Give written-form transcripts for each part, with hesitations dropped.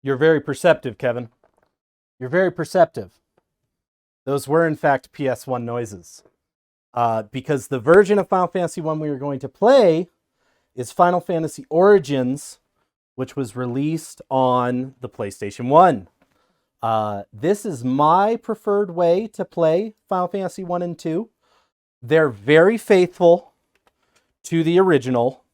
You're very perceptive, Kevin. You're very perceptive. Those were, in fact, PS1 noises. Because the version of Final Fantasy 1 we were going to play is Final Fantasy Origins, which was released on the PlayStation 1. This is my preferred way to play Final Fantasy 1 and 2. They're very faithful to the original.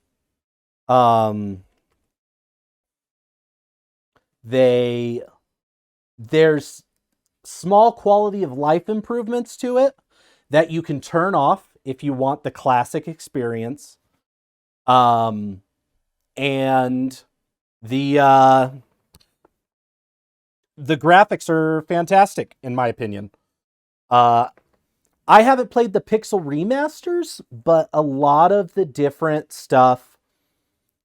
There's small quality of life improvements to it that you can turn off if you want the classic experience. And the graphics are fantastic, in my opinion. I haven't played the Pixel remasters, but a lot of the different stuff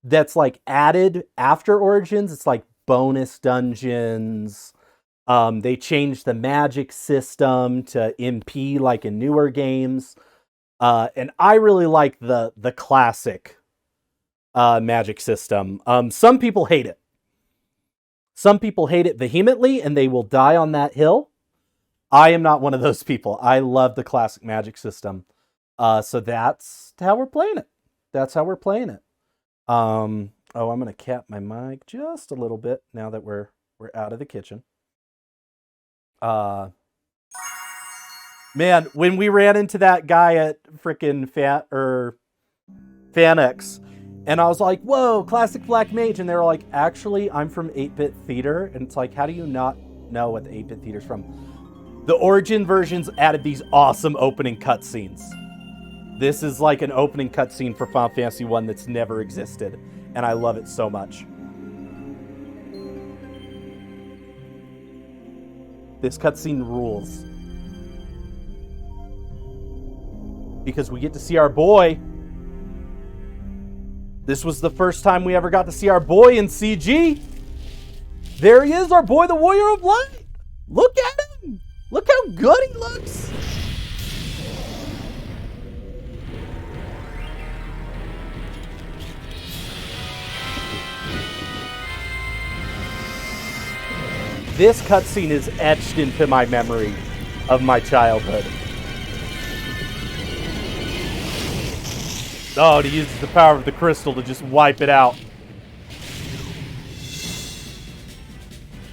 that's like added after Origins, it's like bonus dungeons. They changed the magic system to MP like in newer games. And I really like the classic magic system. Some people hate it. Some people hate it vehemently and they will die on that hill. I am not one of those people. I love the classic magic system. So that's how we're playing it. That's how we're playing it. I'm going to cap my mic just a little bit now that we're out of the kitchen. Man, when we ran into that guy at frickin' FanX, and I was like, whoa, classic Black Mage, and they were like, actually, I'm from 8-Bit Theater, and it's like, how do you not know what the 8-Bit Theater's from? The Origin versions added these awesome opening cutscenes. This is like an opening cutscene for Final Fantasy 1 that's never existed, and I love it so much. This cutscene rules. Because we get to see our boy. This was the first time we ever got to see our boy in CG. There he is, our boy, the Warrior of Light. Look at him. Look how good he looks. This cutscene is etched into my memory of my childhood. Oh, and he uses the power of the crystal to just wipe it out.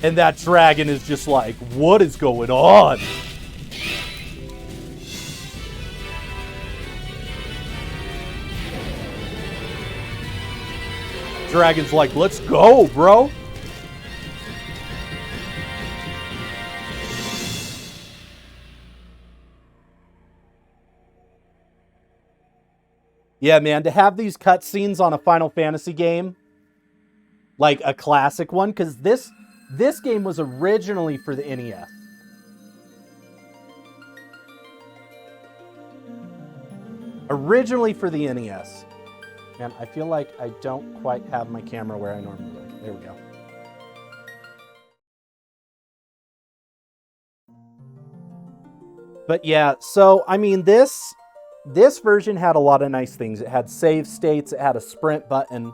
And that dragon is just like, what is going on? Dragon's like, let's go, bro. Yeah, man, to have these cutscenes on a Final Fantasy game, like a classic one, because this game was originally for the NES. Originally for the NES. Man, I feel like I don't quite have my camera where I normally would. There we go. But yeah, so, I mean, this version had a lot of nice things. It had save states. It had a sprint button.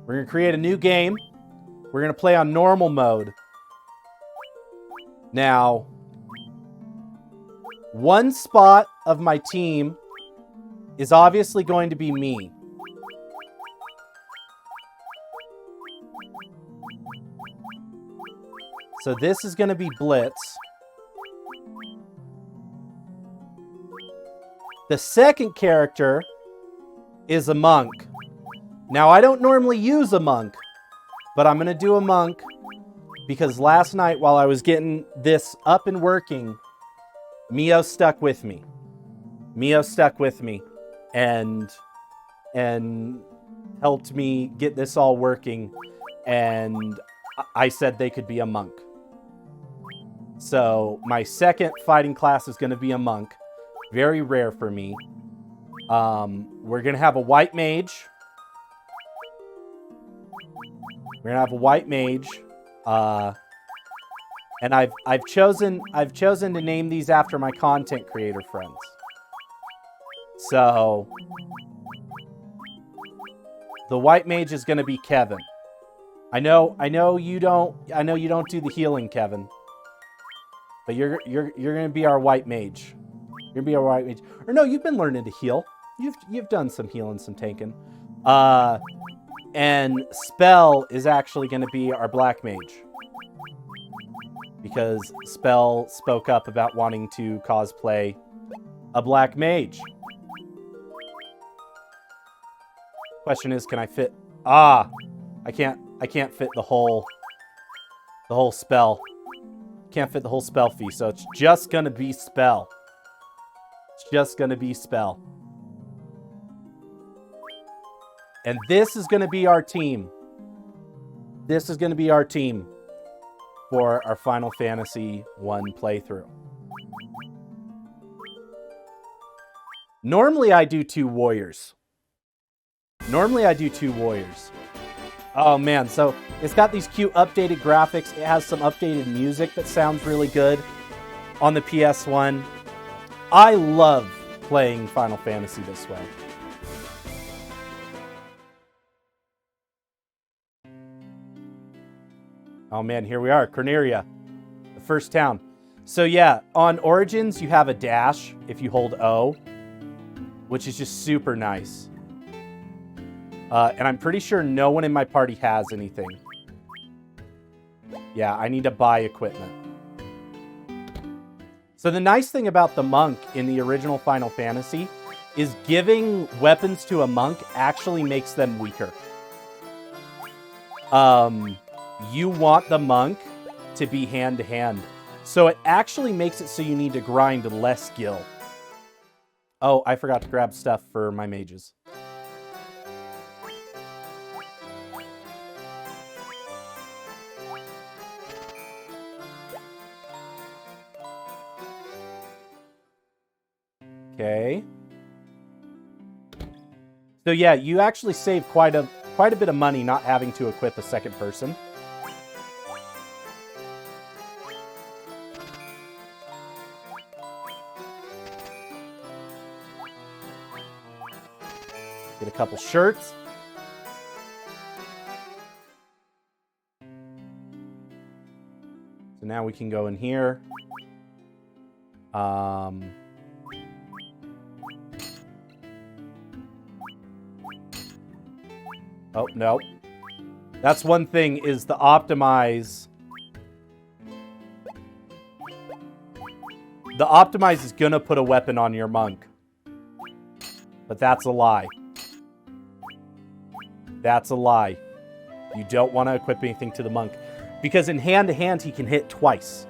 We're going to create a new game. We're going to play on normal mode. Now, one spot of my team is obviously going to be me. So this is going to be Blitz. The second character is a monk. Now, I don't normally use a monk, but I'm going to do a monk because last night while I was getting this up and working, Mio stuck with me. Mio stuck with me and helped me get this all working, and I said they could be a monk. So my second fighting class is going to be a monk. Very rare for me. We're going to have a white mage. We're going to have a white mage. And I've chosen to name these after my content creator friends. So the white mage is going to be Kevin. I know you don't do the healing, Kevin. But you're gonna be our white mage. You're gonna be our white mage. Or no, you've been learning to heal. You've done some healing, some tanking. And Spell is actually gonna be our black mage. Because Spell spoke up about wanting to cosplay a black mage. Question is, can I fit? I can't fit the whole spell. Can't fit the whole spell fee, so it's just gonna be Spell. It's just gonna be Spell. And this is gonna be our team. This is gonna be our team for our Final Fantasy 1 playthrough. Normally I do 2 warriors. Oh man, so it's got these cute updated graphics. It has some updated music that sounds really good on the PS1. I love playing Final Fantasy this way. Oh man, here we are, Corneria, the first town. So yeah, on Origins you have a dash if you hold O, which is just super nice. And I'm pretty sure no one in my party has anything. Yeah, I need to buy equipment. So the nice thing about the monk in the original Final Fantasy is giving weapons to a monk actually makes them weaker. You want the monk to be hand-to-hand. So it actually makes it so you need to grind less gil. Oh, I forgot to grab stuff for my mages. Okay. So yeah, you actually save quite a bit of money not having to equip a second person. Get a couple shirts. So now we can go in here. Oh, no. That's one thing, is the optimize. The optimize is gonna put a weapon on your monk. But that's a lie. That's a lie. You don't want to equip anything to the monk. Because in hand-to-hand, he can hit twice.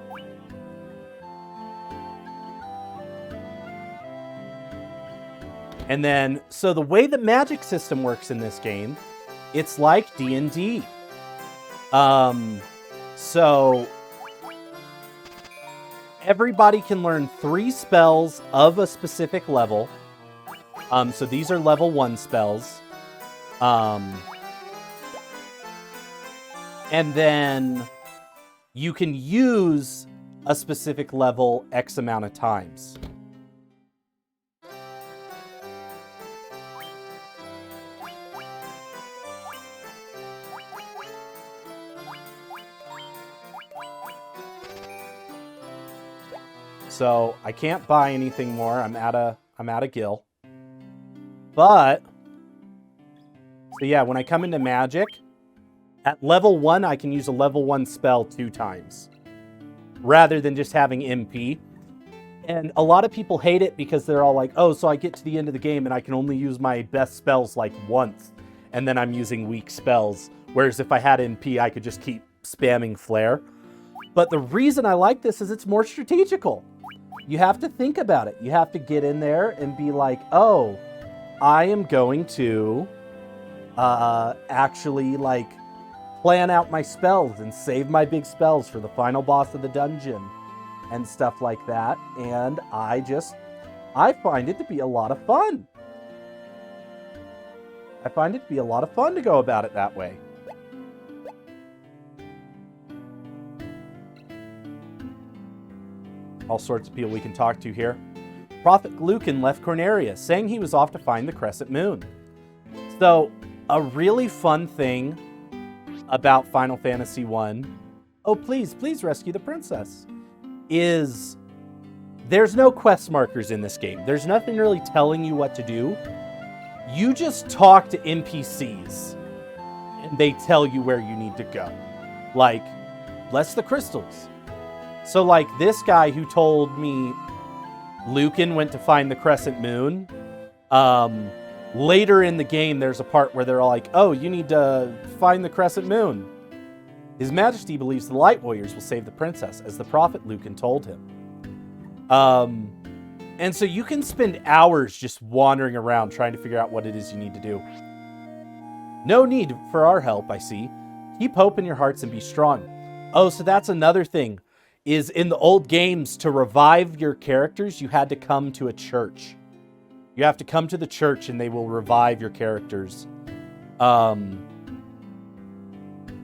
And then, so the way the magic system works in this game, it's like D&D. So everybody can learn 3 spells of a specific level. So these are level 1 spells. And then you can use a specific level X amount of times. So I can't buy anything more. I'm out of gil. But so yeah, when I come into magic, at level 1 I can use a level 1 spell 2 times rather than just having MP. And a lot of people hate it because they're all like, "Oh, so I get to the end of the game and I can only use my best spells like once, and then I'm using weak spells. Whereas if I had MP, I could just keep spamming flare." But the reason I like this is it's more strategical. You have to think about it. You have to get in there and be like, "Oh, I am going to actually like plan out my spells and save my big spells for the final boss of the dungeon and stuff like that." And I find it to be a lot of fun. I find it to be a lot of fun to go about it that way. All sorts of people we can talk to here. Prophet Lucan left Corneria, saying he was off to find the Crescent Moon. So, a really fun thing about Final Fantasy 1, oh, please rescue the princess, is there's no quest markers in this game. There's nothing really telling you what to do. You just talk to NPCs, and they tell you where you need to go. Like, bless the crystals. So, like, this guy who told me Lucan went to find the Crescent Moon, later in the game, there's a part where they're all like, oh, you need to find the Crescent Moon. His Majesty believes the Light Warriors will save the princess, as the prophet Lucan told him. And so you can spend hours just wandering around trying to figure out what it is you need to do. No need for our help, I see. Keep hope in your hearts and be strong. Oh, so that's another thing, is in the old games, to revive your characters, you had to come to a church. You have to come to the church and they will revive your characters. And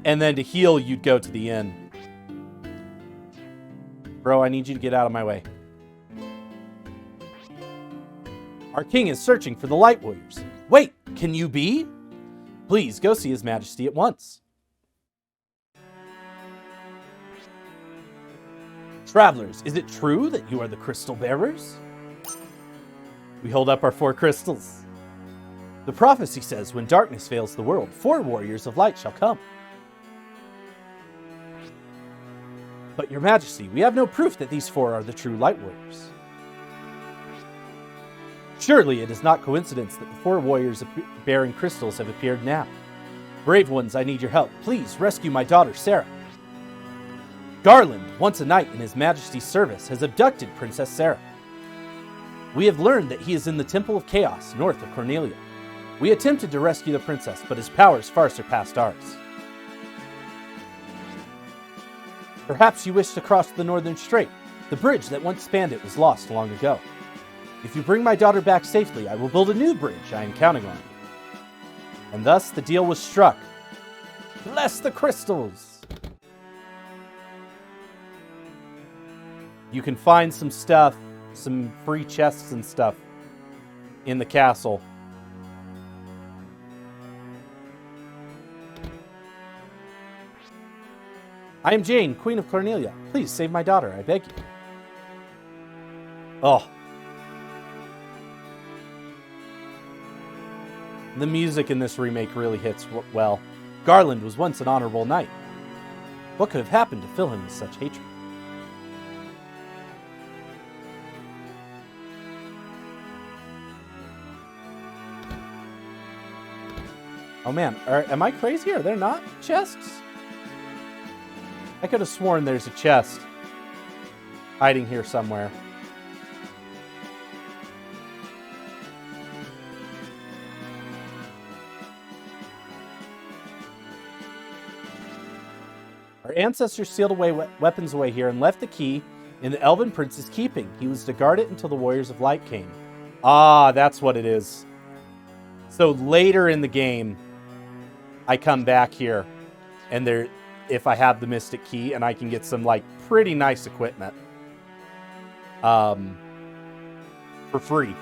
then to heal, you'd go to the inn. Bro, I need you to get out of my way. Our king is searching for the Light Warriors. Wait, can you be? Please go see His Majesty at once. Travelers, is it true that you are the crystal bearers? We hold up our 4 crystals. The prophecy says when darkness veils the world, 4 warriors of light shall come. But Your Majesty, we have no proof that these 4 are the true Light Warriors. Surely it is not coincidence that the 4 warriors bearing crystals have appeared now. Brave ones, I need your help. Please rescue my daughter, Sarah. Garland, once a knight in His Majesty's service, has abducted Princess Sarah. We have learned that he is in the Temple of Chaos, north of Cornelia. We attempted to rescue the princess, but his powers far surpassed ours. Perhaps you wish to cross the Northern Strait. The bridge that once spanned it was lost long ago. If you bring my daughter back safely, I will build a new bridge. I am counting on you. And thus the deal was struck. Bless the crystals! You can find some stuff, some free chests and stuff in the castle. I am Jane, Queen of Cornelia. Please save my daughter, I beg you. Oh. The music in this remake really hits well. Garland was once an honorable knight. What could have happened to fill him with such hatred? Oh man, am I crazy? Are there not chests? I could have sworn there's a chest hiding here somewhere. Our ancestors sealed away weapons away here and left the key in the Elven Prince's keeping. He was to guard it until the Warriors of Light came. Ah, that's what it is. So later in the game, I come back here, and if I have the Mystic Key, and I can get some, like, pretty nice equipment. For free.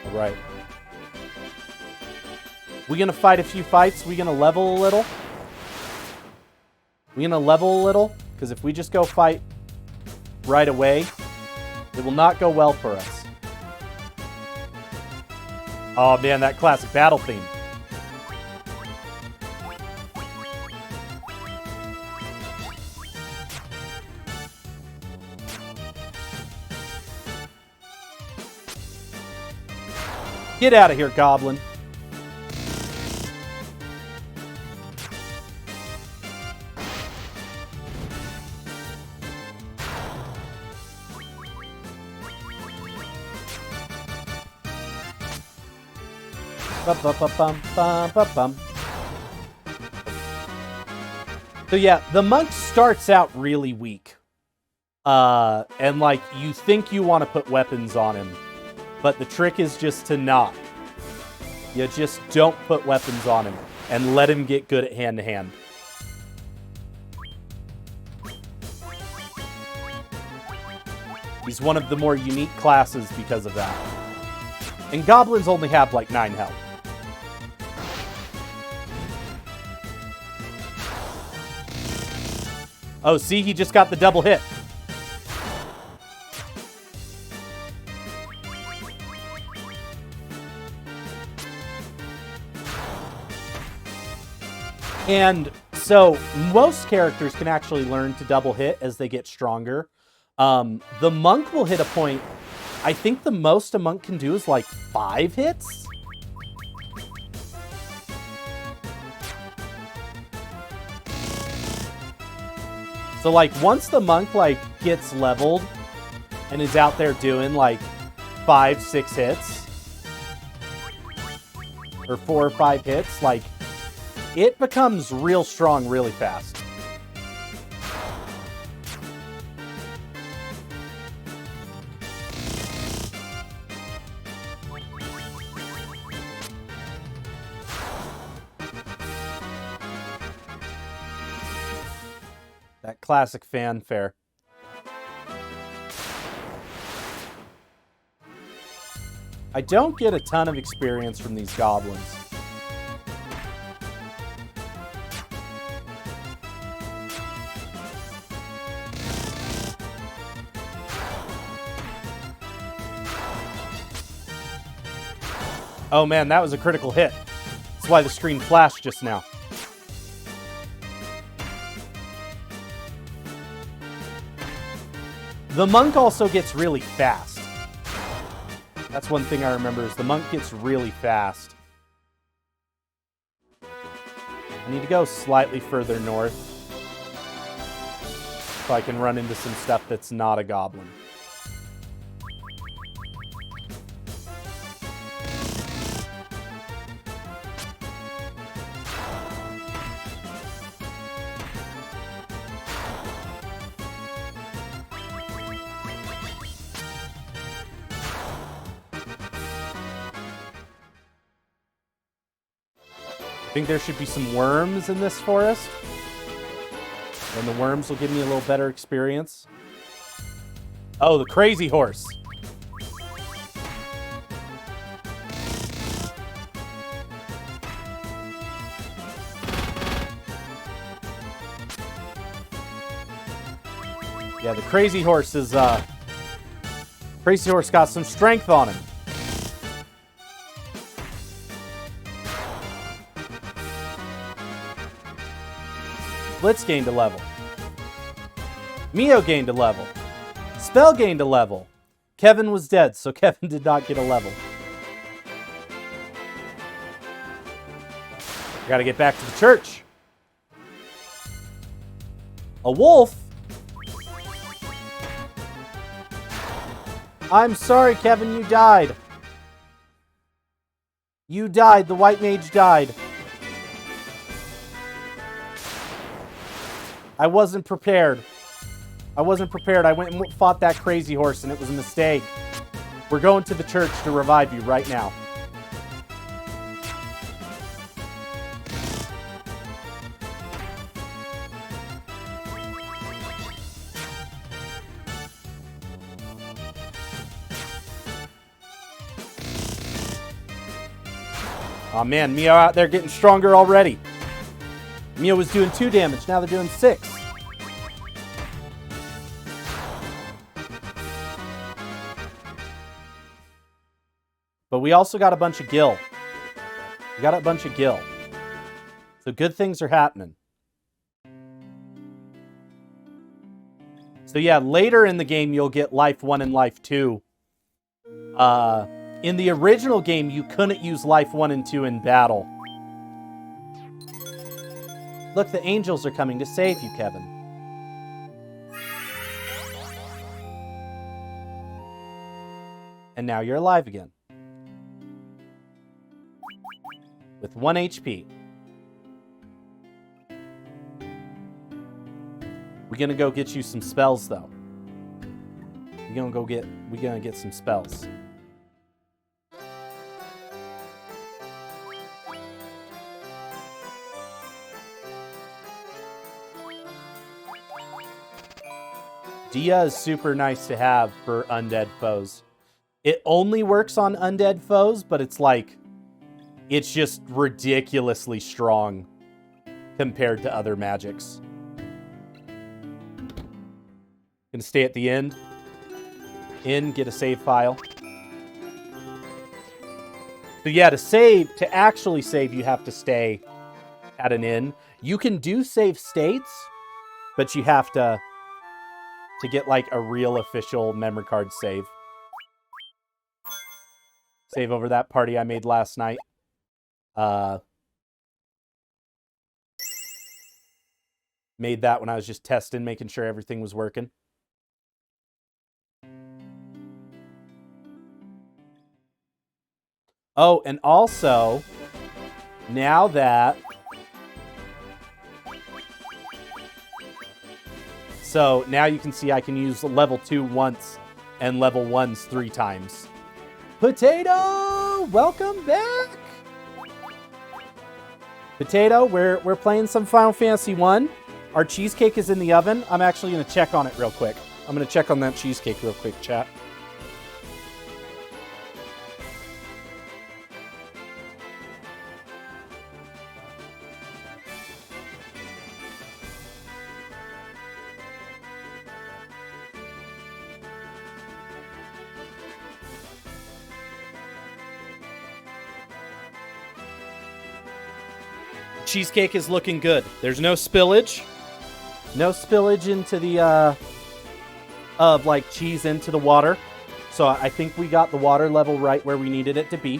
Alright. We gonna fight a few fights? We gonna level a little? We gonna level a little? Because if we just go fight right away, it will not go well for us. Oh man, that classic battle theme. Get out of here, Goblin. So yeah, the monk starts out really weak. And like, you think you want to put weapons on him, but the trick is just to not. You just don't put weapons on him and let him get good at hand-to-hand. He's one of the more unique classes because of that. And goblins only have like 9 health. Oh, see, he just got the double hit. And so most characters can actually learn to double hit as they get stronger. The monk will hit a point. I think the most a monk can do is like 5 hits. So like once the monk like gets leveled and is out there doing like 5, 6 hits or 4 or 5 hits, like it becomes real strong really fast. That classic fanfare. I don't get a ton of experience from these goblins. Oh man, that was a critical hit. That's why the screen flashed just now. The monk also gets really fast. That's one thing I remember is the monk gets really fast. I need to go slightly further north so I can run into some stuff that's not a goblin. I think there should be some worms in this forest. And the worms will give me a little better experience. Oh, the crazy horse. Yeah, the crazy horse is, crazy horse got some strength on him. Blitz gained a level. Mio gained a level. Spell gained a level. Kevin was dead, so Kevin did not get a level. I gotta get back to the church. A wolf? I'm sorry, Kevin, you died. You died. The white mage died. I wasn't prepared. I wasn't prepared. I went and fought that crazy horse, and it was a mistake. We're going to the church to revive you right now. Oh man, Mio out there getting stronger already. Mio was doing 2 damage, now they're doing 6. But we also got a bunch of gil. We got a bunch of gil. So good things are happening. So yeah, later in the game, you'll get Life 1 and Life 2. In the original game, you couldn't use Life 1 and 2 in battle. Look, the angels are coming to save you, Kevin. And now you're alive again. With 1 HP. We're gonna go get you some spells, though. We're gonna get some spells. Dia is super nice to have for undead foes. It only works on undead foes, but it's like, it's just ridiculously strong compared to other magics. Gonna stay at the end. Get a save file. So yeah, to actually save, you have to stay at an inn. You can do save states, but you have to get like a real official memory card save. Save over that party I made last night. Made that when I was just testing, making sure everything was working. Oh, and also, now that... So, now you can see I can use level 2 once and level 1s 3 times. Potato! Welcome back! Potato, we're playing some Final Fantasy 1. Our cheesecake is in the oven. I'm actually going to check on it real quick. I'm going to check on that cheesecake real quick, chat. Cheesecake is looking good. There's no spillage. No spillage into the, of like cheese into the water. So I think we got the water level right where we needed it to be.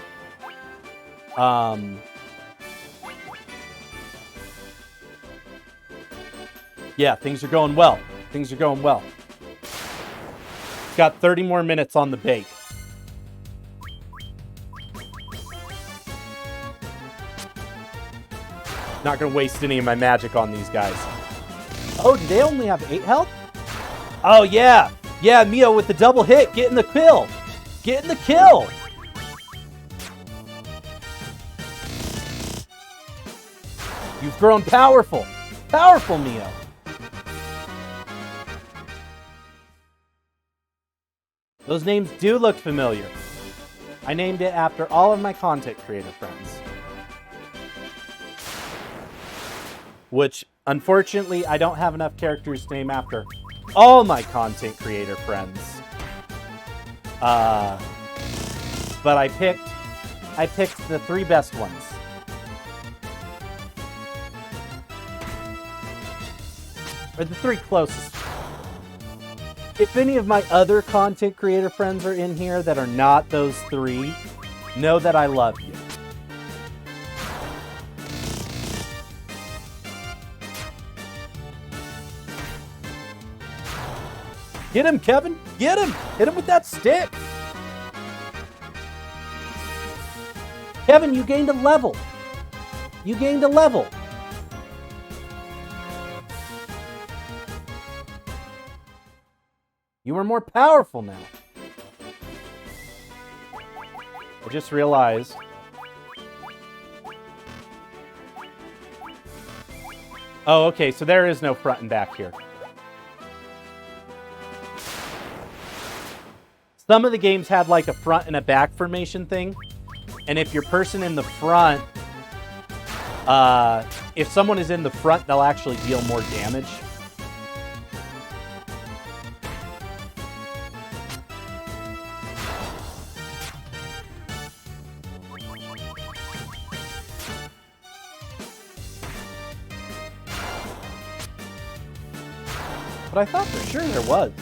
Yeah, things are going well. Things are going well. Got 30 more minutes on the bake. Not gonna waste any of my magic on these guys. Oh, do they only have 8 health? Oh, yeah. Yeah, Mio with the double hit. Getting the kill. Getting the kill. You've grown powerful. Powerful, Mio. Those names do look familiar. I named it after all of my content creator friends. Which, unfortunately, I don't have enough characters to name after all my content creator friends. But I picked the 3 best ones. Or the 3 closest. If any of my other content creator friends are in here that are not those 3, know that I love you. Get him, Kevin! Get him! Hit him with that stick! Kevin, you gained a level! You gained a level! You are more powerful now. I just realized. Oh, okay, so there is no front and back here. Some of the games had like a front and a back formation thing. And if your person in the front, if someone is in the front, they'll actually deal more damage. But I thought for sure there was.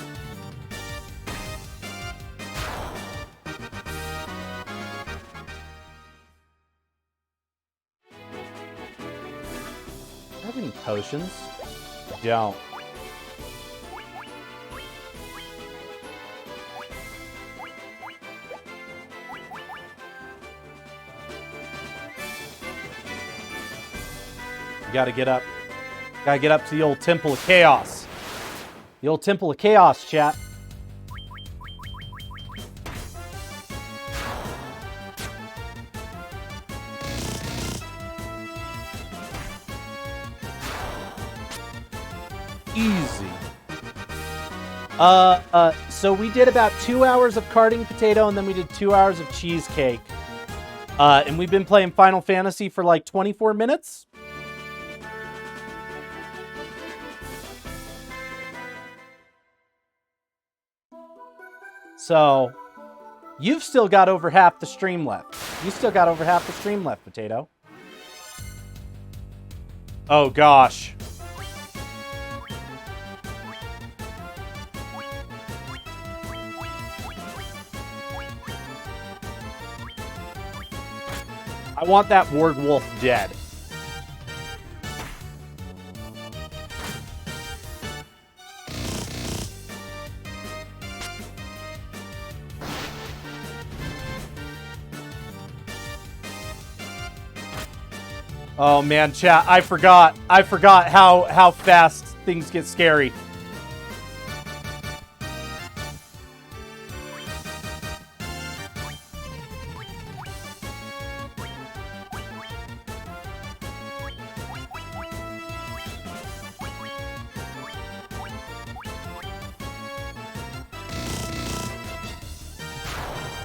Potions? Don't. You gotta get up. Gotta get up to the old Temple of Chaos. The old Temple of Chaos, chat. Easy. So we did about 2 hours of carting potato, and then we did 2 hours of cheesecake. And we've been playing Final Fantasy for like 24 minutes. So, you've still got over half the stream left. You still got over half the stream left, Potato. Oh, gosh. I want that Warg dead. Oh man, chat, I forgot how fast things get scary.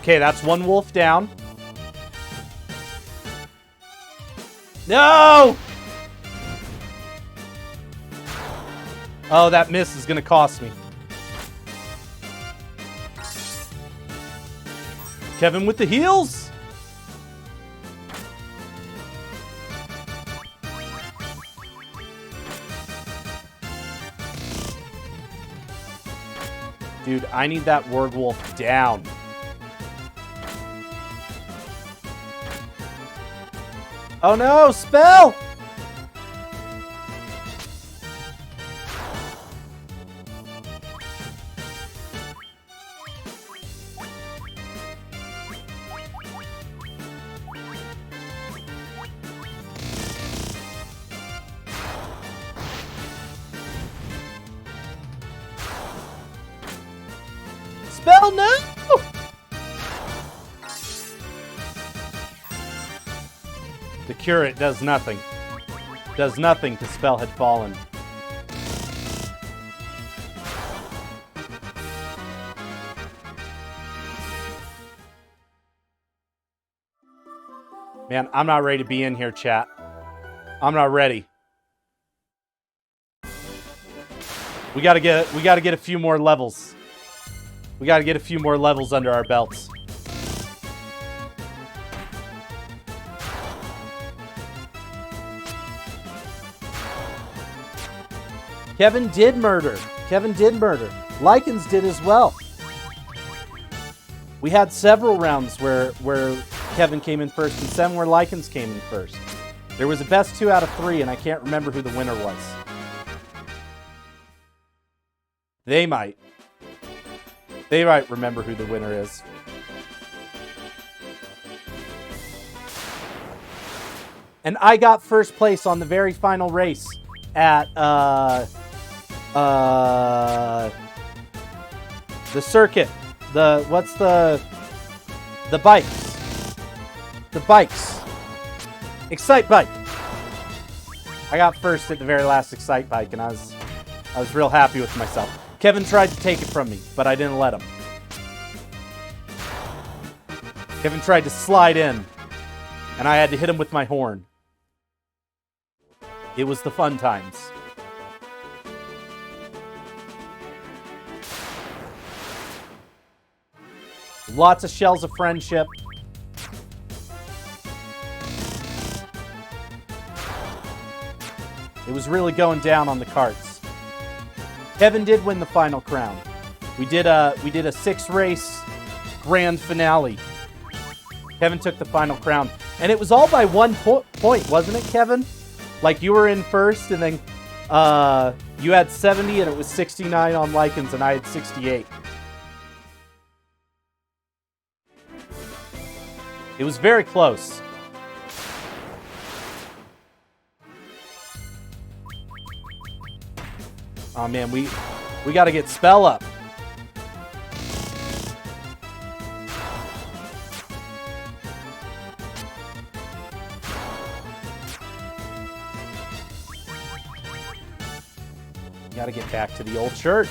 Okay, that's one wolf down. No! Oh, that miss is gonna cost me. Kevin with the heals. Dude, I need that Warg down. Oh no, spell! Spell, no! The curate does nothing. Does nothing because spell had fallen. Man, I'm not ready to be in here, chat. I'm not ready. We gotta get a few more levels. We gotta get a few more levels under our belts. Kevin did murder. Kevin did murder. Lycans did as well. We had several rounds where Kevin came in first and some where Lycans came in first. There was a best 2 out of 3, and I can't remember who the winner was. They might. They might remember who the winner is. And I got first place on the very final race at the circuit. What's the bikes? The bikes. Excite Bike. I got first at the very last Excite Bike, and I was real happy with myself. Kevin tried to take it from me, but I didn't let him. Kevin tried to slide in, and I had to hit him with my horn. It was the fun times. Lots of shells of friendship. It was really going down on the carts. Kevin did win the final crown. We did a 6-race grand finale. Kevin took the final crown. And it was all by 1 point, wasn't it, Kevin? Like, you were in first, and then you had 70, and it was 69 on Lycans, and I had 68. It was very close. Oh man, we got to get spell up. Got to get back to the old church.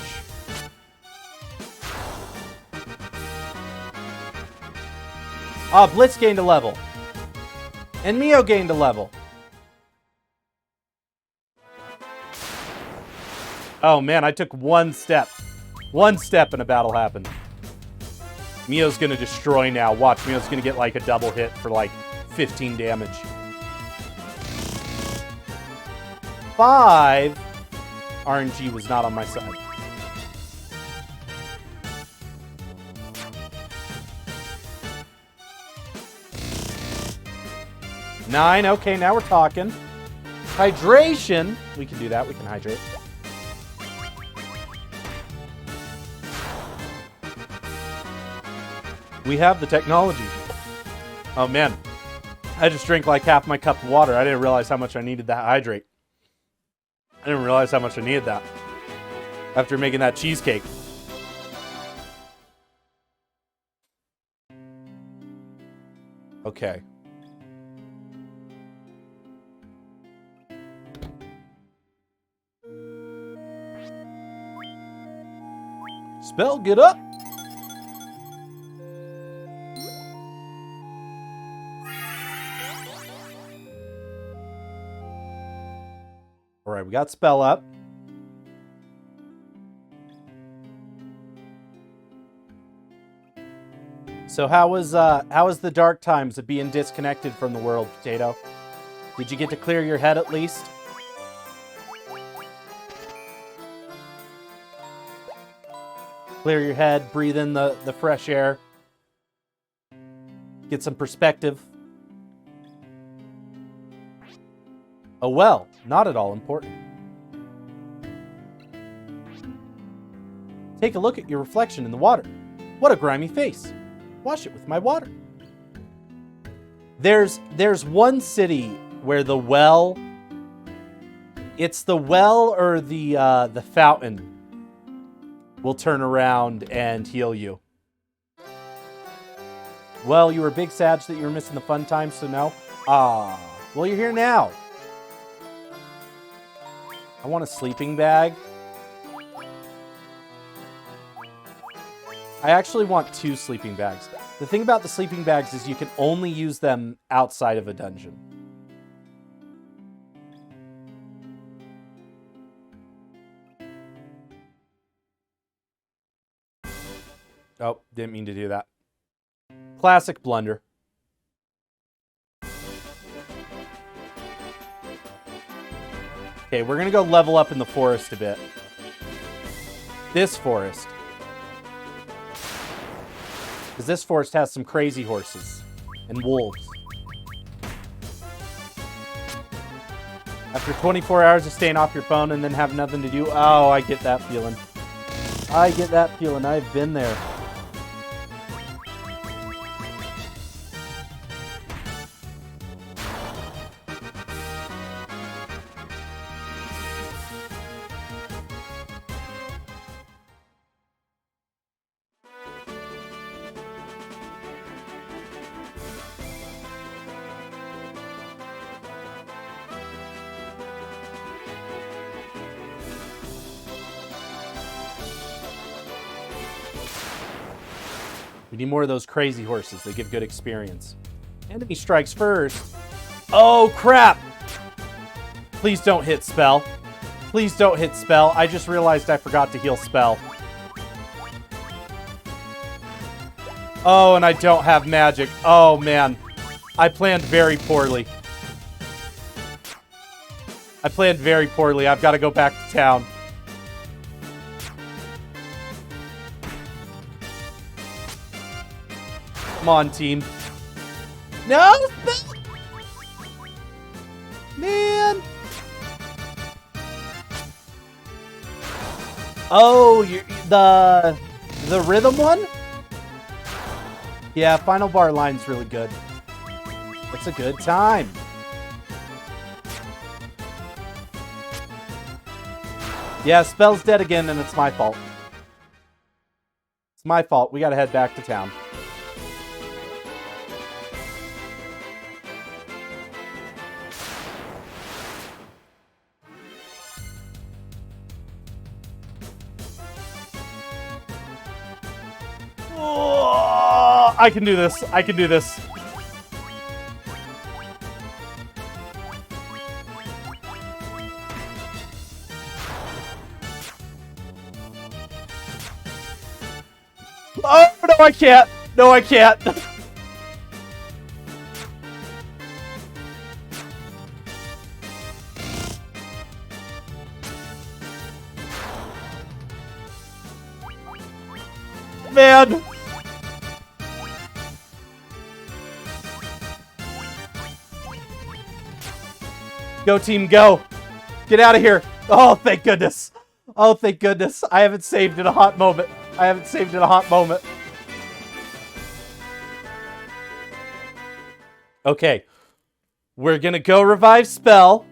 Blitz gained a level. And Mio gained a level. Oh man, I took one step. One step and a battle happened. Mio's gonna destroy now. Watch, Mio's gonna get like a double hit for like 15 damage. 5. RNG was not on my side. Nine. Okay, now we're talking. Hydration. We can do that. We can hydrate. We have the technology. Oh, man. I just drank like half my cup of water. I didn't realize how much I needed to hydrate. I didn't realize how much I needed that after making that cheesecake. Okay. Spell, get up. All right, we got spell up. So how was the dark times of being disconnected from the world, Potato? Did you get to clear your head at least? Clear your head, breathe in the fresh air. Get some perspective. Oh well, not at all important. Take a look at your reflection in the water. What a grimy face. Wash it with my water. There's one city where the well, it's the well or the fountain will turn around and heal you. Well, you were big sad that you were missing the fun times, so no. Well, you're here now. I want a sleeping bag. I actually want 2 sleeping bags. The thing about the sleeping bags is you can only use them outside of a dungeon. Oh, didn't mean to do that. Classic blunder. Okay, we're gonna go level up in the forest a bit. This forest. Because this forest has some crazy horses and wolves. After 24 hours of staying off your phone and then have nothing to do, oh, I get that feeling. I get that feeling. I've been there. We need more of those crazy horses. They give good experience. Enemy strikes first. Oh, crap! Please don't hit spell. Please don't hit spell. I just realized I forgot to heal spell. Oh, and I don't have magic. Oh, man. I planned very poorly. I planned very poorly. I've got to go back to town. Come on, team. No! Man! Oh, the rhythm one? Yeah, final bar line's really good. It's a good time. Yeah, spell's dead again, and it's my fault. It's my fault. We gotta head back to town. Oh! I can do this. I can do this. Oh, no, I can't. No, I can't. Man. Go, team, go. Get out of here. Oh, thank goodness. Oh, thank goodness. I haven't saved in a hot moment. I haven't saved in a hot moment. Okay. We're going to go revive spell.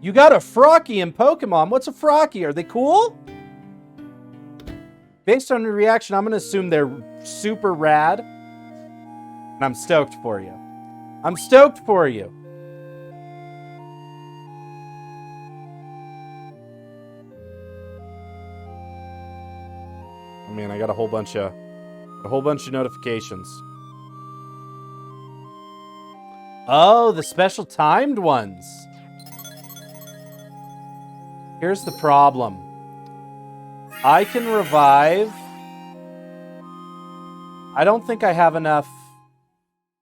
You got a Froakie in Pokemon. What's a Froakie? Are they cool? Based on your reaction, I'm going to assume they're super rad. And I'm stoked for you. I'm stoked for you. Oh man, I got a whole bunch of notifications. Oh, the special timed ones. Here's the problem. I can revive. I don't think I have enough.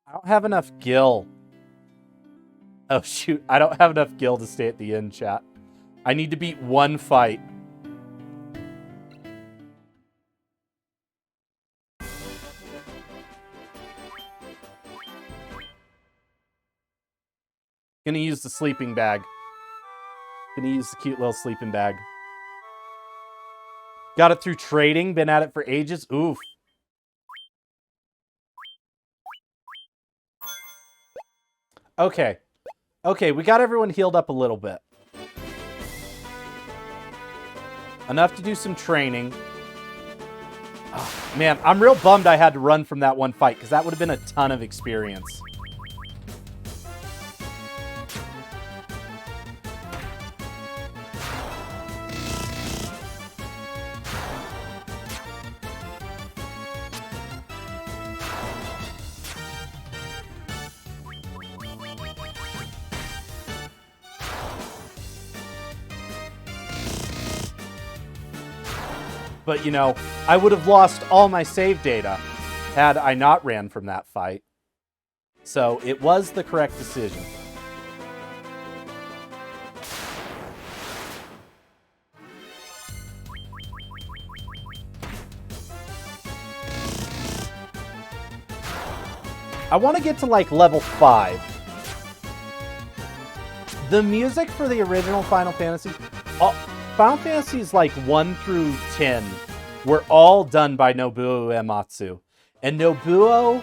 I don't have enough gil. Oh shoot, I don't have enough gil to stay at the end, chat. I need to beat one fight. Gonna use the sleeping bag. Gonna use the cute little sleeping bag. Got it through trading. Been at it for ages. Oof. Okay. Okay, we got everyone healed up a little bit. Enough to do some training. Oh, man, I'm real bummed I had to run from that one fight, because that would have been a ton of experience. But, you know, I would have lost all my save data had I not ran from that fight. So it was the correct decision. I want to get to, like, level 5. The music for the original Final Fantasy... Final Fantasies like 1 through 10 were all done by Nobuo Uematsu. And Nobuo,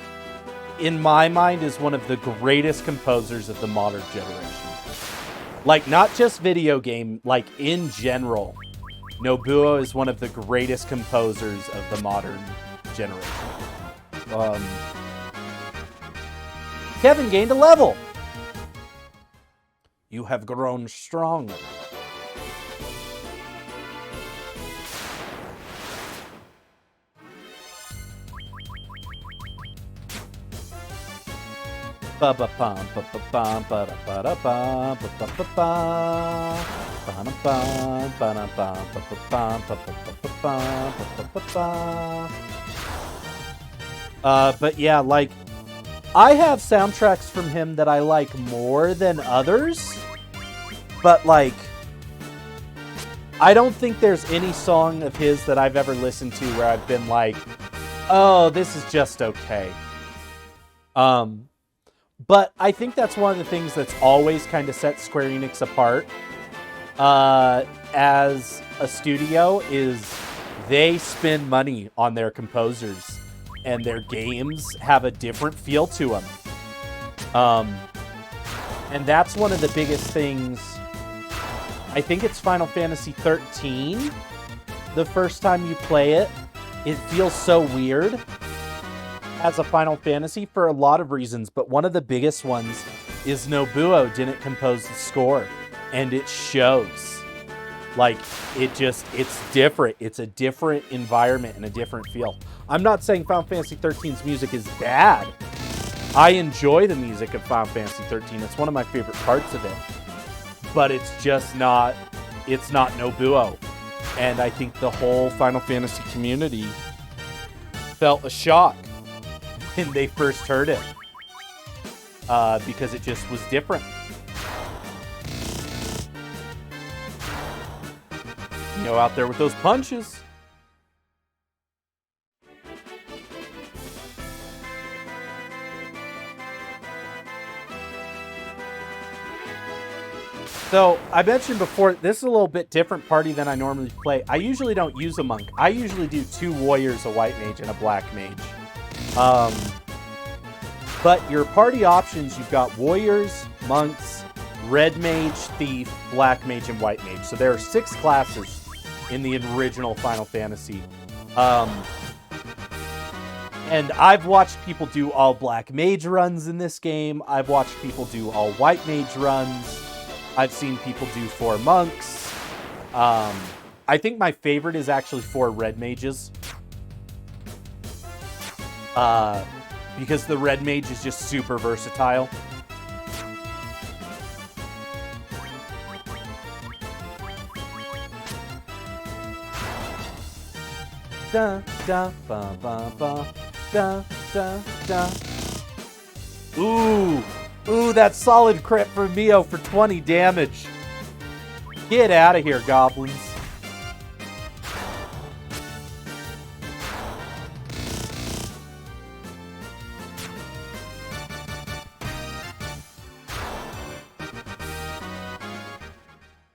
in my mind, is one of the greatest composers of the modern generation. Like, not just video game, like, in general. Nobuo is one of the greatest composers of the modern generation. Kevin gained a level. You have grown stronger. But yeah, like, I have soundtracks from him that I like more than others, but like, I don't think there's any song of his that I've ever listened to where I've been like, oh, this is just okay. But I think that's one of the things that's always kind of set Square Enix apart as a studio is they spend money on their composers and their games have a different feel to them. And that's one of the biggest things. I think it's Final Fantasy 13. The first time you play it, it feels so weird as a Final Fantasy for a lot of reasons, but one of the biggest ones is Nobuo didn't compose the score, and it shows. Like, it's different. It's a different environment and a different feel. I'm not saying Final Fantasy 13's music is bad. I enjoy the music of Final Fantasy 13. It's one of my favorite parts of it. But it's just not, it's not Nobuo. And I think the whole Final Fantasy community felt a shock when they first heard it. Because it just was different. You know, out there with those punches. So, I mentioned before, this is a little bit different party than I normally play. I usually don't use a monk. I usually do 2 warriors, a white mage, and a black mage. But your party options, you've got warriors, monks, red mage, thief, black mage, and white mage. So there are 6 classes in the original Final Fantasy. And I've watched people do all black mage runs in this game. I've watched people do all white mage runs. I've seen people do 4 monks. I think my favorite is actually 4 red mages. Because the red mage is just super versatile. Da da ba ba ba da da da. Ooh, that solid crit for Mio for 20 damage. Get out of here, goblins.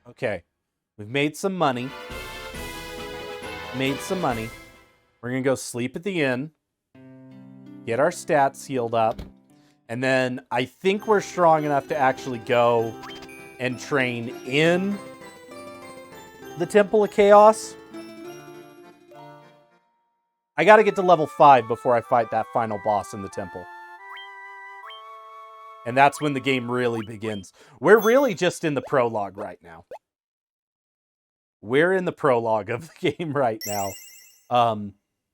Okay, we've made some money. We're gonna go sleep at the inn, get our stats healed up, and then I think we're strong enough to actually go and train in the Temple of Chaos. I gotta get to level 5 before I fight that final boss in the temple. And that's when the game really begins. We're really just in the prologue right now. We're in the prologue of the game right now.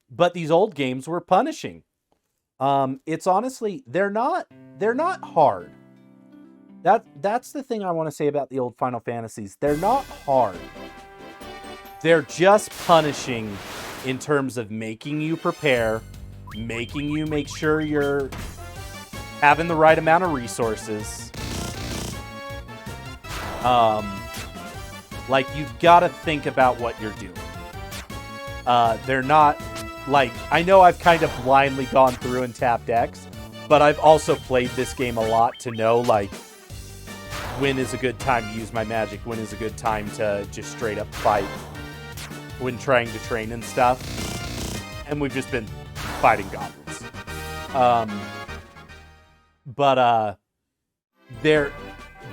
But these old games were punishing. It's honestly, they're not hard. That's the thing I want to say about the old Final Fantasies. They're not hard. They're just punishing in terms of making you prepare, making you make sure you're having the right amount of resources. Like, you've got to think about what you're doing. They're not, like, I know I've kind of blindly gone through and tapped X, but I've also played this game a lot to know, like, when is a good time to use my magic, when is a good time to just straight up fight when trying to train and stuff. And we've just been fighting goblins. But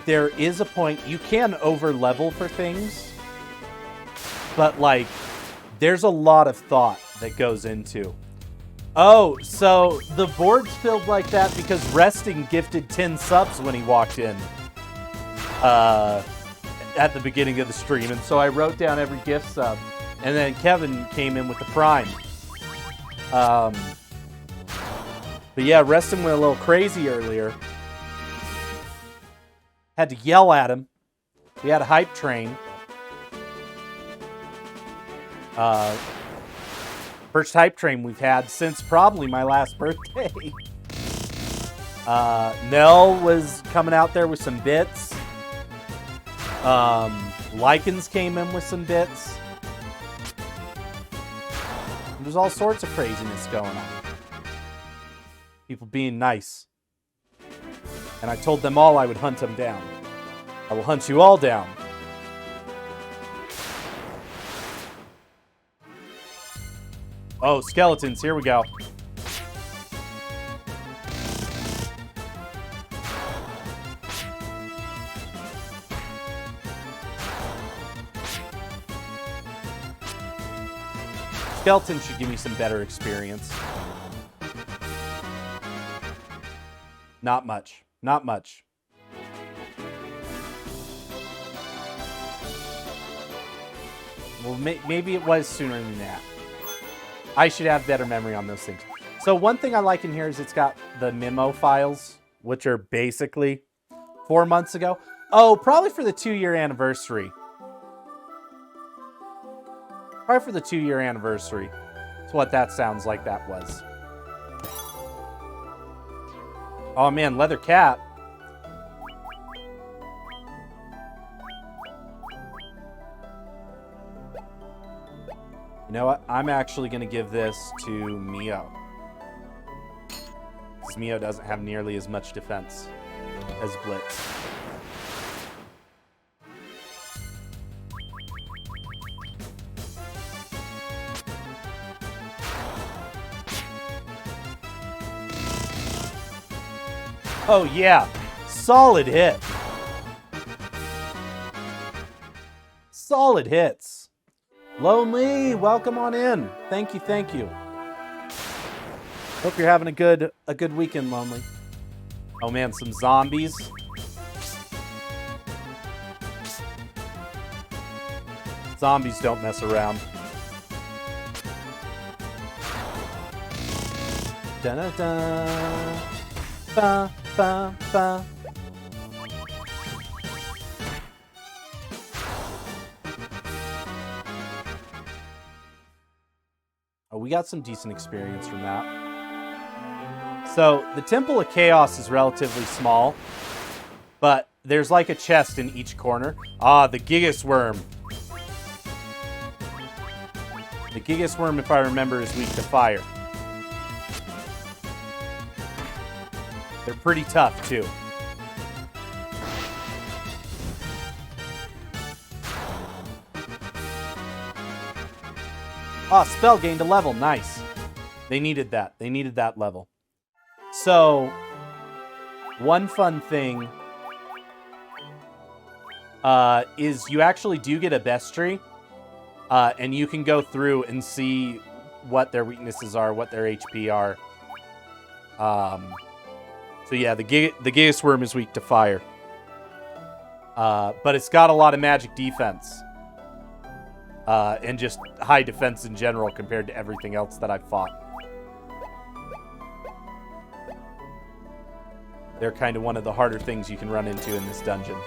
there is a point, you can over level for things, but like, there's a lot of thought that goes into. Oh, so the board's filled like that because Resting gifted 10 subs when he walked in at the beginning of the stream, and so I wrote down every gift sub, and then Kevin came in with the Prime. But yeah, Resting went a little crazy earlier. Had to yell at him. We had a hype train. First hype train we've had since probably my last birthday. Nell was coming out there with some bits. Lycans came in with some bits. There's all sorts of craziness going on. People being nice. And I told them all I would hunt them down. I will hunt you all down. Oh, skeletons. Here we go. Skeletons should give me some better experience. Not much. Not much. Well, maybe it was sooner than that. I should have better memory on those things. So one thing I like in here is it's got the memo files, which are basically 4 months ago. Oh, probably for the 2-year anniversary. Probably for the 2-year anniversary. That's what that sounds like that was. Oh man, leather cap. You know what? I'm actually going to give this to Mio. Because Mio doesn't have nearly as much defense as Blitz. Oh yeah, solid hit. Solid hits. Lonely, welcome on in. Thank you, thank you. Hope you're having a good weekend, Lonely. Oh man, some zombies. Zombies don't mess around. Da-da-da. Ba, ba, ba. Oh, we got some decent experience from that. So, the Temple of Chaos is relatively small, but there's like a chest in each corner. Ah, the Gigas Worm. The Gigas Worm, if I remember, is weak to fire. They're pretty tough, too. Ah, spell gained a level. Nice. They needed that. They needed that level. So, one fun thing is you actually do get a bestiary, and you can go through and see what their weaknesses are, what their HP are. So yeah, the Gigas Worm is weak to fire. But it's got a lot of magic defense. And just high defense in general compared to everything else that I've fought. They're kind of one of the harder things you can run into in this dungeon.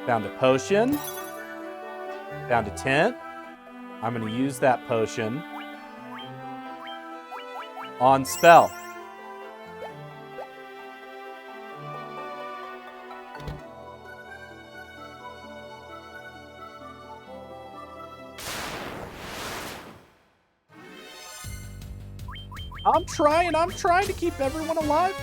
Found a potion. Found a tent. I'm going to use that potion on spell. I'm trying to keep everyone alive.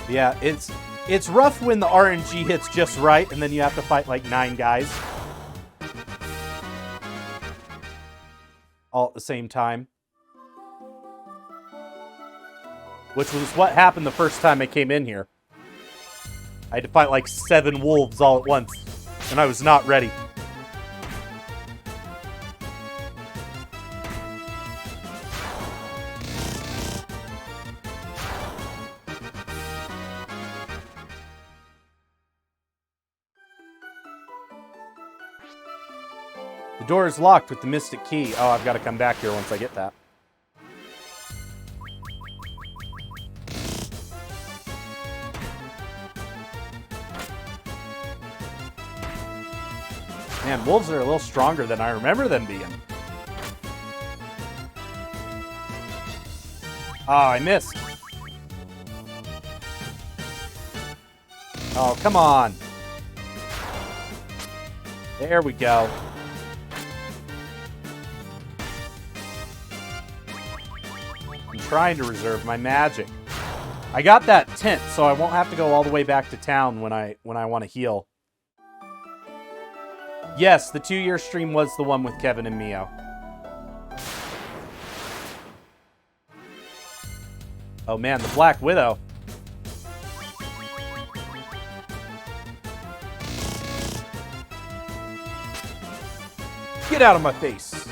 Yeah, it's rough when the RNG hits just right and then you have to fight like 9 guys all at the same time. Which was what happened the first time I came in here. I had to fight like 7 wolves all at once, and I was not ready. The door is locked with the mystic key. Oh, I've got to come back here once I get that. Man, wolves are a little stronger than I remember them being. Oh, I missed. Oh, come on. There we go. I'm trying to reserve my magic. I got that tent, so I won't have to go all the way back to town when I want to heal. Yes, the 2-year stream was the one with Kevin and Mio. Oh man, the Black Widow. Get out of my face.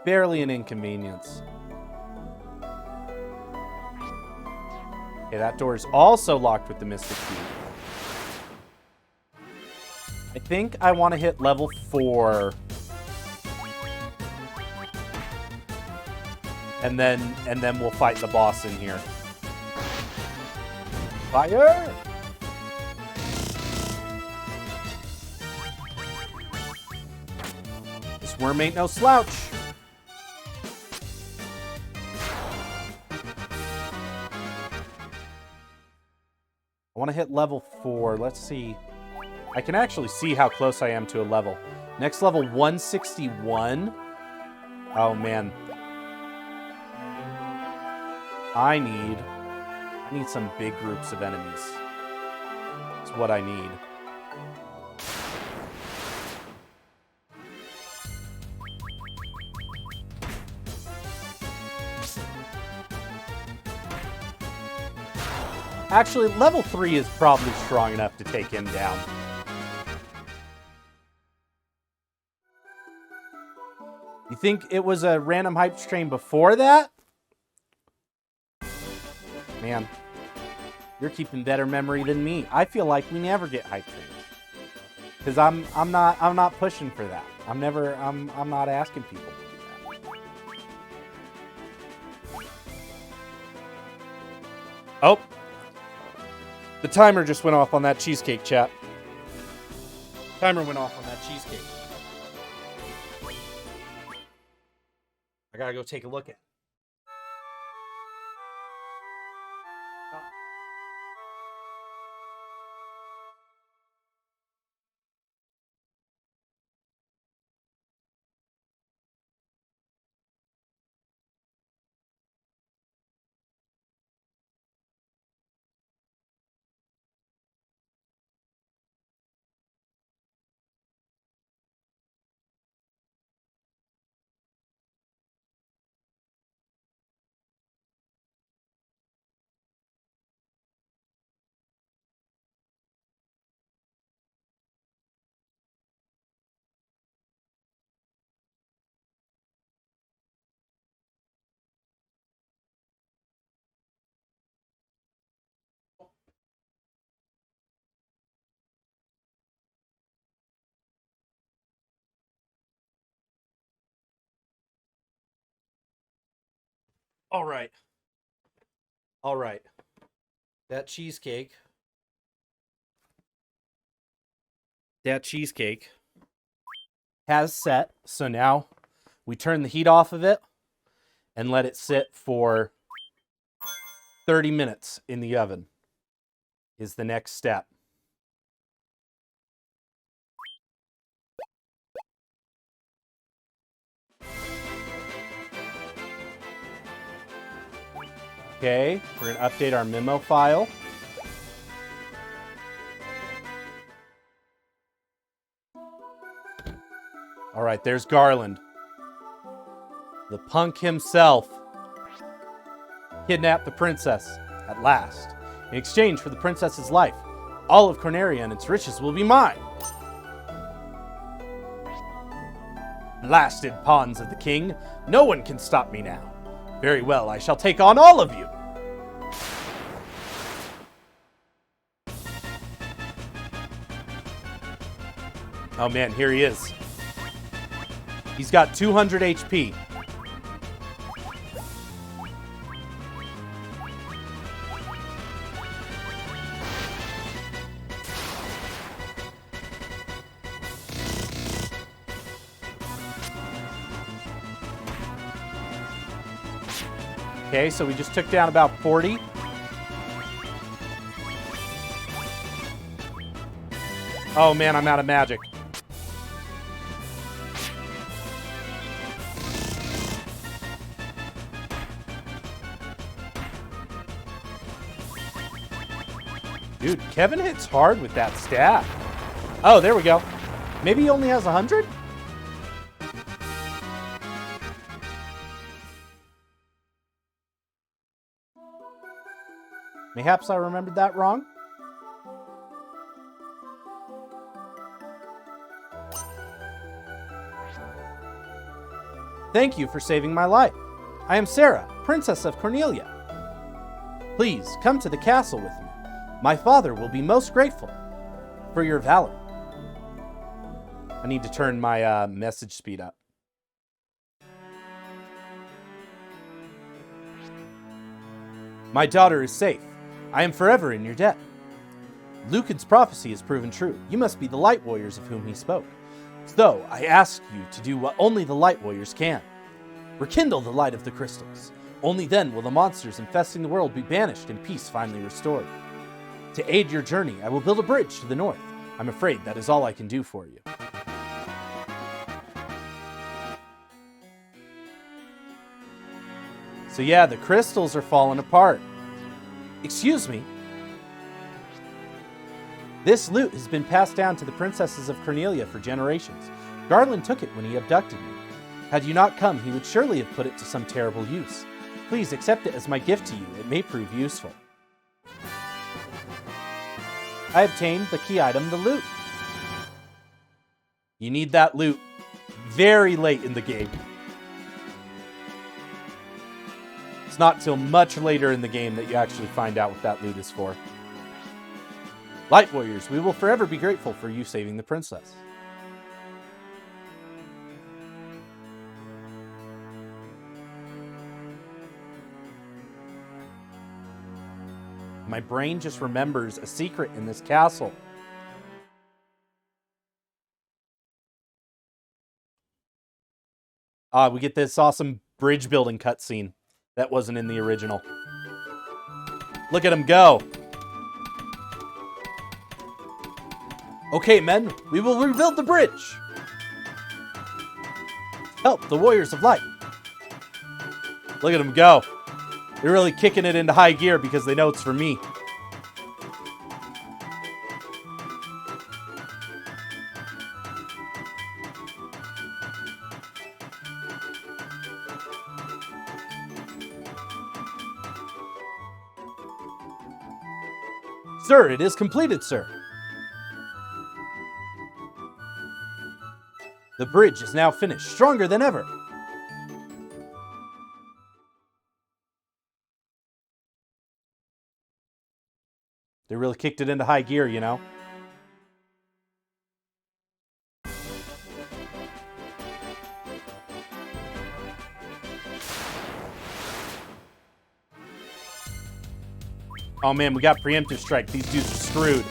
Barely an inconvenience. Okay, that door is also locked with the Mystic Key. I think I want to hit level 4. And then we'll fight the boss in here. Fire! This worm ain't no slouch. I want to hit level 4. Let's see. I can actually see how close I am to a level. Next level, 161. Oh, man. I need some big groups of enemies. That's what I need. Actually, level 3 is probably strong enough to take him down. You think it was a random hype train before that? Man, you're keeping better memory than me. I feel like we never get hype trains. Because I'm not pushing for that. I'm not asking people to do that. Oh. The timer just went off on that cheesecake, chat. Timer went off on that cheesecake. I gotta go take a look at it. All right. All right. That cheesecake has set. So now we turn the heat off of it and let it sit for 30 minutes in the oven is the next step. Okay, we're going to update our memo file. All right, there's Garland. The punk himself kidnapped the princess at last. In exchange for the princess's life, all of Corneria and its riches will be mine. Blasted pawns of the king, no one can stop me now. Very well, I shall take on all of you. Oh man, here he is. He's got 200 HP. Okay, so we just took down about 40. Oh man, I'm out of magic. Dude, Kevin hits hard with that staff. Oh, there we go. Maybe he only has 100? Mayhaps I remembered that wrong. Thank you for saving my life. I am Sarah, Princess of Cornelia. Please come to the castle with me. My father will be most grateful for your valor. I need to turn my message speed up. My daughter is safe. I am forever in your debt. Lucan's prophecy has proven true. You must be the Light Warriors of whom he spoke. So, I ask you to do what only the Light Warriors can. Rekindle the light of the crystals. Only then will the monsters infesting the world be banished and peace finally restored. To aid your journey, I will build a bridge to the north. I'm afraid that is all I can do for you. So yeah, the crystals are falling apart. Excuse me. This loot has been passed down to the princesses of Cornelia for generations. Garland took it when he abducted me. Had you not come, he would surely have put it to some terrible use. Please accept it as my gift to you. It may prove useful. I obtained the key item, the loot. You need that loot very late in the game. It's not till much later in the game that you actually find out what that loot is for. Light Warriors, we will forever be grateful for you saving the princess. My brain just remembers a secret in this castle. We get this awesome bridge building cutscene that wasn't in the original. Look at him go. Okay, men, we will rebuild the bridge. Help the Warriors of Light. Look at them go. They're really kicking it into high gear because they know it's for me. Sir, it is completed, sir. The bridge is now finished, stronger than ever. They really kicked it into high gear, you know? Oh man, we got preemptive strike. These dudes are screwed.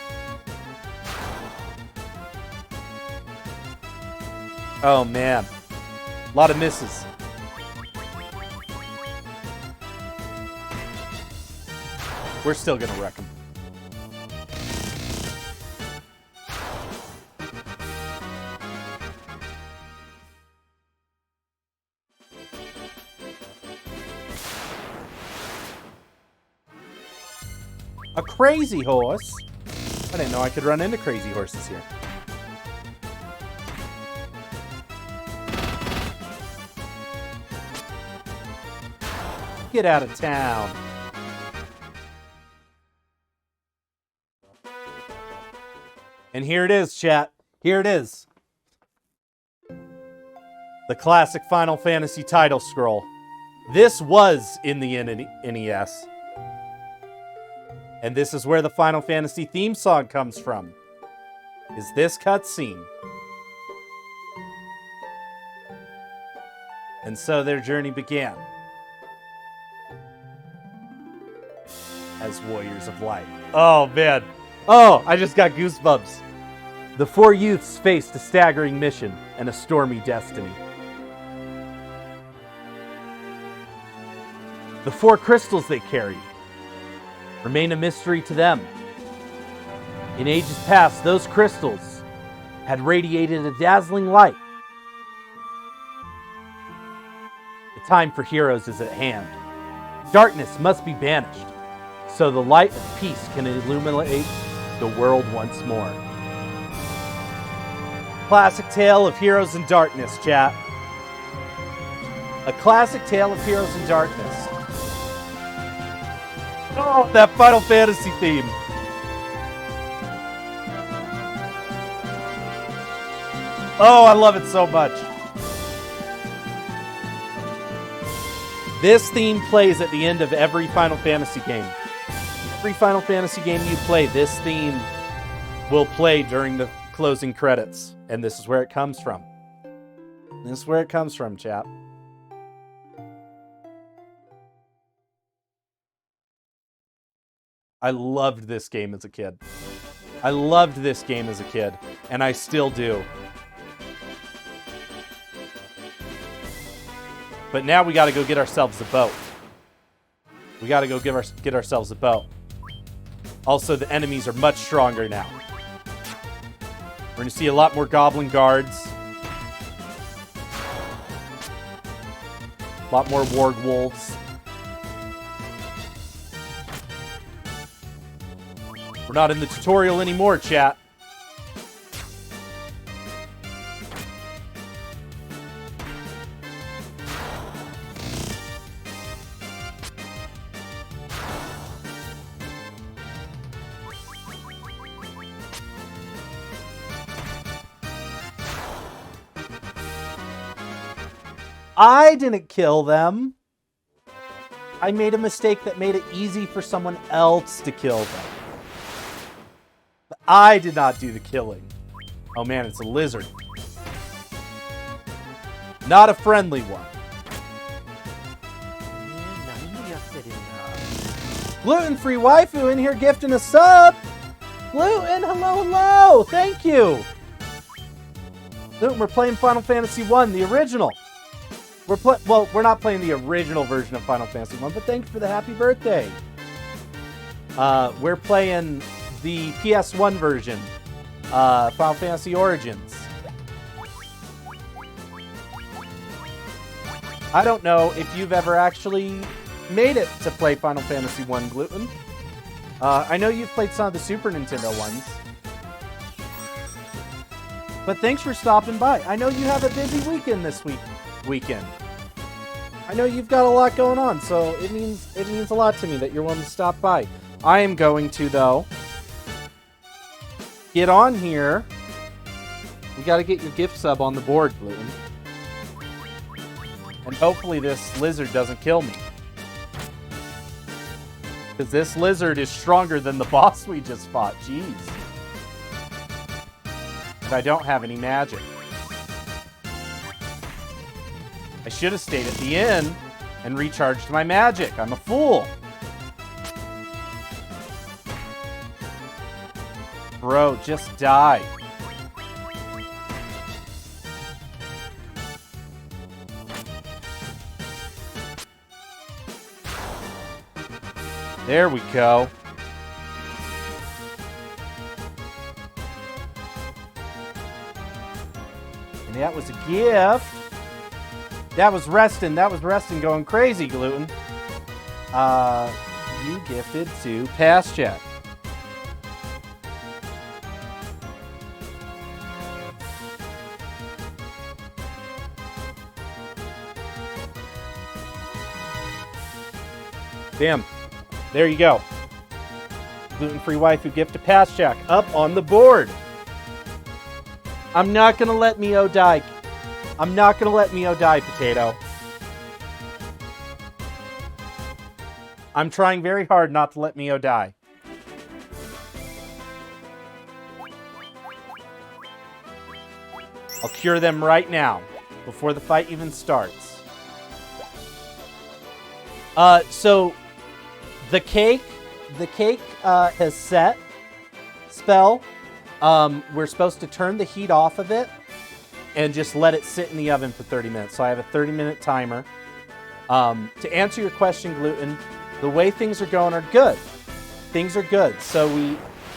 Oh man. A lot of misses. We're still gonna wreck them. A crazy horse? I didn't know I could run into crazy horses here. Get out of town. And here it is, chat. Here it is. The classic Final Fantasy title scroll. This was in the NES. And this is where the Final Fantasy theme song comes from. Is this cutscene. And so their journey began. As Warriors of Light. Oh, man. Oh, I just got goosebumps. The four youths faced a staggering mission and a stormy destiny. The four crystals they carried remain a mystery to them. In ages past, those crystals had radiated a dazzling light. The time for heroes is at hand. Darkness must be banished, so the light of peace can illuminate the world once more. Classic tale of heroes in darkness, chat. A classic tale of heroes in darkness. Oh, that Final Fantasy theme. Oh, I love it so much. This theme plays at the end of every Final Fantasy game. Every Final Fantasy game you play, this theme will play during the closing credits. And this is where it comes from. This is where it comes from, chap. I loved this game as a kid. I loved this game as a kid, and I still do. But now we got to go get ourselves a boat. We got to go get ourselves a boat. Also, the enemies are much stronger now. We're going to see a lot more goblin guards. A lot more warg wolves. We're not in the tutorial anymore, chat. I didn't kill them. I made a mistake that made it easy for someone else to kill them. But I did not do the killing. Oh man, it's a lizard. Not a friendly one. Gluten-free waifu in here gifting a sub. Gluten, hello, hello. Thank you. Gluten, we're playing Final Fantasy 1, the original. We're not playing the original version of Final Fantasy 1, but thanks for the happy birthday. We're playing the PS1 version, Final Fantasy Origins. I don't know if you've ever actually made it to play Final Fantasy 1, Gluten. I know you've played some of the Super Nintendo ones. But thanks for stopping by. I know you have a busy weekend this weekend. I know you've got a lot going on, so it means a lot to me that you're willing to stop by. I am going to, though, get on here. We got to get your gift sub on the board, Gluten. And hopefully this lizard doesn't kill me. Because this lizard is stronger than the boss we just fought. Jeez. But I don't have any magic. I should have stayed at the inn and recharged my magic. I'm a fool. Bro, just die. There we go. And that was a gift. That was resting going crazy, Gluten. You gifted to Pass Check. Damn. There you go. Gluten-free waifu gift to Pass Check up on the board. I'm not gonna let Mio die. I'm not gonna let Mio die, Potato. I'm trying very hard not to let Mio die. I'll cure them right now, before the fight even starts. So the cake has set spell. We're supposed to turn the heat off of it and just let it sit in the oven for 30 minutes. So I have a 30-minute timer. To answer your question, Gluten, the way things are going are good. Things are good. So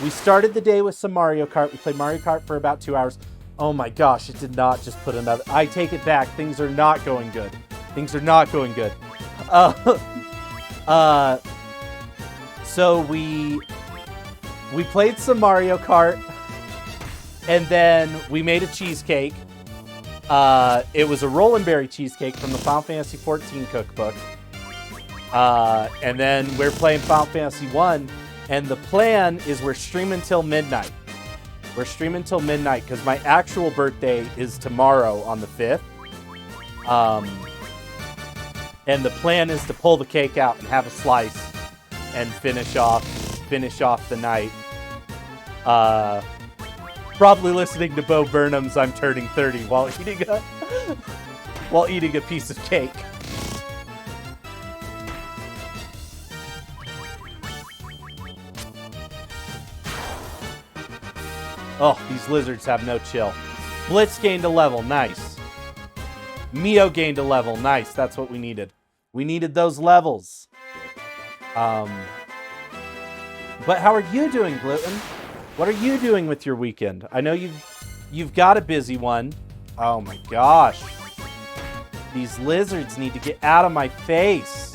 we started the day with some Mario Kart. We played Mario Kart for about 2 hours. Oh my gosh, it did not just put another... I take it back. Things are not going good. Things are not going good. So we played some Mario Kart, and then we made a cheesecake. It was a Rollin' Berry cheesecake from the Final Fantasy XIV cookbook. And then we're playing Final Fantasy 1, and the plan is we're streaming till midnight. We're streaming till midnight because my actual birthday is tomorrow on the 5th. And the plan is to pull the cake out and have a slice and finish off finish off the night. Probably listening to Bo Burnham's "I'm Turning 30" while eating a piece of cake. Oh, these lizards have no chill. Blitz gained a level. Nice. Mio gained a level. Nice. That's what we needed. We needed those levels. But how are you doing, Gluten? What are you doing with your weekend? I know you've got a busy one. Oh my gosh. These lizards need to get out of my face.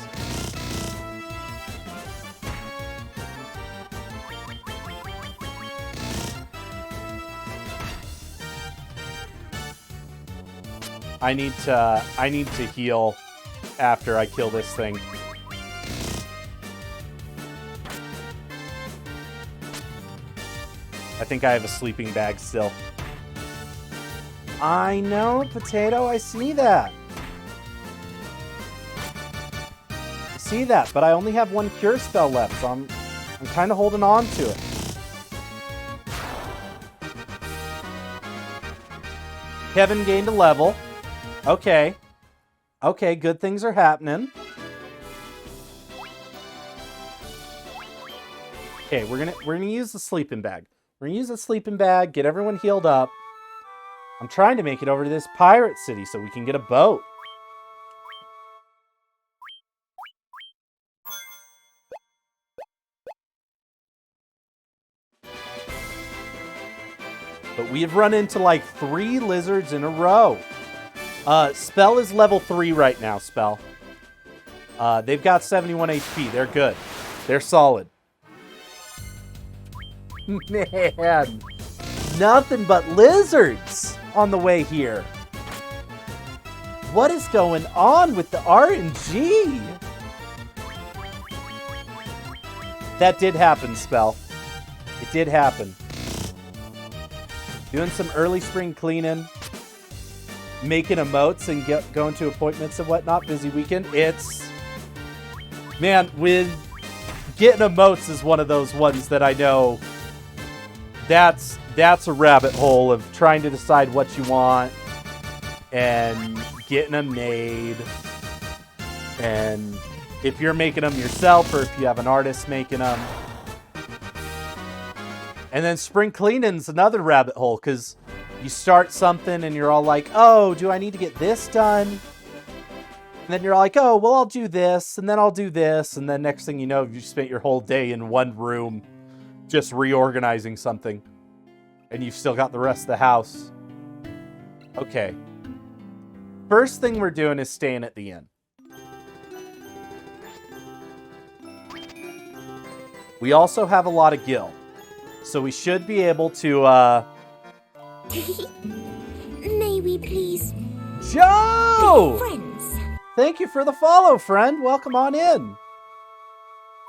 I need to heal after I kill this thing. I think I have a sleeping bag still. I know, Potato, I see that. I see that, but I only have one cure spell left, so I'm kind of holding on to it. Kevin gained a level. Okay. Okay, good things are happening. Okay, we're gonna use the sleeping bag. We're gonna use the sleeping bag, get everyone healed up. I'm trying to make it over to this pirate city so we can get a boat. But we have run into like 3 lizards in a row. Spell is level 3 right now, Spell. They've got 71 HP. They're good. They're solid. Man, nothing but lizards on the way here. What is going on with the RNG? That did happen, Spell. It did happen. Doing some early spring cleaning. Making emotes and going to appointments and whatnot. Busy weekend. Man, with getting emotes is one of those ones that I know that's a rabbit hole of trying to decide what you want and getting them made. And if you're making them yourself or if you have an artist making them. And then spring cleaning's another rabbit hole because you start something and you're all like, oh, do I need to get this done? And then you're like, oh, well, I'll do this, and then I'll do this. And then next thing you know, you spent your whole day in one room just reorganizing something. And you've still got the rest of the house. Okay. First thing we're doing is staying at the inn. We also have a lot of gil. So we should be able to, May we please... Joe! be friends? Thank you for the follow, friend. Welcome on in.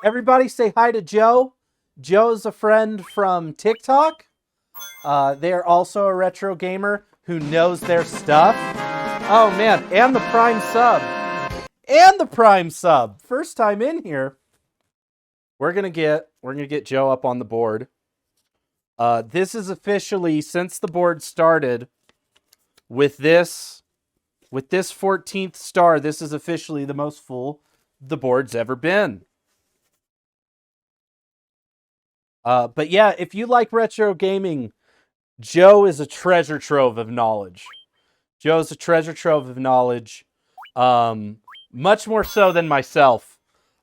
Everybody say hi to Joe. Joe's a friend from TikTok. They're also a retro gamer who knows their stuff. Oh, man. And the Prime sub. And the Prime sub. First time in here. We're gonna get Joe up on the board. This is officially, since the board started, with this 14th star, this is officially the most full the board's ever been. But yeah, if you like retro gaming, Joe is a treasure trove of knowledge. Joe's a treasure trove of knowledge. Much more so than myself.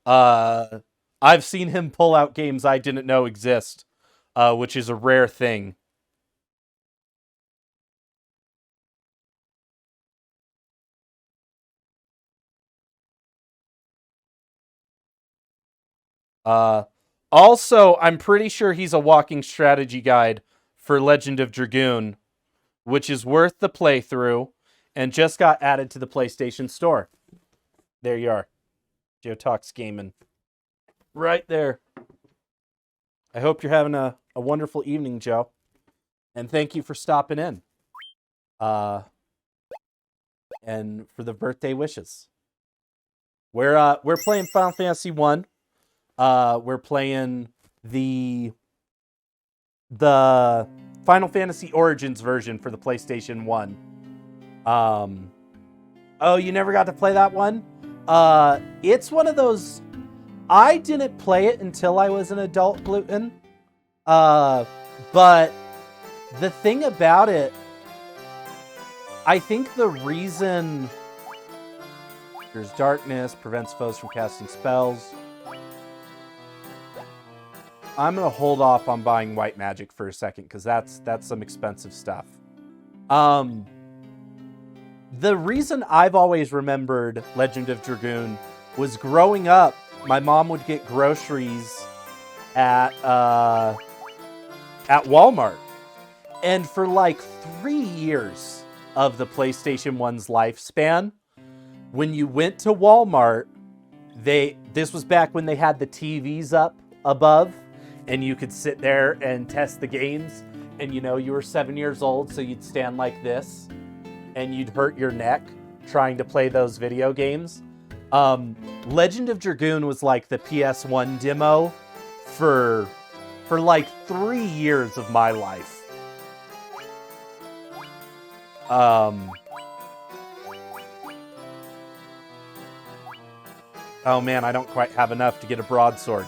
I've seen him pull out games I didn't know exist. Which is a rare thing. Also, I'm pretty sure he's a walking strategy guide for Legend of Dragoon, which is worth the playthrough and just got added to the PlayStation Store. There you are. Joe Talks Gaming. Right there. I hope you're having a wonderful evening, Joe. And thank you for stopping in. And for the birthday wishes. We're playing Final Fantasy 1. We're playing the Final Fantasy Origins version for the PlayStation 1. Oh, you never got to play that one? It's one of those... I didn't play it until I was an adult, Gluten. But the thing about it, I think the reason... There's darkness, prevents foes from casting spells. I'm going to hold off on buying white magic for a second, because that's some expensive stuff. The reason I've always remembered Legend of Dragoon was growing up, my mom would get groceries at Walmart. And for like 3 years of the PlayStation 1's lifespan, when you went to Walmart, this was back when they had the TVs up above, and you could sit there and test the games. And you know, you were 7 years old, so you'd stand like this, and you'd hurt your neck trying to play those video games. Legend of Dragoon was like the PS1 demo for like 3 years of my life. Oh man, I don't quite have enough to get a broadsword.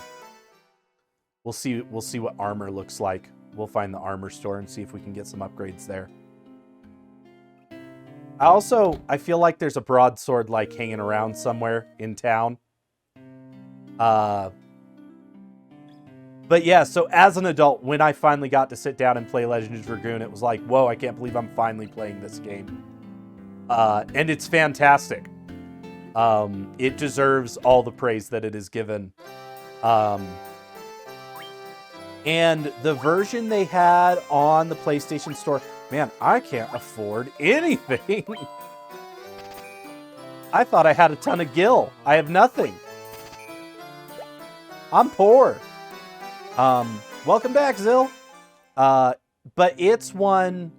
We'll see what armor looks like. We'll find the armor store and see if we can get some upgrades there. I feel like there's a broadsword like hanging around somewhere in town. But yeah, so as an adult, when I finally got to sit down and play Legend of Dragoon, it was like, whoa, I can't believe I'm finally playing this game. And it's fantastic. It deserves all the praise that it is given. And the version they had on the PlayStation Store, man, I can't afford anything. I thought I had a ton of gil. I have nothing. I'm poor. Welcome back, Zill. But it's one,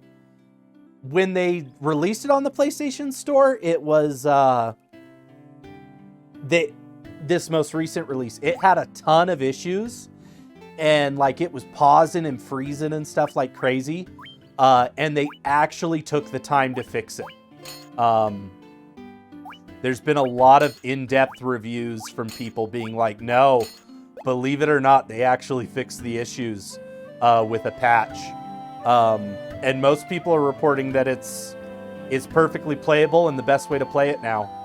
when they released it on the PlayStation Store, it was, this most recent release, it had a ton of issues, and like it was pausing and freezing and stuff like crazy, and they actually took the time to fix it. There's been a lot of in-depth reviews from people being like, no, believe it or not, they actually fixed the issues with a patch. And most people are reporting that it's perfectly playable and the best way to play it now.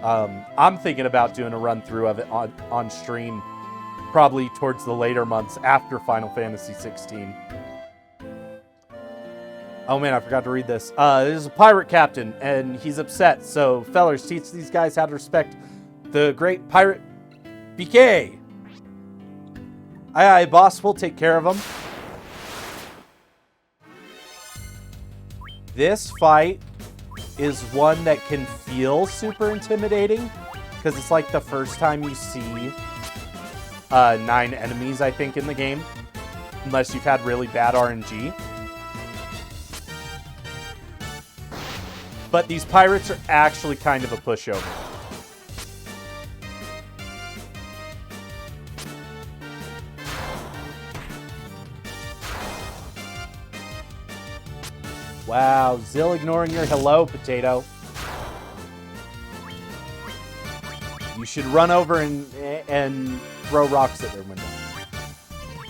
I'm thinking about doing a run through of it on stream, probably towards the later months after Final Fantasy 16. Oh man, I forgot to read this. There's a pirate captain, and he's upset. So, fellers, teach these guys how to respect the great pirate BK. Aye, aye, boss, we'll take care of them. This fight is one that can feel super intimidating, because it's like the first time you see 9 enemies, I think, in the game, unless you've had really bad RNG. But these pirates are actually kind of a pushover. Wow, Zill ignoring your hello, potato. You should run over and throw rocks at their window.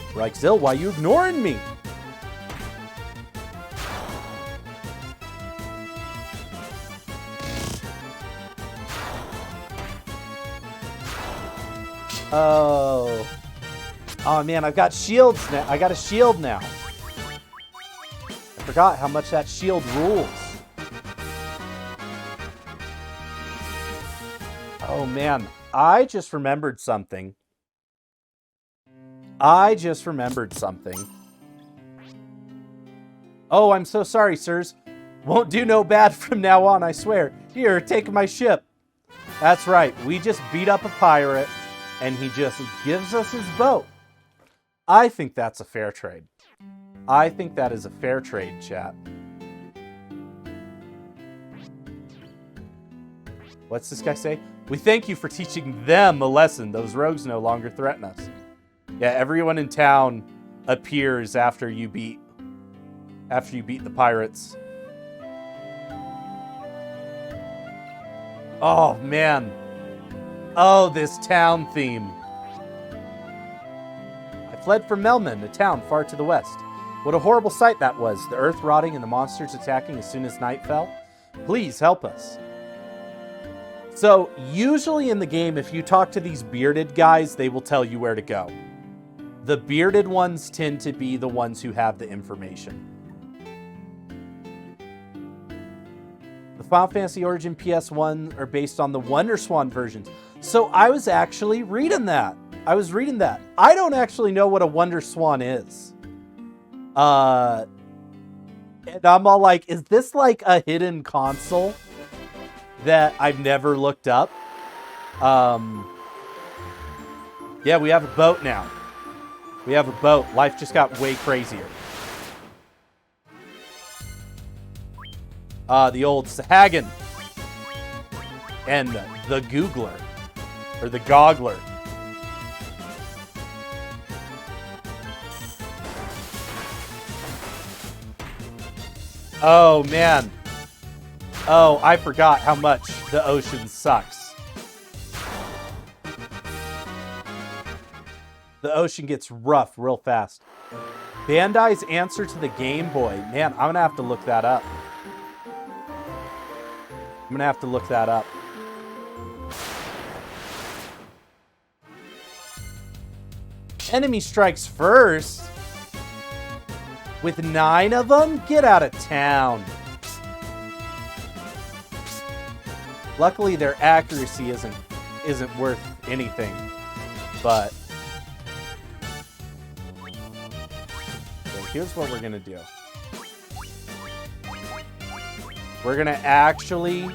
You're like, Zill, why are you ignoring me? Oh. Oh man, I've got shields now. I got a shield now. I forgot how much that shield rules. Oh man, I just remembered something. Oh, I'm so sorry, sirs. Won't do no bad from now on, I swear. Here, take my ship. That's right, we just beat up a pirate, and he just gives us his boat. I think that's a fair trade. I think that is a fair trade, chat. What's this guy say? We thank you for teaching them a lesson. Those rogues no longer threaten us. Yeah, everyone in town appears after you beat the pirates. Oh, man. Oh, this town theme. I fled from Melman, a town far to the west. What a horrible sight that was, the earth rotting and the monsters attacking as soon as night fell. Please help us. So, usually in the game, if you talk to these bearded guys, they will tell you where to go. The bearded ones tend to be the ones who have the information. The Final Fantasy Origin PS1 are based on the WonderSwan versions. So I was actually reading that. I don't actually know what a WonderSwan is. And I'm all like, is this like a hidden console that I've never looked up? Yeah, we have a boat now. We have a boat. Life just got way crazier. The old Sahagin. And the Googler. Or the Goggler. Oh, man. Oh, I forgot how much the ocean sucks. The ocean gets rough real fast. Bandai's answer to the Game Boy. Man, I'm going to have to look that up. Enemy strikes first. With 9 of them? Get out of town. Luckily, their accuracy isn't worth anything. But okay, here's what we're gonna do. We're gonna actually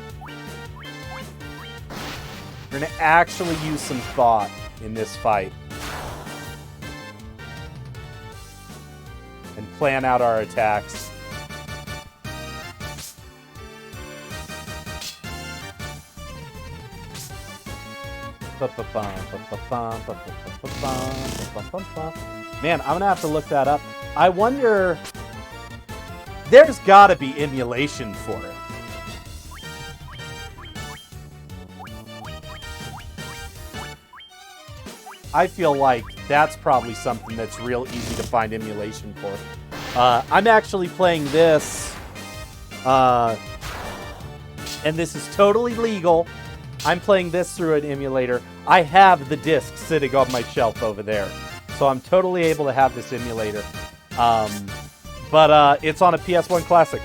use some thought in this fight. And plan out our attacks. Man, I'm gonna have to look that up. I wonder... There's gotta be emulation for it. I feel like that's probably something that's real easy to find emulation for. I'm actually playing this, and this is totally legal. I'm playing this through an emulator. I have the disc sitting on my shelf over there, so I'm totally able to have this emulator. But it's on a PS1 Classic.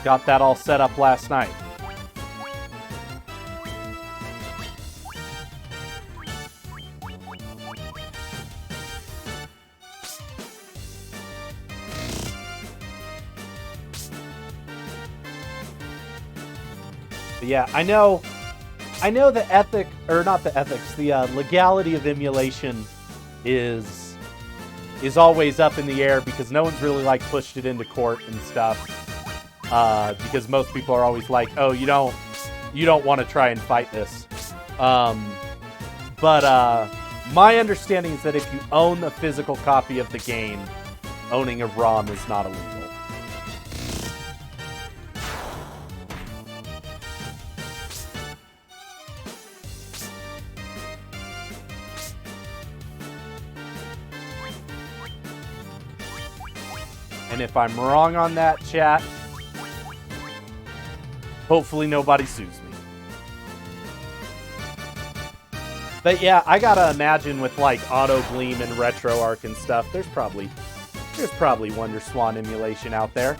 Got that all set up last night. But yeah, I know the legality of emulation is always up in the air because no one's really like pushed it into court and stuff. Because most people are always like, oh, you don't want to try and fight this. But my understanding is that if you own a physical copy of the game, owning a ROM is not illegal. And if I'm wrong on that, chat, hopefully nobody sues me. But yeah, I gotta imagine with like Auto Gleam and RetroArch and stuff, there's probably WonderSwan emulation out there.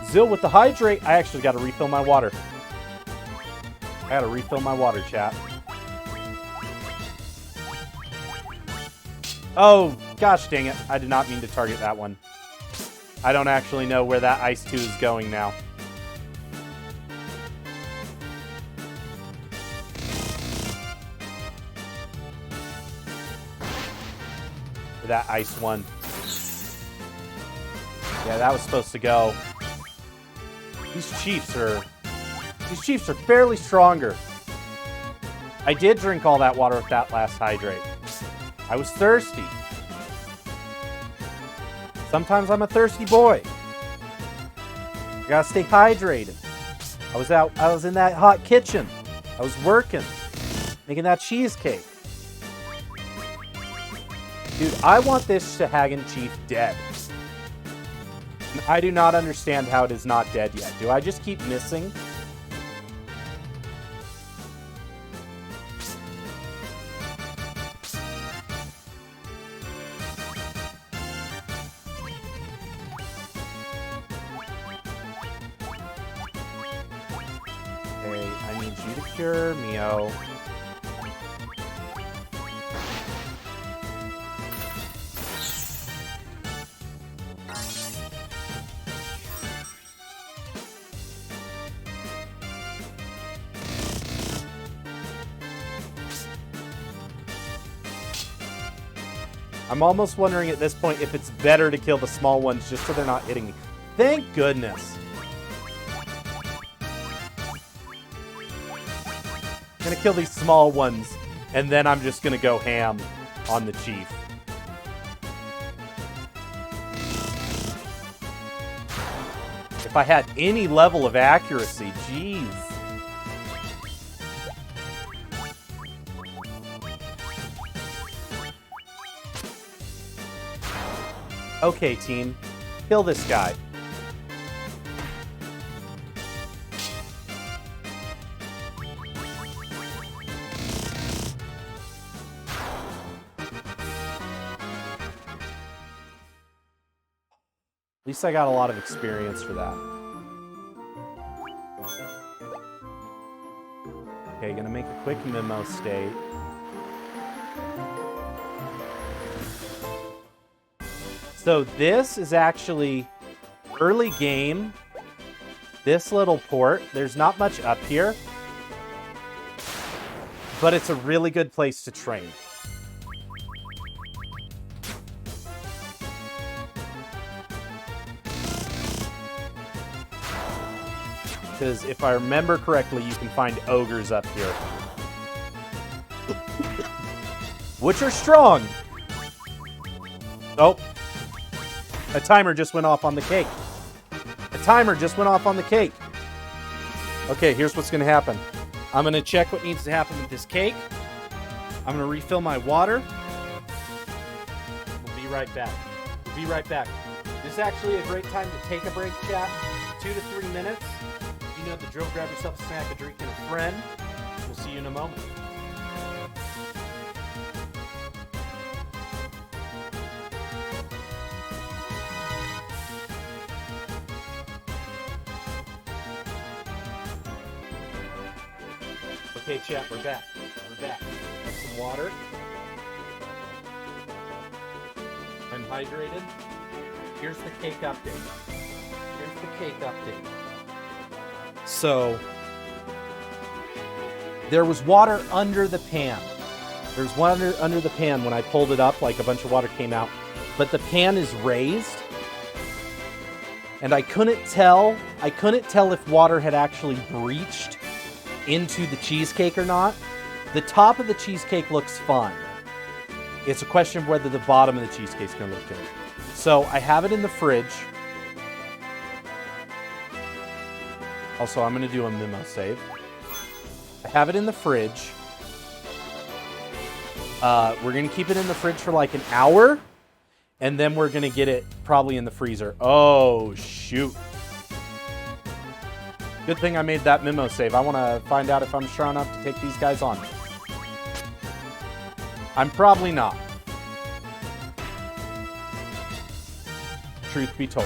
Zill with the hydrate. I actually gotta refill my water. Chat. Oh, gosh dang it. I did not mean to target that one. I don't actually know where that Ice 2 is going now. That Ice 1. Yeah, that was supposed to go. These Chiefs are These Chiefs are fairly stronger. I did drink all that water with that last hydrate. I was thirsty. Sometimes I'm a thirsty boy. I gotta stay hydrated. I was in that hot kitchen. I was working, making that cheesecake. Dude, I want this Sahagin Chief dead. And I do not understand how it is not dead yet. Do I just keep missing? Okay, I need you to cure Mio. I'm almost wondering at this point if it's better to kill the small ones just so they're not hitting me. Thank goodness. I'm gonna kill these small ones, and then I'm just gonna go ham on the Chief. If I had any level of accuracy, jeez. Okay, team. Kill this guy. At least I got a lot of experience for that. Okay, gonna make a quick memo state. So this is actually early game. This little port, there's not much up here, but it's a really good place to train. Because if I remember correctly, you can find ogres up here, which are strong. Oh. A timer just went off on the cake. A timer just went off on the cake. Okay, here's what's going to happen. I'm going to check what needs to happen with this cake. I'm going to refill my water. We'll be right back. We'll be right back. This is actually a great time to take a break, chat. 2 to 3 minutes. You know the drill. Grab yourself a snack, a drink, and a friend. We'll see you in a moment. Okay, chat, we're back. We're back. Have some water. I'm hydrated. Here's the cake update. Here's the cake update. So, there was water under the pan. There's water under the pan. When I pulled it up, like a bunch of water came out. But the pan is raised. And I couldn't tell if water had actually breached into the cheesecake or not. The top of the cheesecake looks fine. It's a question of whether the bottom of the cheesecake's gonna look good. So I have it in the fridge. Also, I'm gonna do a memo save. I have it in the fridge. We're gonna keep it in the fridge for like an hour, and then we're gonna get it probably in the freezer. Oh, shoot. Good thing I made that memo save. I want to find out if I'm strong enough to take these guys on. I'm probably not. Truth be told.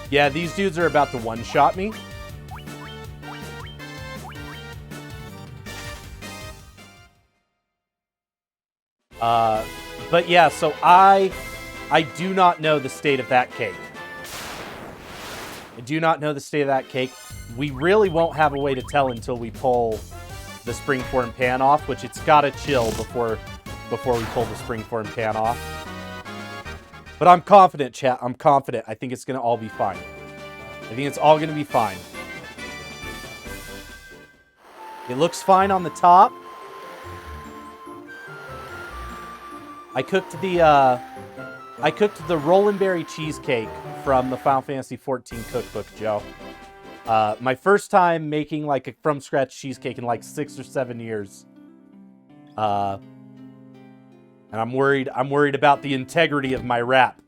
Yeah, these dudes are about to one-shot me. But yeah, so I do not know the state of that cake. I do not know the state of that cake. We really won't have a way to tell until we pull the springform pan off, which it's got to chill before we pull the springform pan off. But I'm confident, chat. I'm confident. I think it's going to all be fine. I think it's all going to be fine. It looks fine on the top. I cooked the Rollin' Berry cheesecake from the Final Fantasy XIV cookbook, Joe. My first time making like a from scratch cheesecake in like 6 or 7 years. And I'm worried about the integrity of my wrap,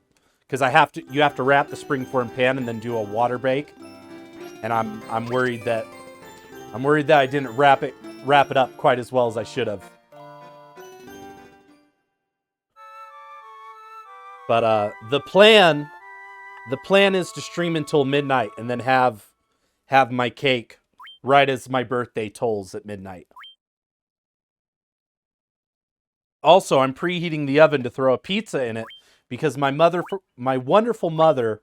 because you have to wrap the springform pan and then do a water bake. And I'm worried that I didn't wrap it up quite as well as I should have. But the plan is to stream until midnight and then have my cake right as my birthday tolls at midnight. Also, I'm preheating the oven to throw a pizza in it because my wonderful mother,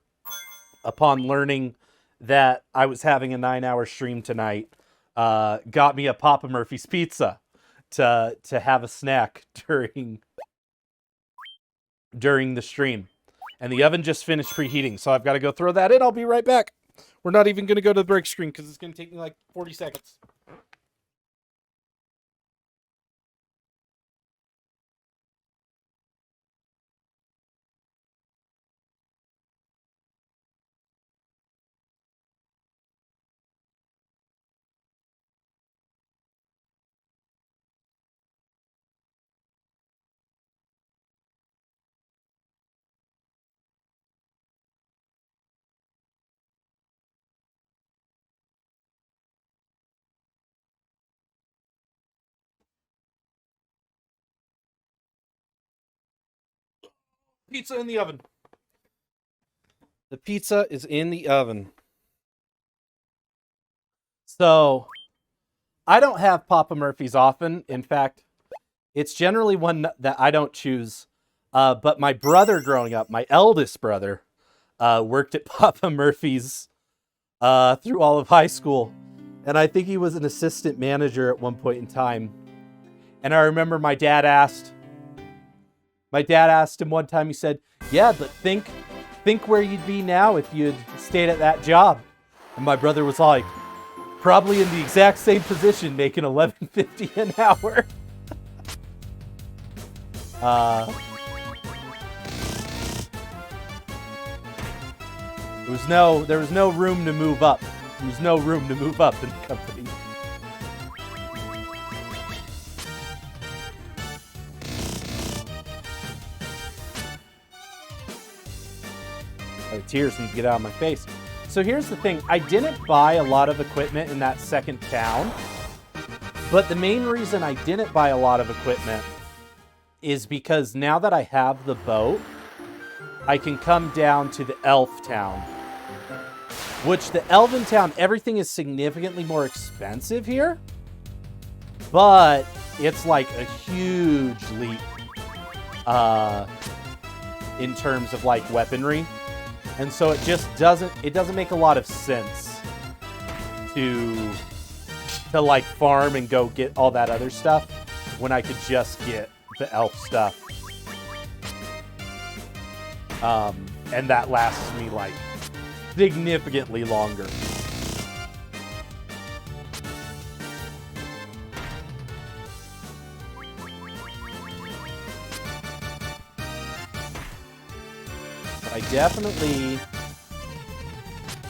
upon learning that I was having a 9-hour stream tonight, got me a Papa Murphy's pizza to have a snack during the stream. And the oven just finished preheating, so I've got to go throw that in. I'll be right back. We're not even going to go to the break screen because it's going to take me like 40 seconds. Pizza in the oven. The pizza is in the oven. So, I don't have Papa Murphy's often. In fact, it's generally one that I don't choose. But my brother growing up, my eldest brother, worked at Papa Murphy's through all of high school. And I think he was an assistant manager at one point in time. And I remember my dad asked him one time, he said, "Yeah, but think where you'd be now if you'd stayed at that job." And my brother was like, "Probably in the exact same position, making $11.50 an hour." There was no room to move up. There was no room to move up in the company. The tears need to get out of my face. So here's the thing. I didn't buy a lot of equipment in that second town. But the main reason I didn't buy a lot of equipment is because now that I have the boat, I can come down to the elf town. Which the elven town, everything is significantly more expensive here. But it's like a huge leap in terms of like weaponry. And so it just doesn't make a lot of sense to like farm and go get all that other stuff when I could just get the elf stuff. And that lasts me like significantly longer. I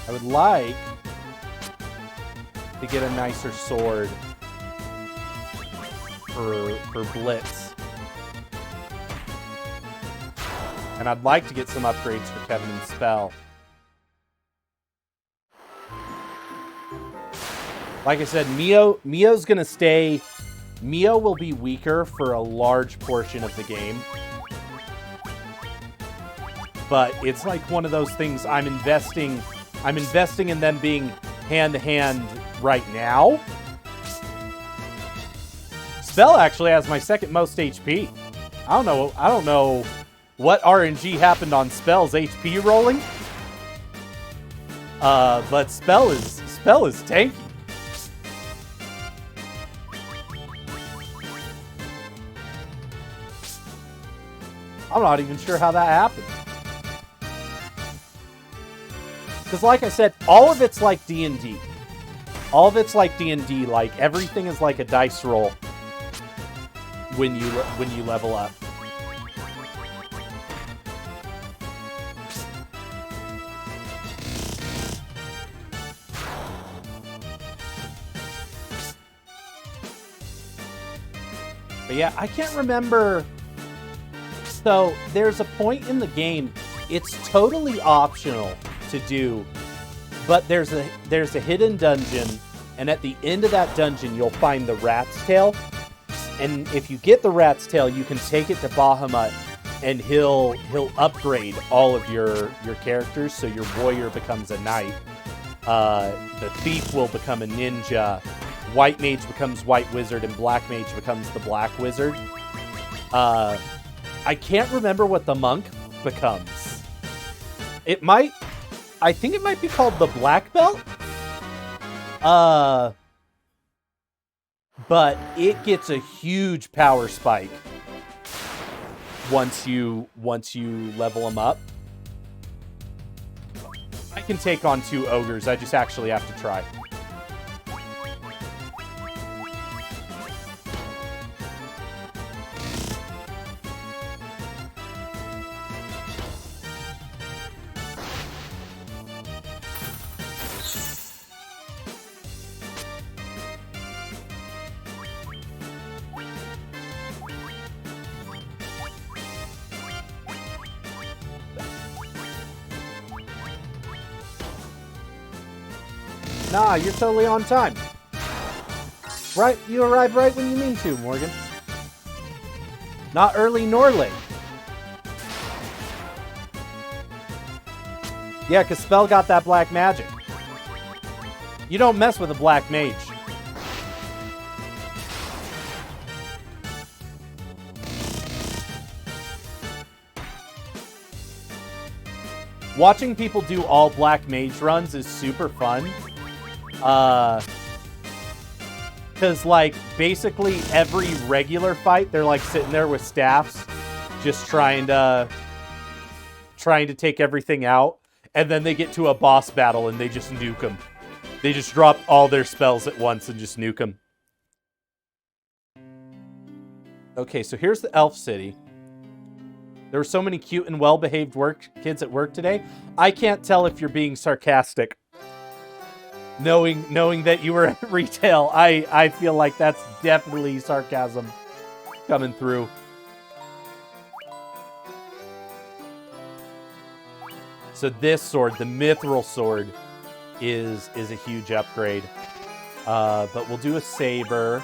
would like to get a nicer sword for Blitz. And I'd like to get some upgrades for Kevin and Spell. Like I said, Mio's gonna stay. Mio will be weaker for a large portion of the game. But it's like one of those things I'm investing in them being hand-to-hand right now. Spell actually has my second most HP. I don't know what RNG happened on Spell's HP rolling. But Spell is tanky. I'm not even sure how that happened. Because like I said, all of it's like D&D. All of it's like D&D. Like, everything is like a dice roll when you level up. But yeah, I can't remember. So there's a point in the game, it's totally optional to do, but there's a hidden dungeon, and at the end of that dungeon, you'll find the rat's tail. And if you get the rat's tail, you can take it to Bahamut, and he'll upgrade all of your characters. So your warrior becomes a knight, the thief will become a ninja, white mage becomes white wizard, and black mage becomes the black wizard. I can't remember what the monk becomes. I think it might be called the black belt. But it gets a huge power spike once you level them up. I can take on 2 ogres. I just actually have to try. Nah, you're totally on time. Right, you arrive right when you mean to, Morgan. Not early nor late. Yeah, because Spell got that black magic. You don't mess with a black mage. Watching people do all black mage runs is super fun. Because, like, basically every regular fight, they're, like, sitting there with staffs, just trying to take everything out. And then they get to a boss battle and they just nuke them. They just drop all their spells at once and just nuke them. Okay, so here's the Elf City. There were so many cute and well-behaved kids at work today. I can't tell if you're being sarcastic. Knowing that you were at retail, I feel like that's definitely sarcasm coming through. So this sword, the Mithril sword, is a huge upgrade. But we'll do a saber.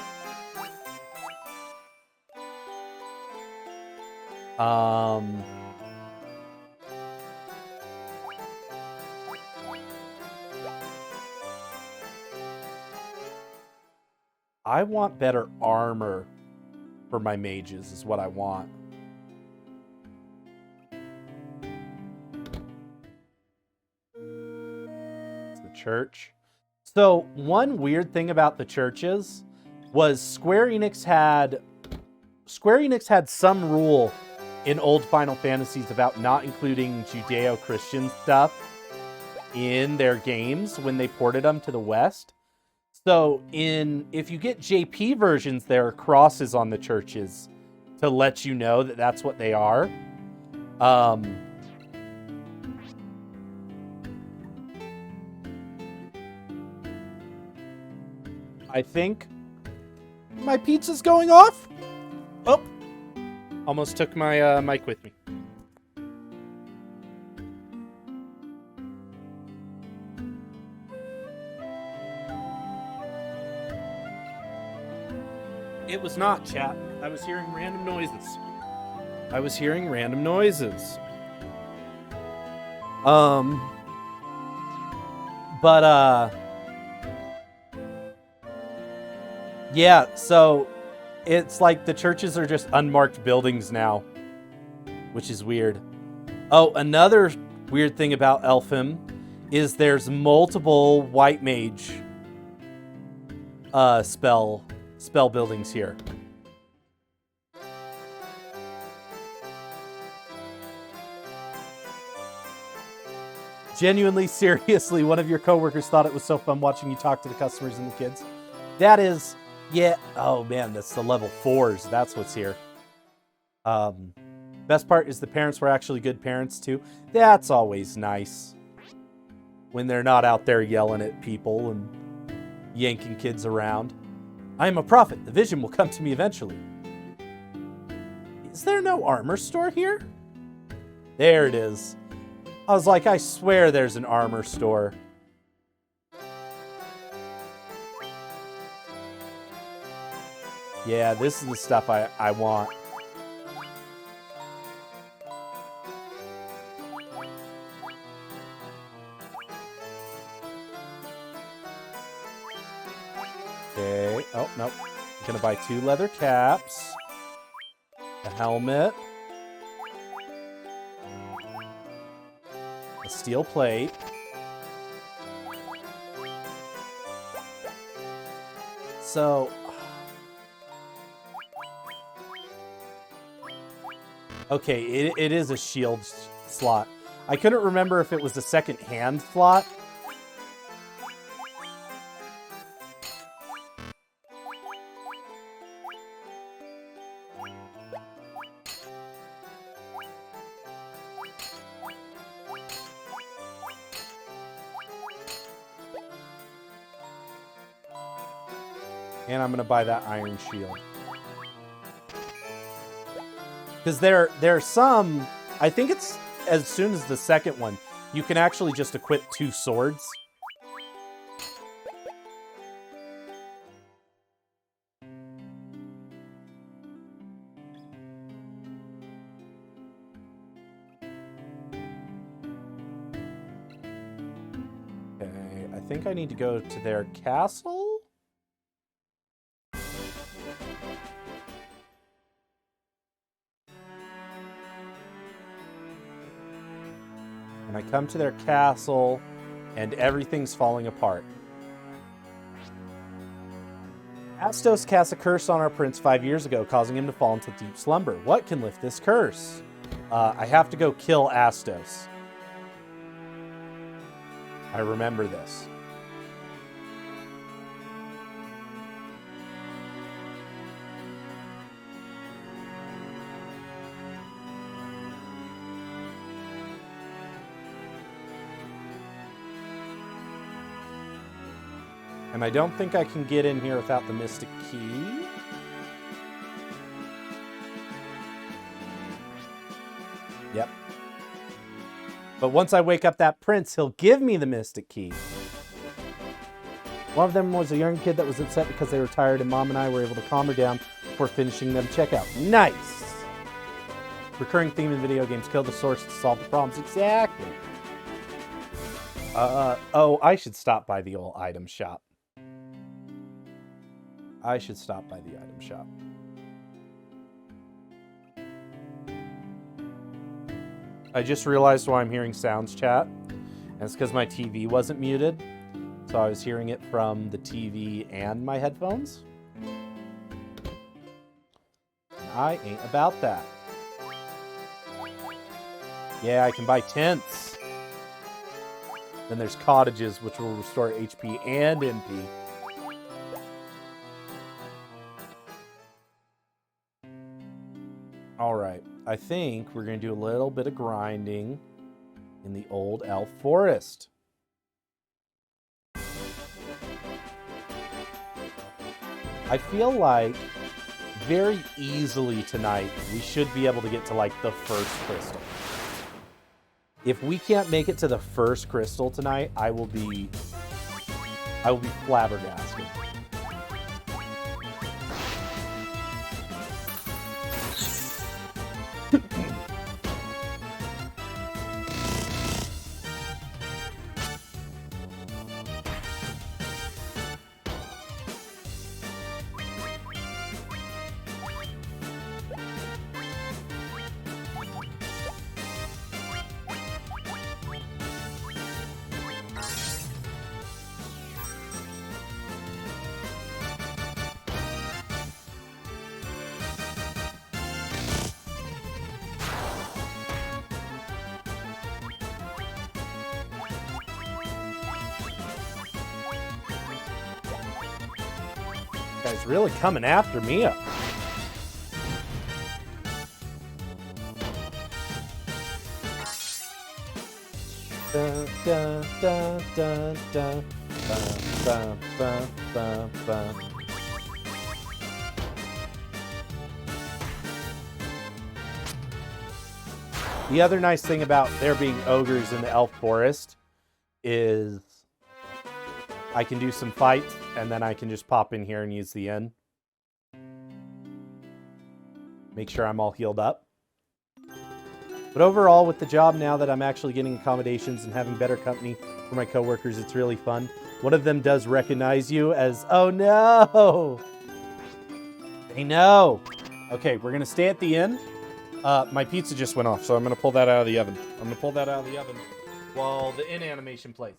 I want better armor for my mages, is what I want. It's the church. So, one weird thing about the churches was Square Enix had some rule in old Final Fantasies about not including Judeo-Christian stuff in their games when they ported them to the West. So if you get JP versions, there are crosses on the churches to let you know that that's what they are. I think my pizza's going off. Oh, almost took my mic with me. It was not, chat. I was hearing random noises. Yeah, so it's like the churches are just unmarked buildings now, which is weird. Oh, another weird thing about Elfheim is there's multiple white mage spell buildings here. Genuinely, seriously, one of your coworkers thought it was so fun watching you talk to the customers and the kids. That is, yeah. Oh man, that's the level 4s. That's what's here. Best part is the parents were actually good parents too. That's always nice. When they're not out there yelling at people and yanking kids around. I am a prophet. The vision will come to me eventually. Is there no armor store here? There it is. I was like, I swear there's an armor store. Yeah, this is the stuff I want. Okay. Oh, nope. I'm gonna buy 2 leather caps. A helmet. A steel plate. So... Okay, it is a shield slot. I couldn't remember if it was a second hand slot. And I'm going to buy that iron shield. Because there are some, I think it's as soon as the second one, you can actually just equip 2 swords. Okay, I think I need to go to their castle. And I come to their castle, and everything's falling apart. Astos cast a curse on our prince 5 years ago, causing him to fall into deep slumber. What can lift this curse? I have to go kill Astos. I remember this. And I don't think I can get in here without the Mystic Key. Yep. But once I wake up that prince, he'll give me the Mystic Key. One of them was a young kid that was upset because they were tired, and Mom and I were able to calm her down before finishing them checkout. Nice! Recurring theme in video games, kill the source to solve the problems. Exactly. Oh, I should stop by the old item shop. I should stop by the item shop. I just realized why I'm hearing sounds chat. And it's because my TV wasn't muted. So I was hearing it from the TV and my headphones. And I ain't about that. Yeah, I can buy tents. Then there's cottages, which will restore HP and MP. Alright, I think we're going to do a little bit of grinding in the old elf forest. I feel like very easily tonight we should be able to get to like the first crystal. If we can't make it to the first crystal tonight, I will be flabbergasted. Guy's really coming after Mia. Dun, dun, dun, dun, dun. Bum, bum, bum, bum. The other nice thing about there being ogres in the elf forest is I can do some fights and then I can just pop in here and use the inn. Make sure I'm all healed up. But overall, with the job now that I'm actually getting accommodations and having better company for my coworkers, it's really fun. One of them does recognize you as, oh no! They know! Okay, we're gonna stay at the inn. My pizza just went off, so I'm gonna pull that out of the oven. I'm gonna pull that out of the oven while the inn animation plays.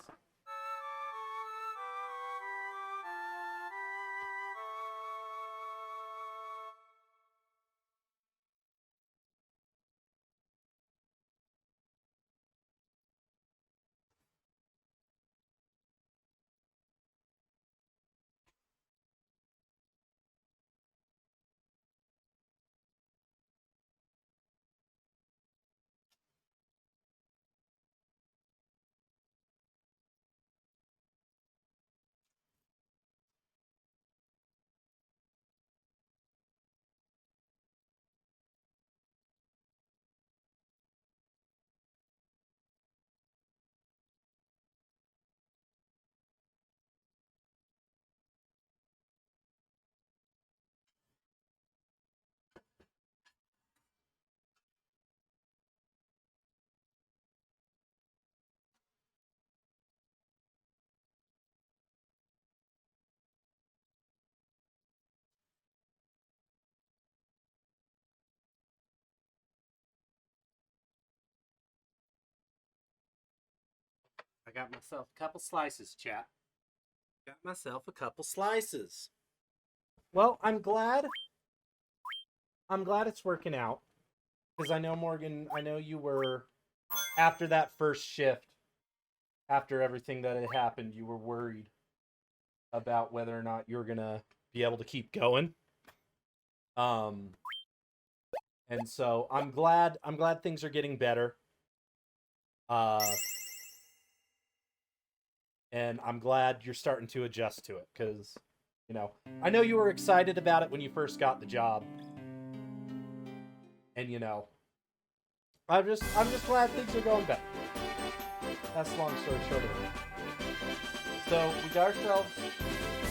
I got myself a couple slices, chat. Got myself a couple slices. Well, I'm glad it's working out. Because I know, Morgan, I know you were, after that first shift, after everything that had happened, you were worried about whether or not you were going to be able to keep going. And so I'm glad things are getting better. And I'm glad you're starting to adjust to it, because, you know, I know you were excited about it when you first got the job. And, you know, I'm just glad things are going better. That's long story short of it. So we got ourselves,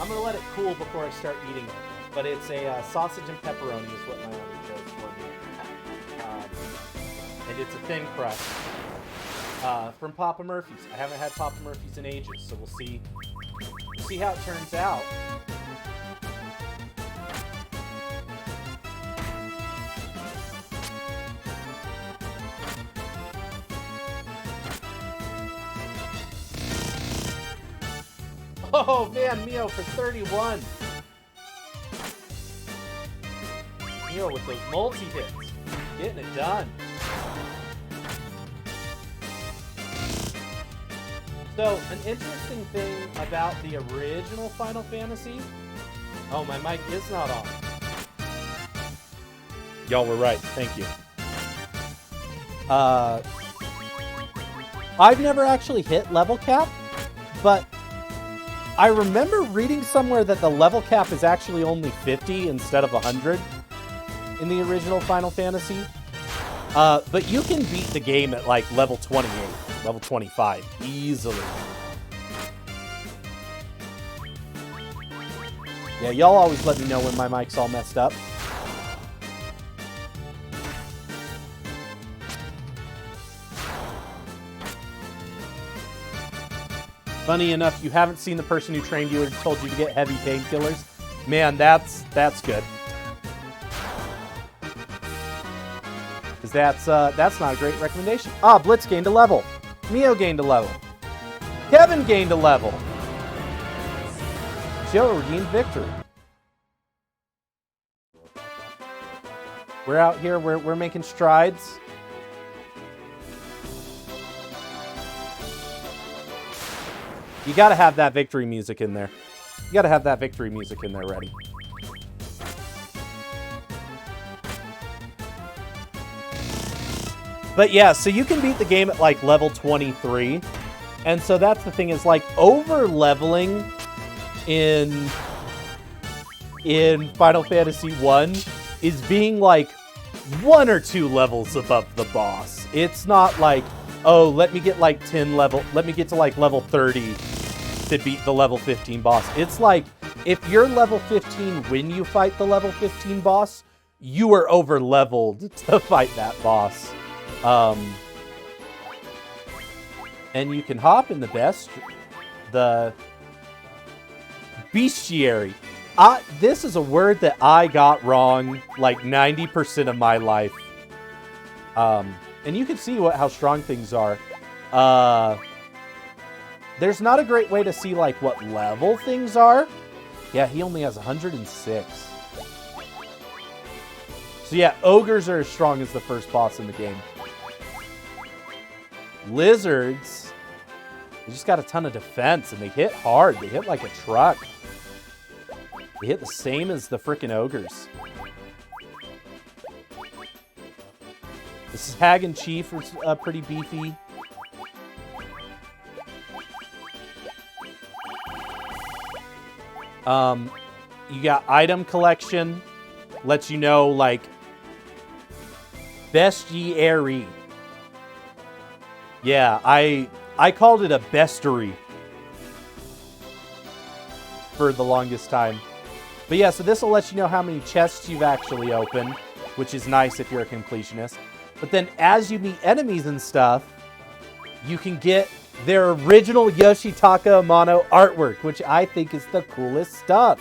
I'm going to let it cool before I start eating it. But it's a sausage and pepperoni is what my mother chose for me. And it's a thin crust. From Papa Murphy's. I haven't had Papa Murphy's in ages, so we'll see how it turns out. Oh man, Mio for 31. Mio with those multi-hits. Getting it done. So, an interesting thing about the original Final Fantasy... Oh, my mic is not on. Y'all were right. Thank you. I've never actually hit level cap, but I remember reading somewhere that the level cap is actually only 50 instead of 100 in the original Final Fantasy. But you can beat the game at like level 28. Level 25, easily. Yeah, y'all always let me know when my mic's all messed up. Funny enough, you haven't seen the person who trained you and told you to get heavy painkillers. Man, that's good. Because that's not a great recommendation. Ah, Blitz gained a level. Mio gained a level. Kevin gained a level. Joe redeemed victory. We're out here. We're making strides. You got to have that victory music in there. You got to have that victory music in there ready. But yeah, so you can beat the game at like level 23. And so that's the thing, is like over leveling in Final Fantasy 1 is being like 1 or 2 levels above the boss. It's not like, oh, let me get to like level 30 to beat the level 15 boss. It's like, if you're level 15 when you fight the level 15 boss, you are over leveled to fight that boss. And you can hop in the bestiary. This is a word that I got wrong like 90% of my life. And you can see how strong things are. There's not a great way to see like what level things are. Yeah, he only has 106. So yeah, ogres are as strong as the first boss in the game. Lizards, they just got a ton of defense, and they hit hard. They hit like a truck. They hit the same as the frickin' ogres. This is Hagen Chief, is pretty beefy. You got item collection. Lets you know, like, bestiary. Yeah, I called it a bestiary for the longest time. But yeah, so this will let you know how many chests you've actually opened, which is nice if you're a completionist. But then as you meet enemies and stuff, you can get their original Yoshitaka Amano artwork, which I think is the coolest stuff.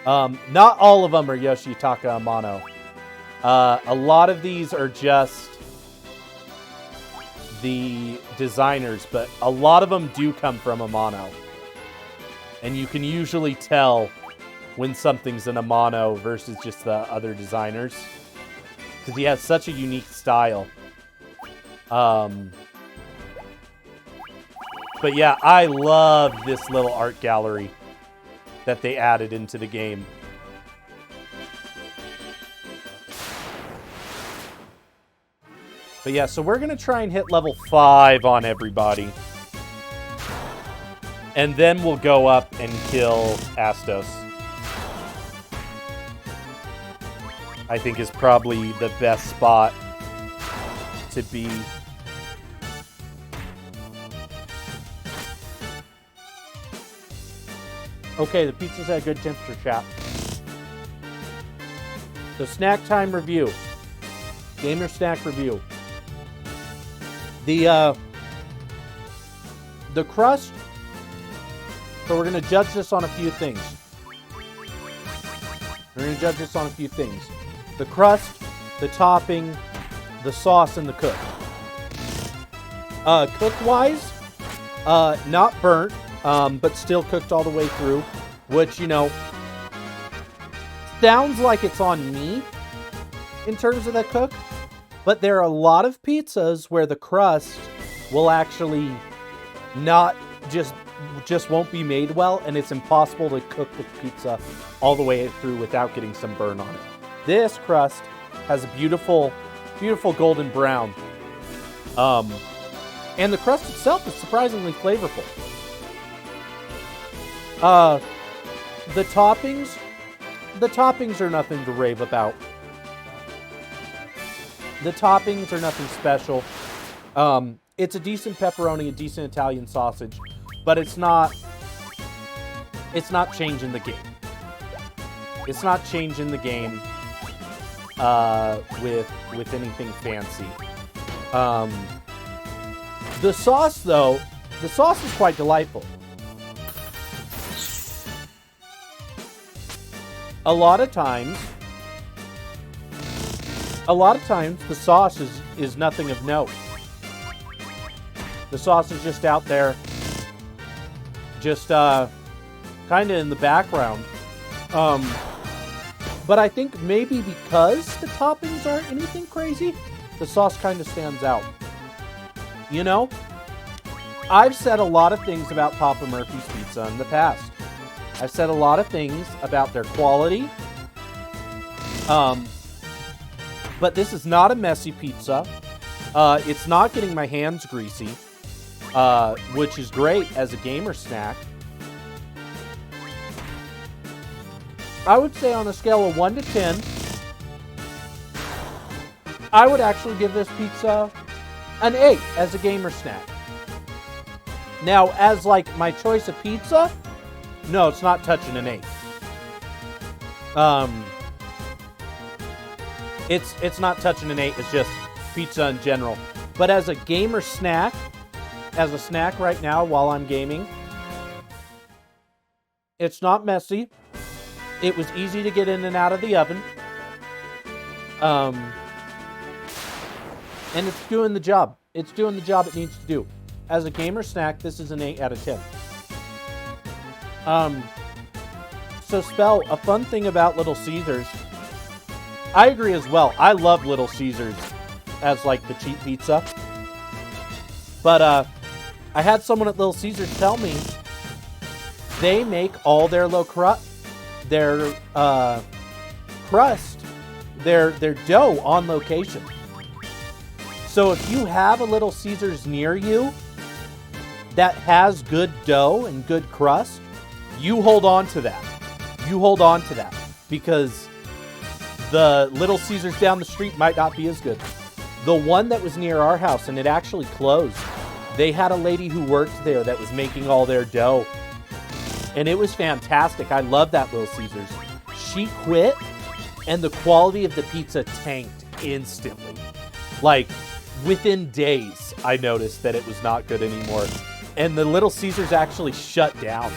Not all of them are Yoshitaka Amano. A lot of these are just the designers, but a lot of them do come from Amano. And you can usually tell when something's an Amano versus just the other designers, because he has such a unique style. But yeah, I love this little art gallery that they added into the game. But yeah, so we're going to try and hit level 5 on everybody. And then we'll go up and kill Astos. I think is probably the best spot to be. Okay, the pizza's at a good temperature, chat. So snack time review. Gamer snack review. The crust. So we're going to judge this on a few things. The crust, the topping, the sauce, and the cook. Cook-wise, not burnt, but still cooked all the way through, which, you know, sounds like it's on me in terms of the cook, but there are a lot of pizzas where the crust will actually not just won't be made well, and it's impossible to cook the pizza all the way through without getting some burn on it. This crust has a beautiful, beautiful golden brown. And the crust itself is surprisingly flavorful. The toppings are nothing to rave about. The toppings are nothing special. It's a decent pepperoni, a decent Italian sausage, but it's not changing the game. It's not changing the game with anything fancy. The sauce, though, the sauce is quite delightful. A lot of times the sauce is nothing of note. The sauce is just out there, just kind of in the background. But I think maybe because the toppings aren't anything crazy, the sauce kind of stands out. You know, I've said a lot of things about Papa Murphy's Pizza in the past. I've said a lot of things about their quality. But this is not a messy pizza. It's not getting my hands greasy, which is great as a gamer snack. I would say on a scale of 1 to 10, I would actually give this pizza an 8 as a gamer snack. Now, as like my choice of pizza, no, it's not touching an 8. It's not touching an 8. It's just pizza in general. But as a gamer snack, as a snack right now while I'm gaming, it's not messy. It was easy to get in and out of the oven. And it's doing the job. It's doing the job it needs to do. As a gamer snack, this is an 8 out of 10. So Spell, a fun thing about Little Caesars, I agree as well. I love Little Caesars as like the cheap pizza. But I had someone at Little Caesars tell me they make all their crust, their dough on location. So if you have a Little Caesars near you that has good dough and good crust, you hold on to that. You hold on to that because the Little Caesars down the street might not be as good. The one that was near our house, and it actually closed, they had a lady who worked there that was making all their dough. And it was fantastic. I love that Little Caesars. She quit, and the quality of the pizza tanked instantly. Like, within days, I noticed that it was not good anymore. And the Little Caesars actually shut down.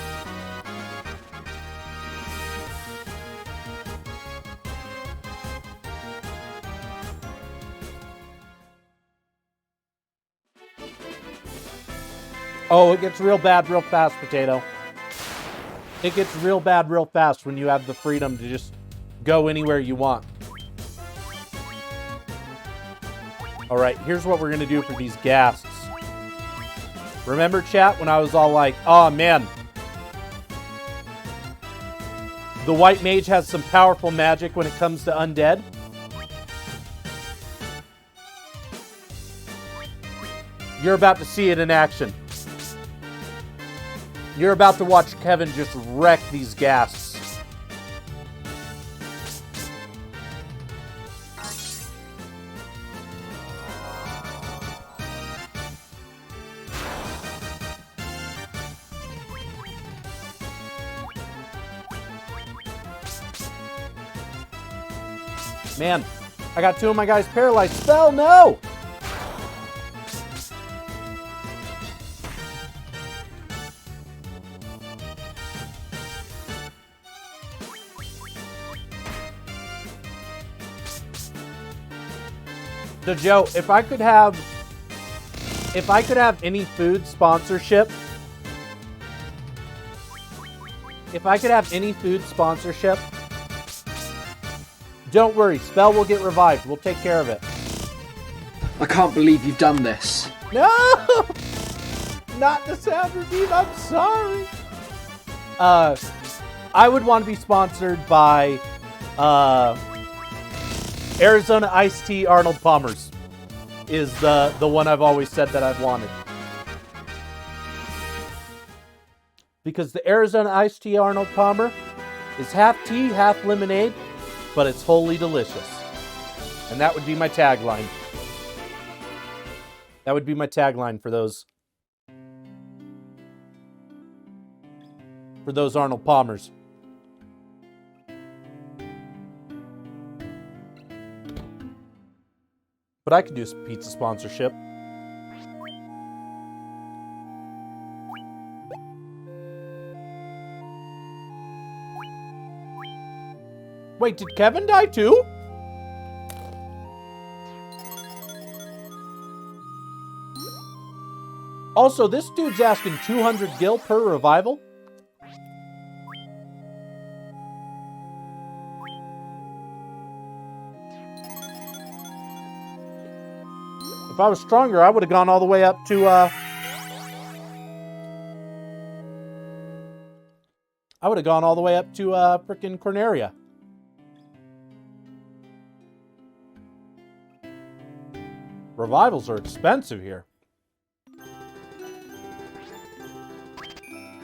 Oh, it gets real bad real fast, Potato. It gets real bad real fast when you have the freedom to just go anywhere you want. All right, here's what we're going to do for these ghasts. Remember, chat, when I was all like, oh, man, the white mage has some powerful magic when it comes to undead? You're about to see it in action. You're about to watch Kevin just wreck these ghasts. Man, I got 2 of my guys paralyzed. Spell, no! So Joe, if I could have any food sponsorship, don't worry, Spell will get revived. We'll take care of it. I can't believe you've done this. No! Not the sound redeem, I'm sorry. I would want to be sponsored by Arizona Iced Tea Arnold Palmer's is the one I've always said that I've wanted. Because the Arizona Iced Tea Arnold Palmer is half tea, half lemonade, but it's wholly delicious. And that would be my tagline. That would be my tagline for those Arnold Palmers. But I could do some pizza sponsorship. Wait, did Kevin die too? Also, this dude's asking 200 gil per revival. If I was stronger, I would have gone all the way up to, frickin' Corneria. Revivals are expensive here.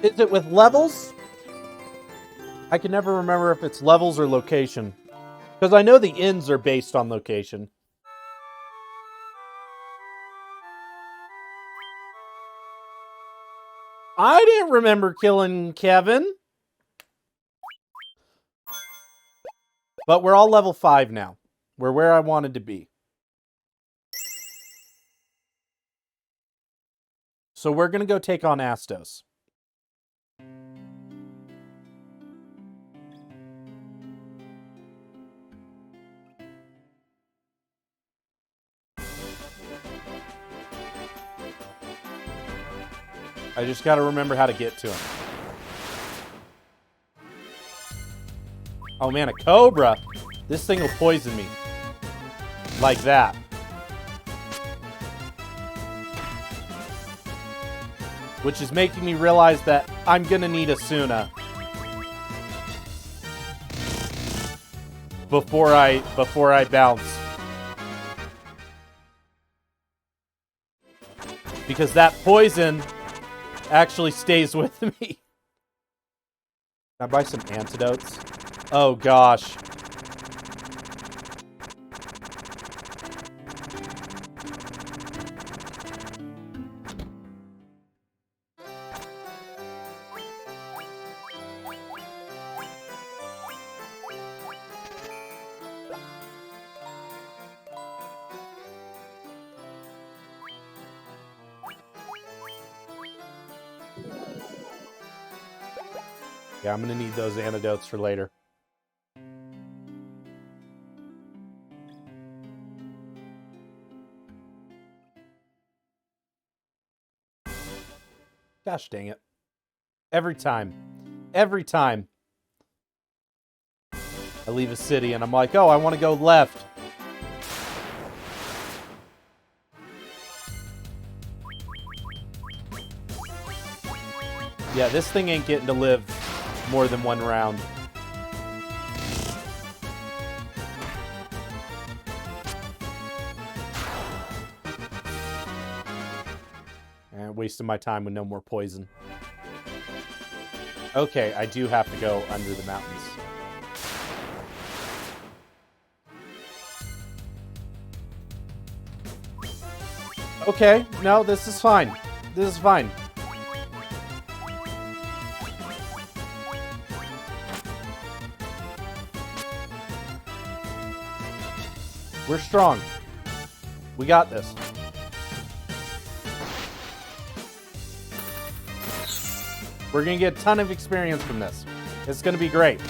Is it with levels? I can never remember if it's levels or location. Because I know the inns are based on location. I didn't remember killing Kevin. But we're all level 5 now. We're where I wanted to be. So we're going to go take on Astos. I just got to remember how to get to him. Oh man, a cobra. This thing will poison me. Like that. Which is making me realize that I'm gonna need a Suna before I bounce. Because that poison actually stays with me. Can I buy some antidotes? Oh gosh. Yeah, I'm gonna need those antidotes for later. Gosh dang it. Every time. Every time. I leave a city and I'm like, oh, I want to go left. Yeah, this thing ain't getting to live more than one round. And wasting my time with no more poison. Okay, I do have to go under the mountains. Okay, no, this is fine. This is fine. We're strong. We got this. We're going to get a ton of experience from this. It's going to be great.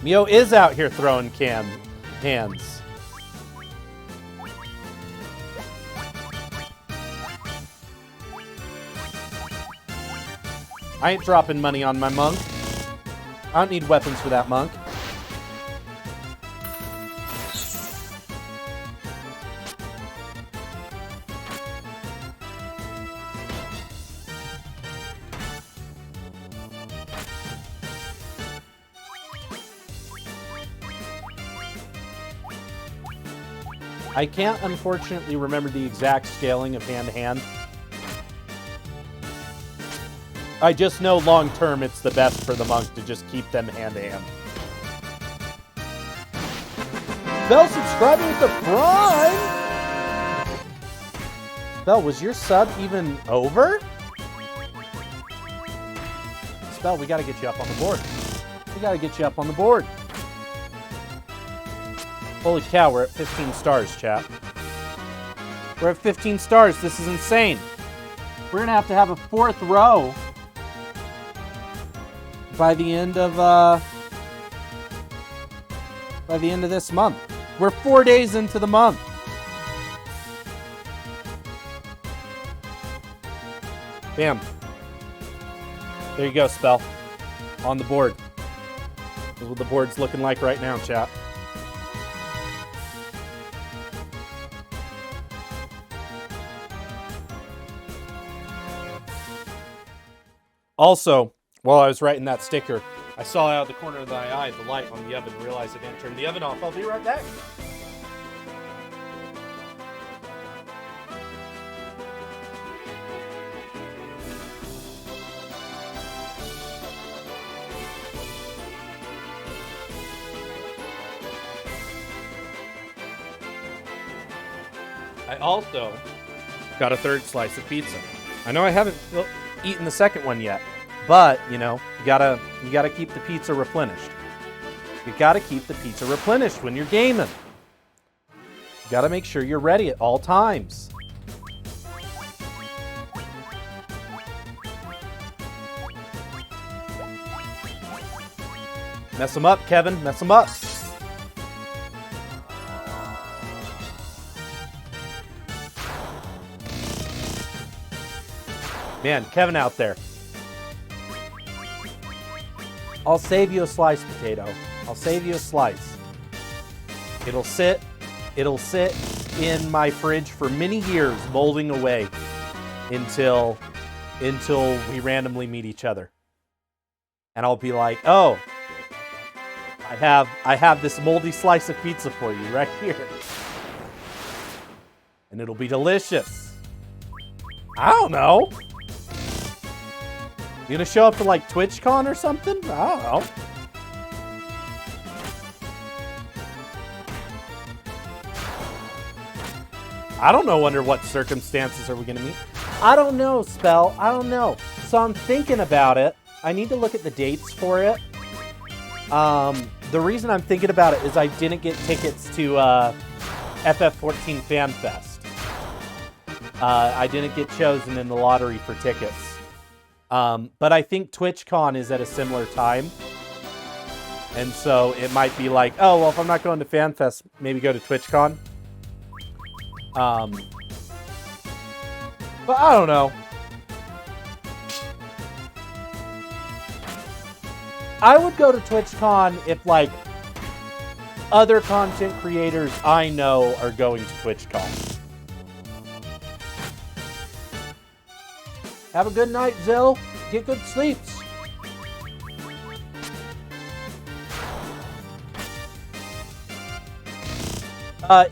Mio is out here throwing hands. I ain't dropping money on my monk. I don't need weapons for that monk. I can't, unfortunately, remember the exact scaling of hand-to-hand. I just know long-term it's the best for the monk to just keep them hand-to-hand. Bell subscribing with the Prime! Spell, was your sub even over? Spell, we gotta get you up on the board. We gotta get you up on the board. Holy cow, we're at 15 stars, chat. We're at 15 stars. This is insane. We're gonna have a fourth row by the end of this month. We're 4 days into the month. Bam. There you go, Spell. On the board. This is what the board's looking like right now, chat. Also, while I was writing that sticker, I saw out of the corner of my eye the light on the oven and realized I didn't turn the oven off. I'll be right back. I also got a third slice of pizza. I know I haven't eaten the second one yet, but you know, you gotta keep the pizza replenished. You gotta keep the pizza replenished when you're gaming. You gotta make sure you're ready at all times. Mess them up, Kevin. Mess them up. Man, Kevin out there. I'll save you a slice, potato. I'll save you a slice. It'll sit in my fridge for many years, molding away until we randomly meet each other. And I'll be like, oh, I have this moldy slice of pizza for you right here. And it'll be delicious. I don't know. You gonna show up to like TwitchCon or something? I don't know. I don't know under what circumstances are we gonna meet. I don't know, Spell. I don't know. So I'm thinking about it. I need to look at the dates for it. The reason I'm thinking about it is I didn't get tickets to FF14 Fan Fest. I didn't get chosen in the lottery for tickets. But I think TwitchCon is at a similar time. And so it might be like, oh, well, if I'm not going to FanFest, maybe go to TwitchCon. But I don't know. I would go to TwitchCon if, like, other content creators I know are going to TwitchCon. Have a good night, Zill. Get good sleeps.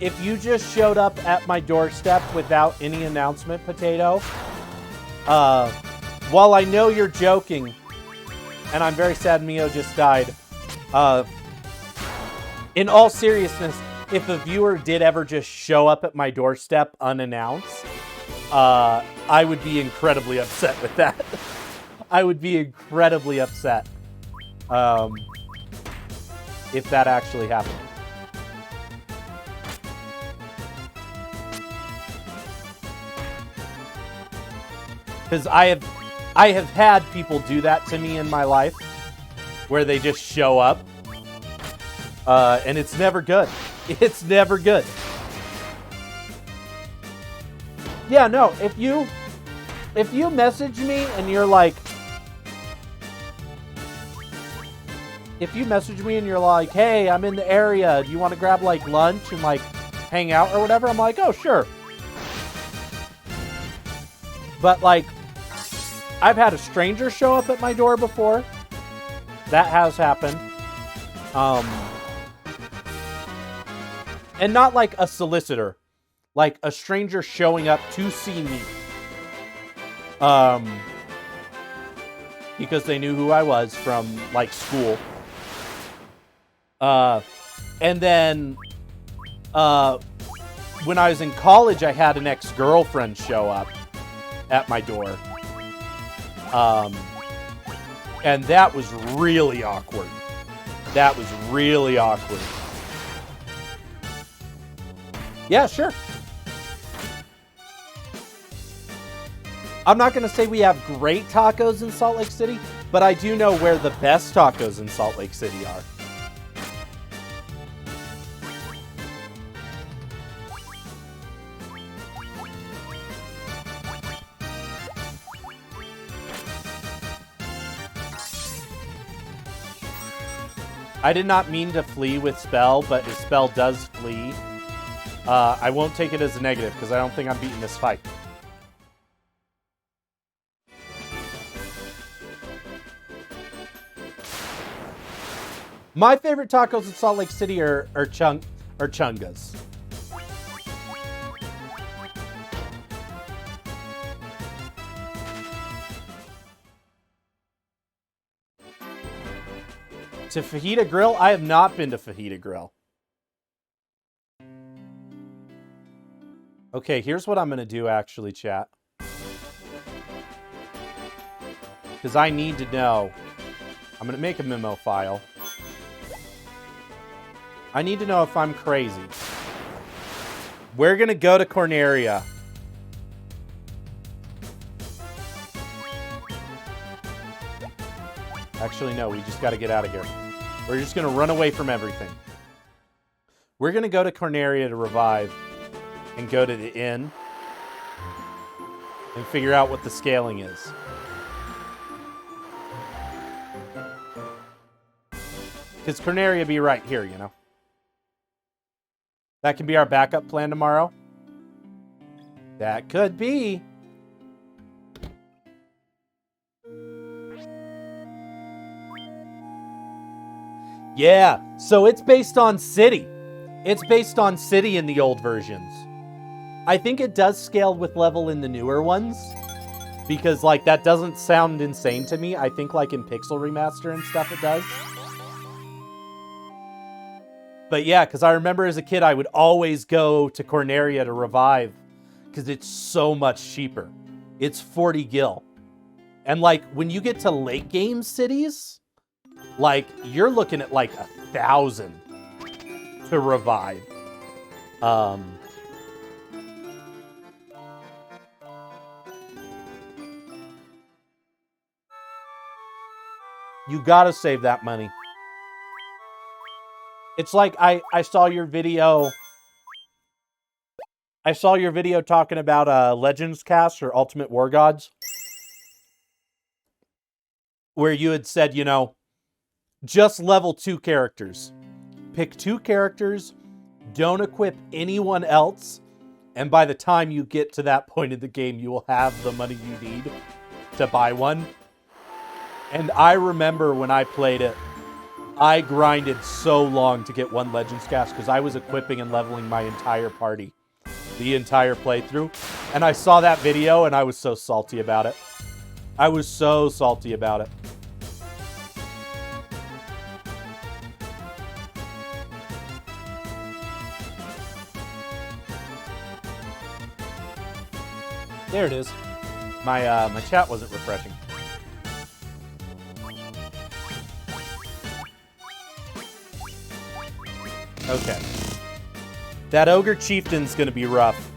If you just showed up at my doorstep without any announcement, Potato, while I know you're joking, and I'm very sad Mio just died, in all seriousness, if a viewer did ever just show up at my doorstep unannounced, I would be incredibly upset with that. I would be incredibly upset if that actually happened. Because I have had people do that to me in my life, where they just show up, and it's never good. It's never good. Yeah, no, if you message me and you're like, hey, I'm in the area, do you want to grab like lunch and like hang out or whatever? I'm like, oh, sure. But like, I've had a stranger show up at my door before. That has happened. And not like a solicitor. Like a stranger showing up to see me. Because they knew who I was from like school. And then when I was in college, I had an ex-girlfriend show up at my door. And that was really awkward. That was really awkward. Yeah, sure. I'm not going to say we have great tacos in Salt Lake City, but I do know where the best tacos in Salt Lake City are. I did not mean to flee with Spell, but if Spell does flee, I won't take it as a negative because I don't think I'm beating this fight. My favorite tacos in Salt Lake City are Chungas. To Fajita Grill? I have not been to Fajita Grill. Okay, here's what I'm going to do, actually, chat. Because I need to know. I'm going to make a memo file. I need to know if I'm crazy. We're going to go to Corneria. Actually, no, we just got to get out of here. We're just going to run away from everything. We're going to go to Corneria to revive and go to the inn and figure out what the scaling is. Because Corneria be right here, you know. That can be our backup plan tomorrow. That could be. Yeah, so it's based on city. It's based on city in the old versions. I think it does scale with level in the newer ones. Because, like, that doesn't sound insane to me. I think, like, in Pixel Remaster and stuff it does. But yeah, because I remember as a kid, I would always go to Corneria to revive. Because it's so much cheaper. It's 40 gil. And, like, when you get to late game cities, like, you're looking at, like, 1,000 to revive. You gotta save that money. It's like I saw your video. I saw your video talking about Legends Cast or Ultimate War Gods. Where you had said, you know, just level 2 characters. Pick 2 characters, don't equip anyone else, and by the time you get to that point in the game, you will have the money you need to buy one. And I remember when I played it, I grinded so long to get one Legends Cast because I was equipping and leveling my entire party. The entire playthrough. And I saw that video and I was so salty about it. I was so salty about it. There it is. My chat wasn't refreshing. Okay. That Ogre Chieftain's gonna be rough.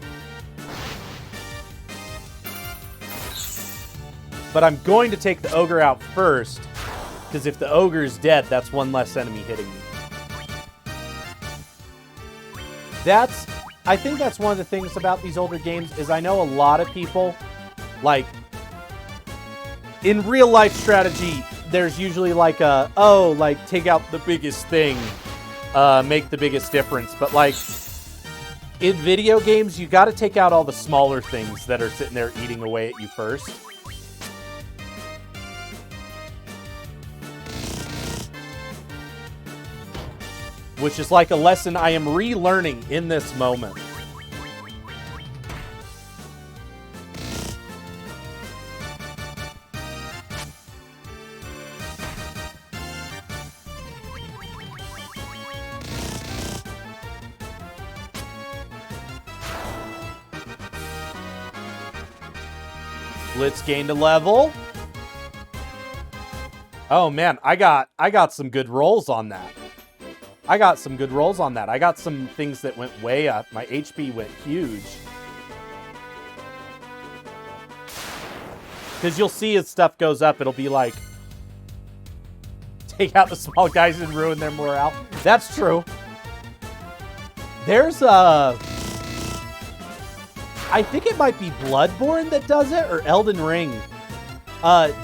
But I'm going to take the Ogre out first, because if the Ogre's dead, that's one less enemy hitting me. I think that's one of the things about these older games, is I know a lot of people, like, in real life strategy, there's usually like take out the biggest thing, make the biggest difference. But like, in video games, you got to take out all the smaller things that are sitting there eating away at you first. Which is like a lesson I am relearning in this moment. Blitz gained a level. Oh man, I got some good rolls on that. I got some things that went way up. My HP went huge. Because you'll see as stuff goes up, it'll be like, take out the small guys and ruin their morale. That's true. There's I think it might be Bloodborne that does it, or Elden Ring.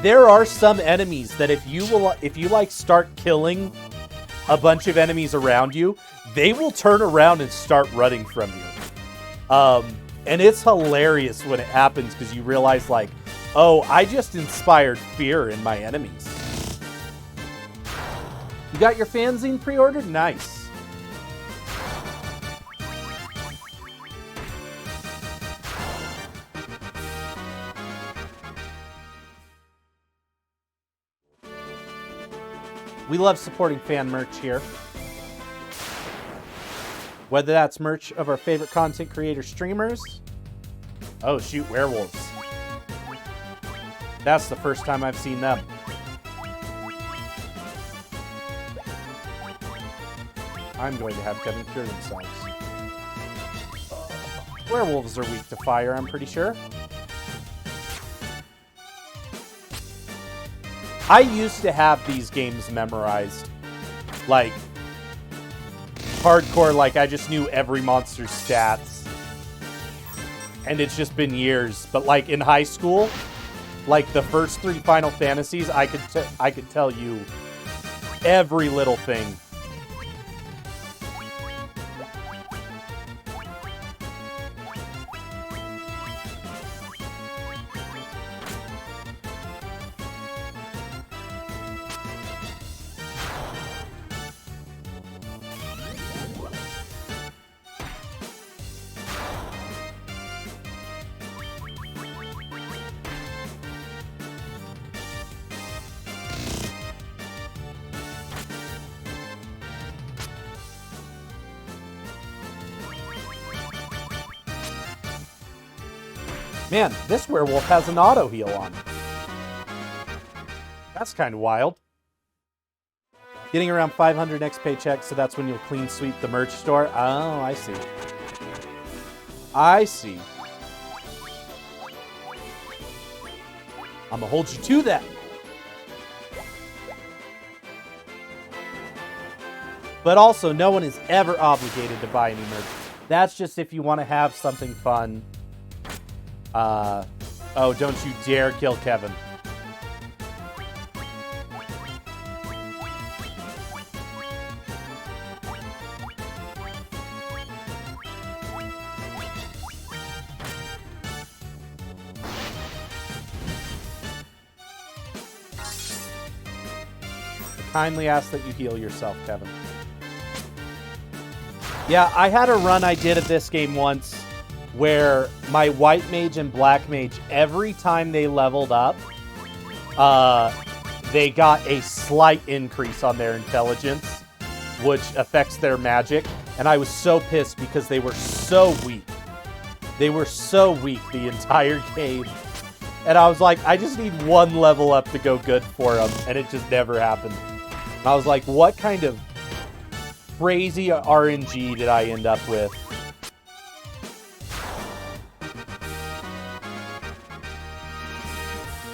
There are some enemies that if you like start killing a bunch of enemies around you, they will turn around and start running from you. And it's hilarious when it happens because you realize, like, oh, I just inspired fear in my enemies. You got your fanzine pre-ordered? Nice. We love supporting fan merch here. Whether that's merch of our favorite content creator streamers. Oh, shoot, werewolves. That's the first time I've seen them. I'm going to have Kevin cure themselves. Werewolves are weak to fire, I'm pretty sure. I used to have these games memorized. Like, hardcore, like I just knew every monster's stats. And it's just been years. But like in high school, like the first 3 Final Fantasies, I could tell you every little thing. Man, this werewolf has an auto heal on. That's kind of wild. Getting around 500 next paycheck, so that's when you'll clean sweep the merch store. Oh, I see. I see. I'm gonna hold you to that. But also, no one is ever obligated to buy any merch. That's just if you want to have something fun. Oh, don't you dare kill Kevin. I kindly ask that you heal yourself, Kevin. Yeah, I had a run I did of this game once where my white mage and black mage, every time they leveled up, they got a slight increase on their intelligence, which affects their magic. And I was so pissed because they were so weak. They were so weak the entire game. And I was like, I just need 1 level up to go good for them. And it just never happened. And I was like, what kind of crazy RNG did I end up with?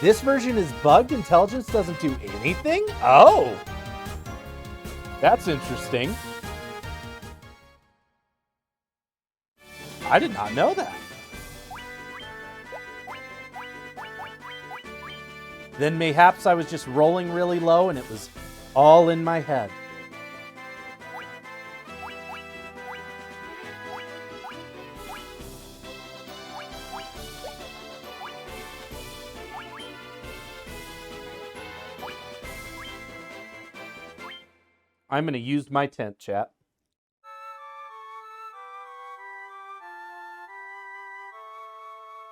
This version is bugged. Intelligence doesn't do anything? Oh! That's interesting. I did not know that. Then mayhaps I was just rolling really low and it was all in my head. I'm going to use my tent, chat.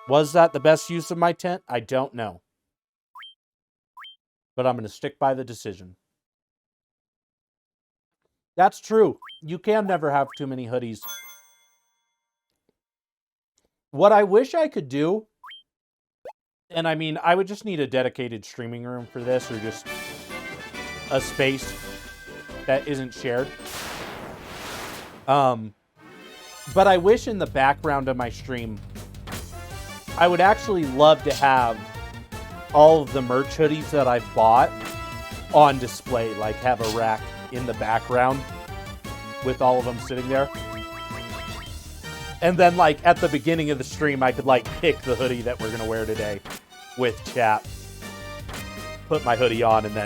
Was that the best use of my tent? I don't know. But I'm going to stick by the decision. That's true. You can never have too many hoodies. What I wish I could do, and I mean, I would just need a dedicated streaming room for this, or just a space that isn't shared. But I wish in the background of my stream, I would actually love to have all of the merch hoodies that I've bought on display, like have a rack in the background with all of them sitting there. And then like at the beginning of the stream, I could like pick the hoodie that we're going to wear today with chat, put my hoodie on and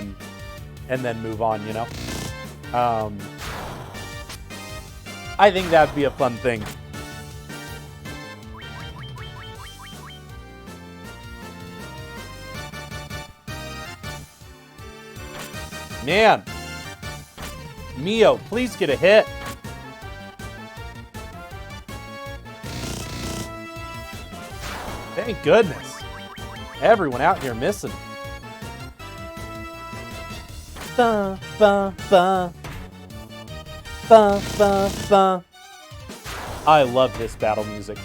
then move on, you know? I think that'd be a fun thing. Man. Mio, please get a hit. Thank goodness. Everyone out here missing. Ba, ba, ba. Ba, ba, ba. I love this battle music.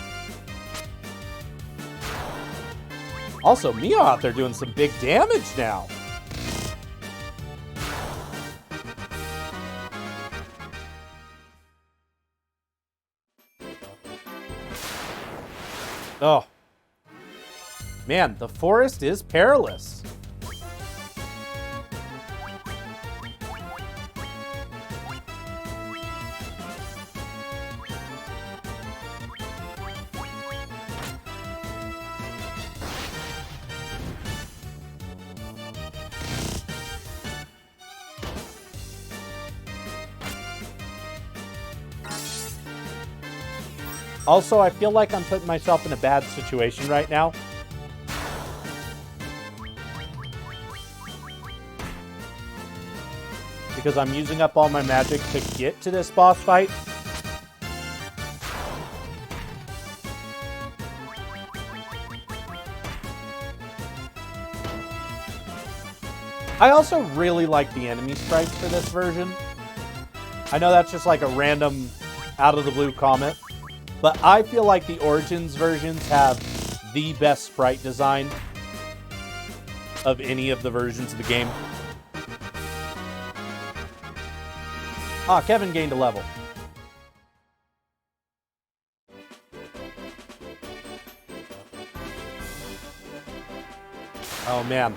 Also, Mio out there doing some big damage now. Oh. Man, the forest is perilous. Also, I feel like I'm putting myself in a bad situation right now. Because I'm using up all my magic to get to this boss fight. I also really like the enemy sprites for this version. I know that's just like a random out of the blue comment, but I feel like the Origins versions have the best sprite design of any of the versions of the game. Ah, Kevin gained a level. Oh, man.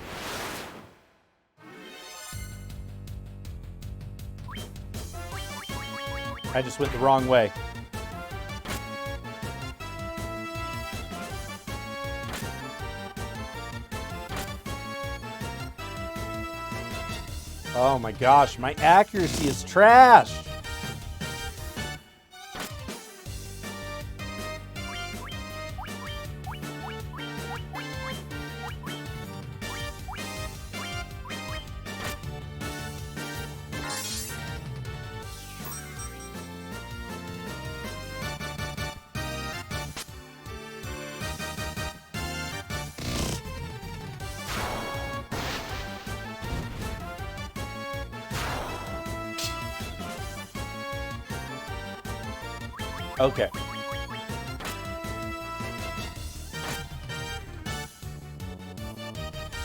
I just went the wrong way. Oh my gosh, my accuracy is trash. Okay.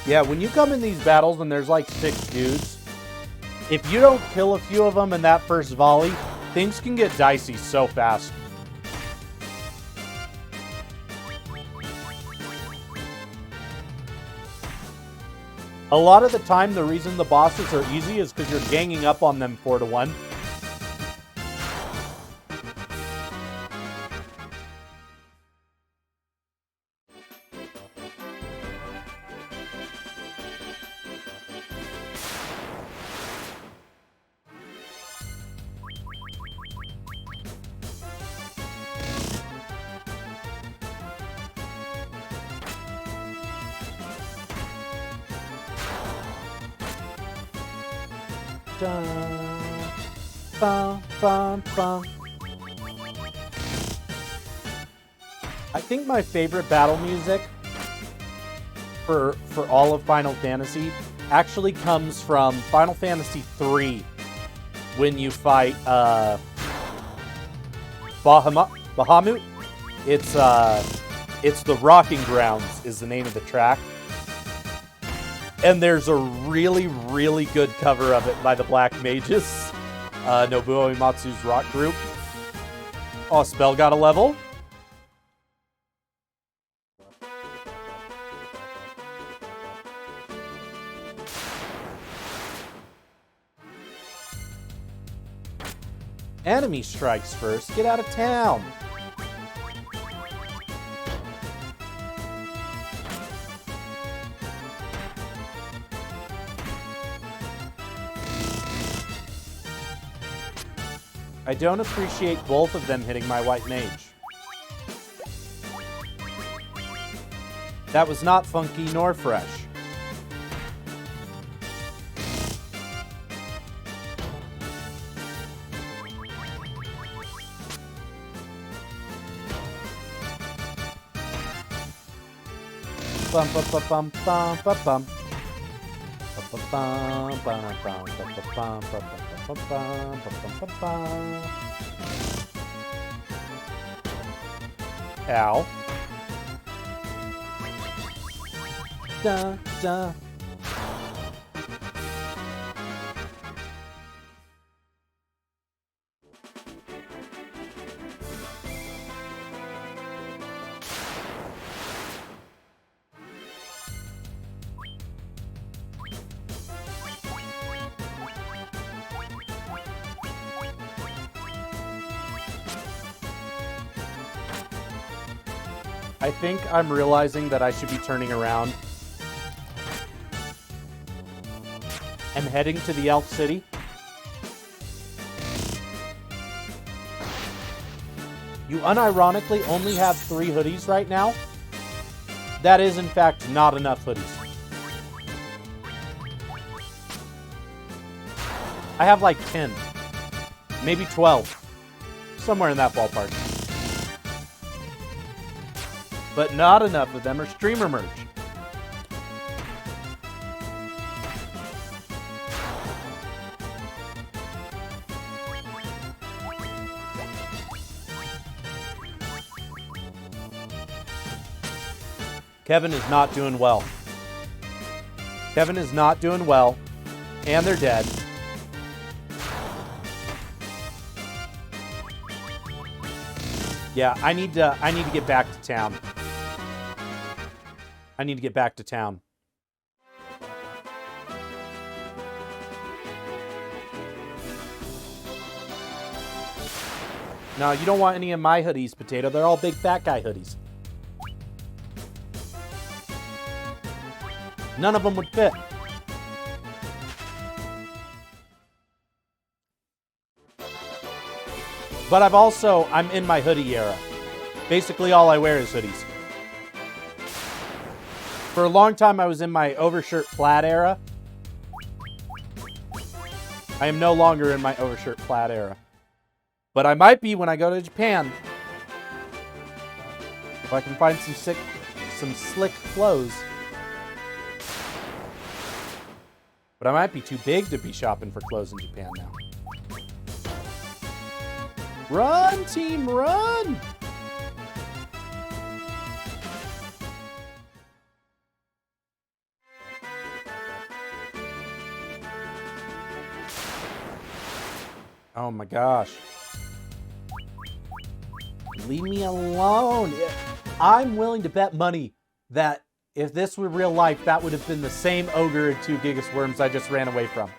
Yeah, when you come in these battles and there's like 6 dudes, if you don't kill a few of them in that first volley, things can get dicey so fast. A lot of the time, the reason the bosses are easy is because you're ganging up on them 4-1. I think my favorite battle music for all of Final Fantasy actually comes from Final Fantasy III when you fight Bahamut. It's the Rocking Grounds is the name of the track. And there's a really, really good cover of it by the Black Mages, Nobuo Uematsu's rock group. Oh, Spell got a level. Enemy strikes first. Get out of town. I don't appreciate both of them hitting my white mage. That was not funky nor fresh. Bum bum bum bum bum bum bum. Bum bum bum bum bum bum bum bum bum bum bum bum bum. pal. Da, da. I think I'm realizing that I should be turning around and heading to the Elf City. You unironically only have 3 hoodies right now. That is, in fact, not enough hoodies. I have like 10, maybe 12, somewhere in that ballpark. But not enough of them are streamer merch. Kevin is not doing well. Kevin is not doing well, and they're dead. Yeah, I need to get back to town. I need to get back to town. No, you don't want any of my hoodies, Potato. They're all big fat guy hoodies. None of them would fit. But I'm in my hoodie era. Basically all I wear is hoodies. For a long time I was in my overshirt plaid era. I am no longer in my overshirt plaid era. But I might be when I go to Japan. If I can find some slick clothes. But I might be too big to be shopping for clothes in Japan now. Run, team, run! Oh my gosh. Leave me alone. I'm willing to bet money that if this were real life, that would have been the same ogre and 2 Gigas Worms I just ran away from.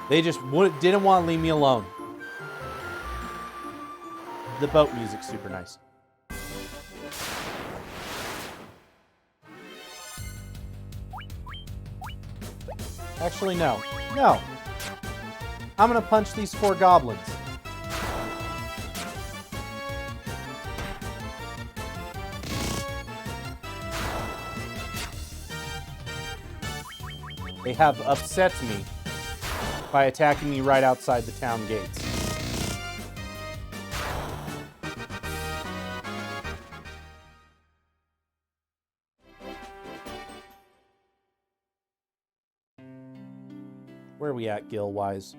They just didn't want to leave me alone. The boat music's super nice. Actually, no. No. I'm gonna punch these 4 goblins. They have upset me by attacking me right outside the town gates. Where are we at, Gil-wise?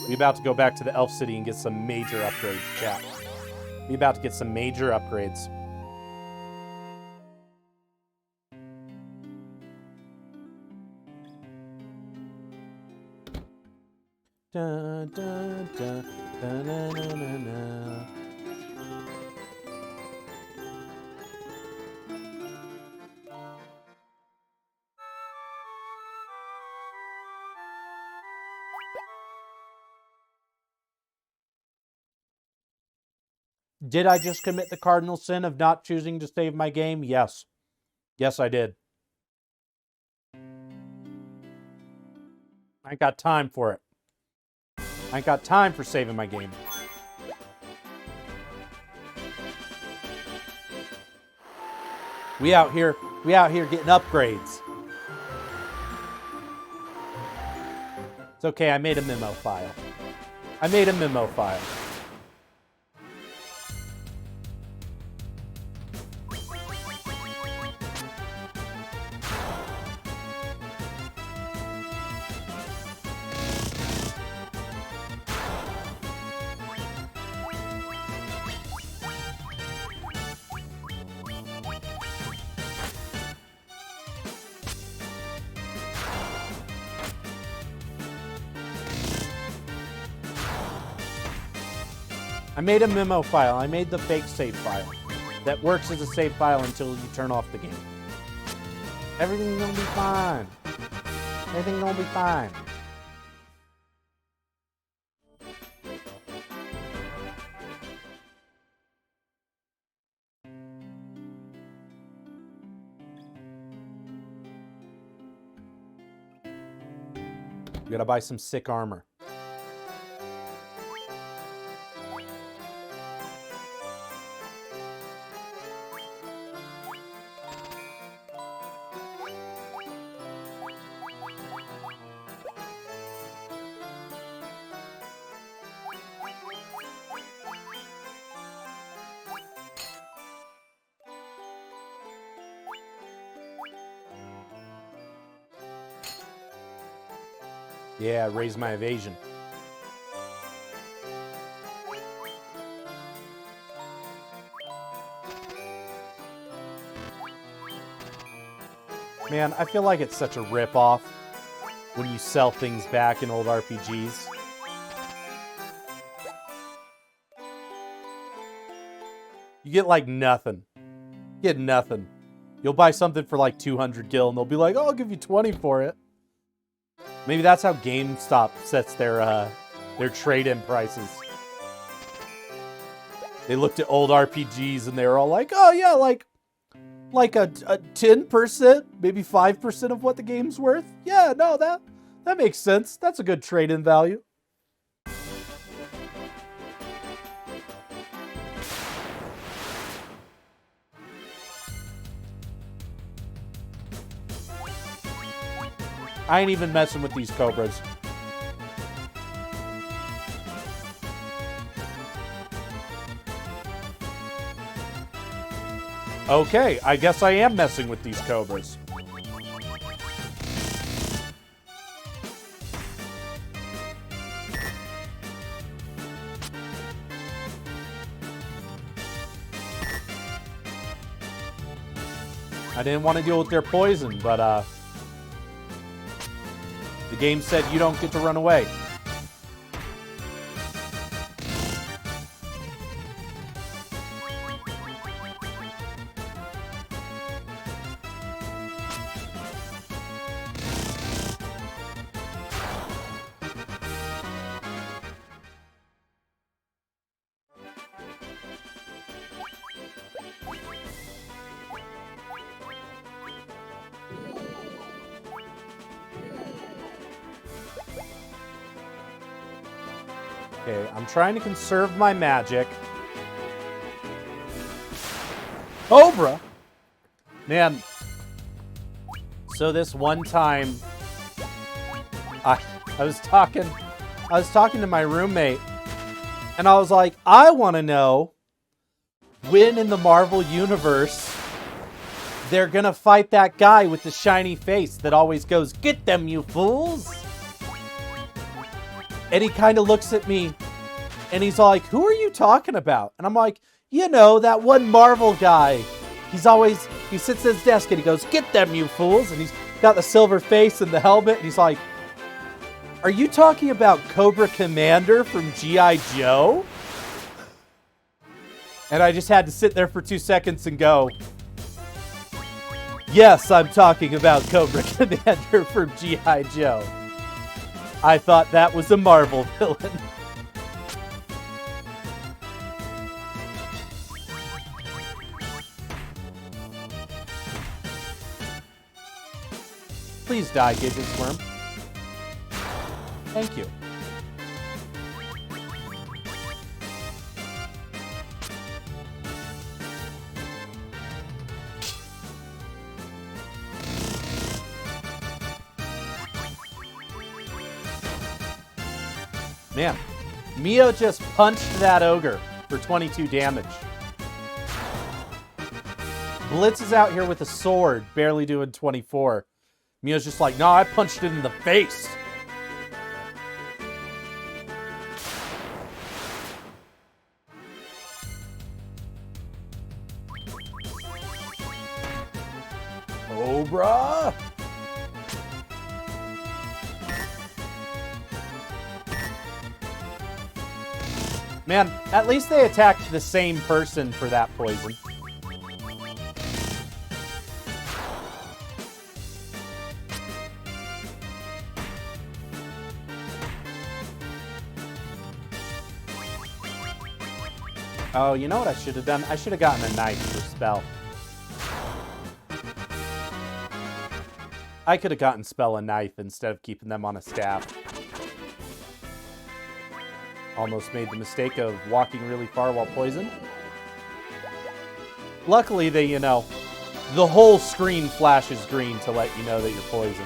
We about to go back to the Elf City and get some major upgrades, chat. We about to get some major upgrades. Da, da, da, da, na, na, na, na. Did I just commit the cardinal sin of not choosing to save my game? Yes. Yes, I did. I ain't got time for it. I ain't got time for saving my game. We out here getting upgrades. It's okay, I made a memo file. I made a memo file. I made a memo file. I made the fake save file that works as a save file until you turn off the game. Everything's gonna be fine. Everything's gonna be fine. We gotta buy some sick armor. Yeah, raise my evasion. Man, I feel like it's such a ripoff when you sell things back in old RPGs. You get like nothing. You get nothing. You'll buy something for like 200 gil and they'll be like, oh, I'll give you 20 for it. Maybe that's how GameStop sets their trade-in prices. They looked at old RPGs and they were all like, oh yeah, like a 10%, maybe 5% of what the game's worth. Yeah, no, that makes sense. That's a good trade-in value. I ain't even messing with these cobras. Okay, I guess I am messing with these cobras. I didn't want to deal with their poison, but the game said you don't get to run away. Okay, I'm trying to conserve my magic. Cobra? Man. So this one time, I was talking to my roommate, and I was like, I want to know when in the Marvel Universe they're gonna fight that guy with the shiny face that always goes, "Get them, you fools!" And he kind of looks at me and he's like, who are you talking about? And I'm like, you know, that one Marvel guy. He sits at his desk and he goes, "Get them, you fools." And he's got the silver face and the helmet. And he's like, are you talking about Cobra Commander from G.I. Joe? And I just had to sit there for 2 seconds and go, yes, I'm talking about Cobra Commander from G.I. Joe. I thought that was a Marvel villain. Please die, Gidget Squirm. Thank you. Man, Mio just punched that ogre for 22 damage. Blitz is out here with a sword, barely doing 24. Mio's just like, no, I punched it in the face. Cobra! Man, at least they attacked the same person for that poison. Oh, you know what I should have done? I should have gotten a knife for spell. I could have gotten spell a knife instead of keeping them on a staff. Almost made the mistake of walking really far while poisoned. Luckily, they, you know, the whole screen flashes green to let you know that you're poisoned.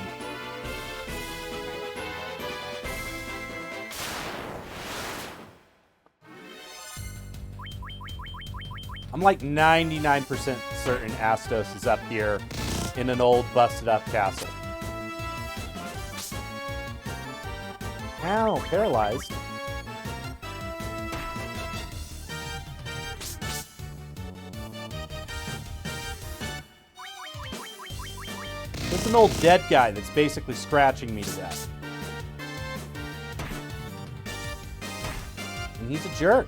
I'm like 99% certain Astos is up here in an old busted up castle. Ow, paralyzed. It's an old dead guy that's basically scratching me to death. And he's a jerk.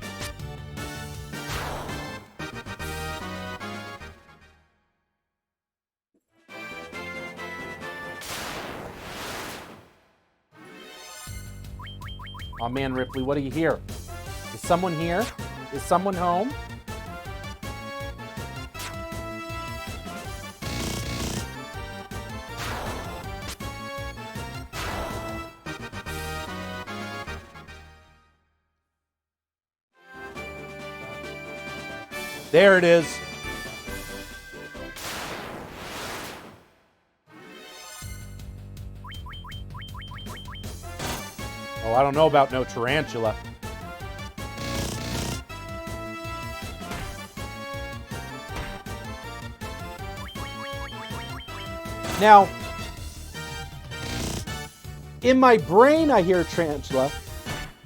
Oh man, Ripley, what do you hear? Is someone here? Is someone home? There it is. Oh, I don't know about no tarantula. Now, in my brain, I hear tarantula.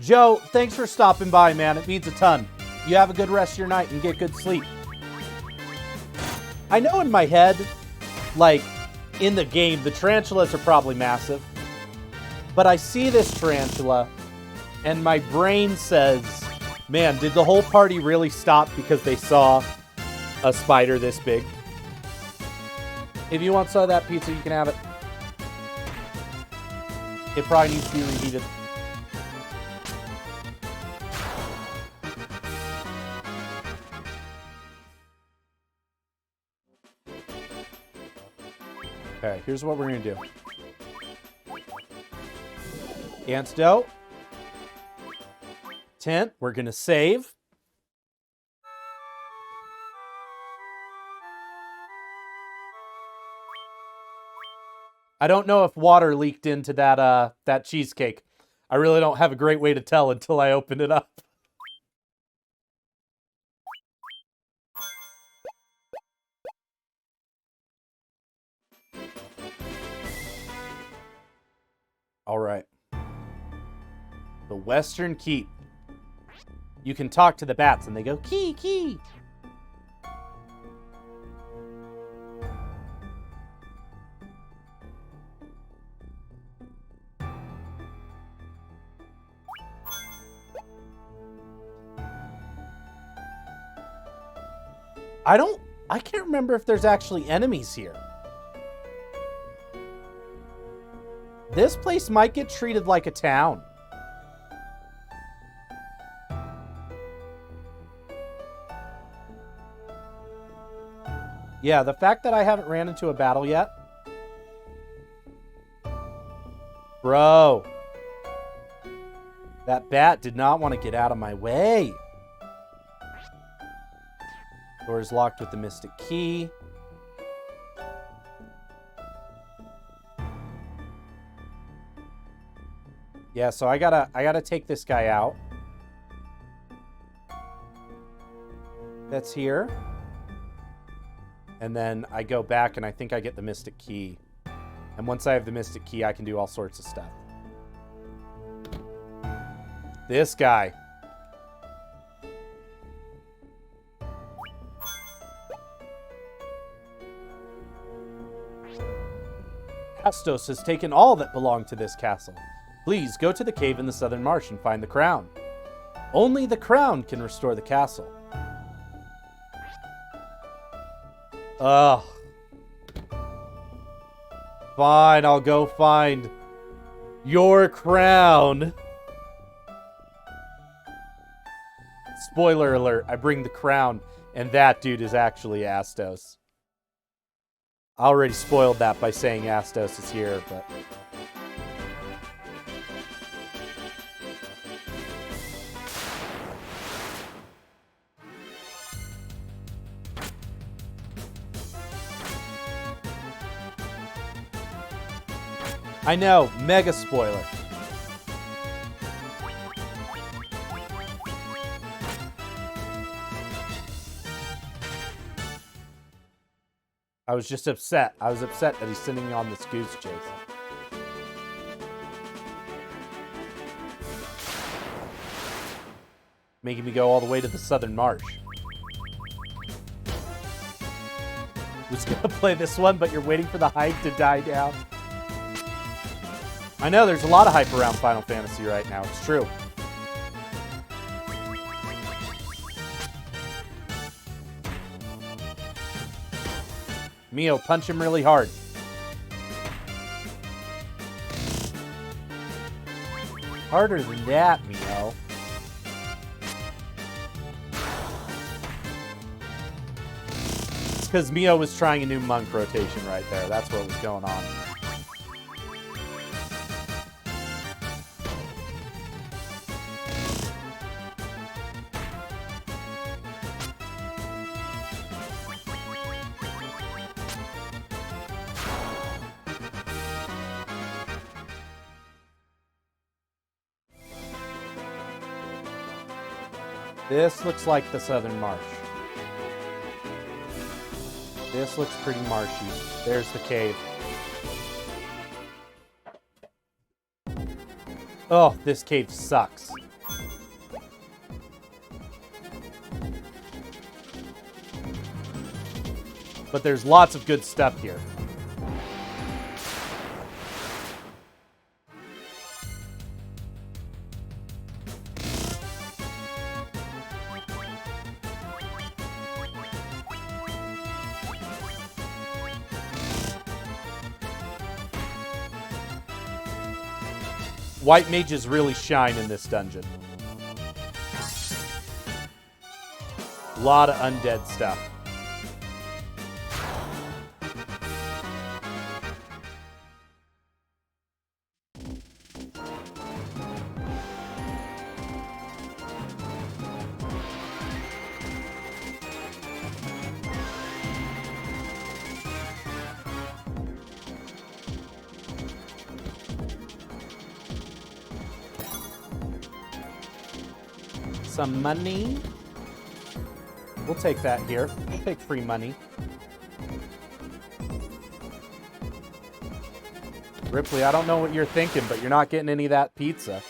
Joe, thanks for stopping by, man. It means a ton. You have a good rest of your night and get good sleep. I know in my head, like, in the game, the tarantulas are probably massive. But I see this tarantula, and my brain says, man, did the whole party really stop because they saw a spider this big? If you want some of that pizza, you can have it. It probably needs to be reheated. Okay, here's what we're going to do. Antidote. Tint. We're going to save. I don't know if water leaked into that cheesecake. I really don't have a great way to tell until I open it up. All right. The Western Keep. You can talk to the bats and they go, key, key. I can't remember if there's actually enemies here. This place might get treated like a town. Yeah, the fact that I haven't ran into a battle yet. Bro. That bat did not want to get out of my way. Door is locked with the Mystic Key. Yeah, so I gotta take this guy out. That's here. And then I go back and I think I get the Mystic Key. And once I have the Mystic Key, I can do all sorts of stuff. This guy. Astos has taken all that belonged to this castle. Please go to the cave in the southern marsh and find the crown. Only the crown can restore the castle. Ugh. Fine, I'll go find your crown. Spoiler alert, I bring the crown, and that dude is actually Astos. I already spoiled that by saying Astos is here, but... I know, mega spoiler. I was just upset. I was upset that he's sending me on this goose chase. Making me go all the way to the Southern Marsh. Was gonna play this one, but you're waiting for the hype to die down. I know, there's a lot of hype around Final Fantasy right now. It's true. Mio, punch him really hard. Harder than that, Mio. It's because Mio was trying a new monk rotation right there. That's what was going on. This looks like the Southern Marsh. This looks pretty marshy. There's the cave. Oh, this cave sucks. But there's lots of good stuff here. White mages really shine in this dungeon. A lot of undead stuff. Some money. We'll take that here. We'll take free money. Ripley, I don't know what you're thinking, but you're not getting any of that pizza.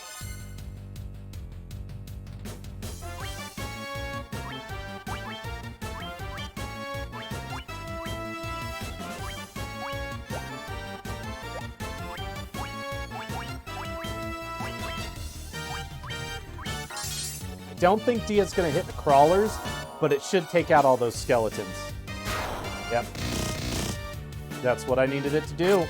Don't think Dia's gonna hit the crawlers, but it should take out all those skeletons. Yep. That's what I needed it to do.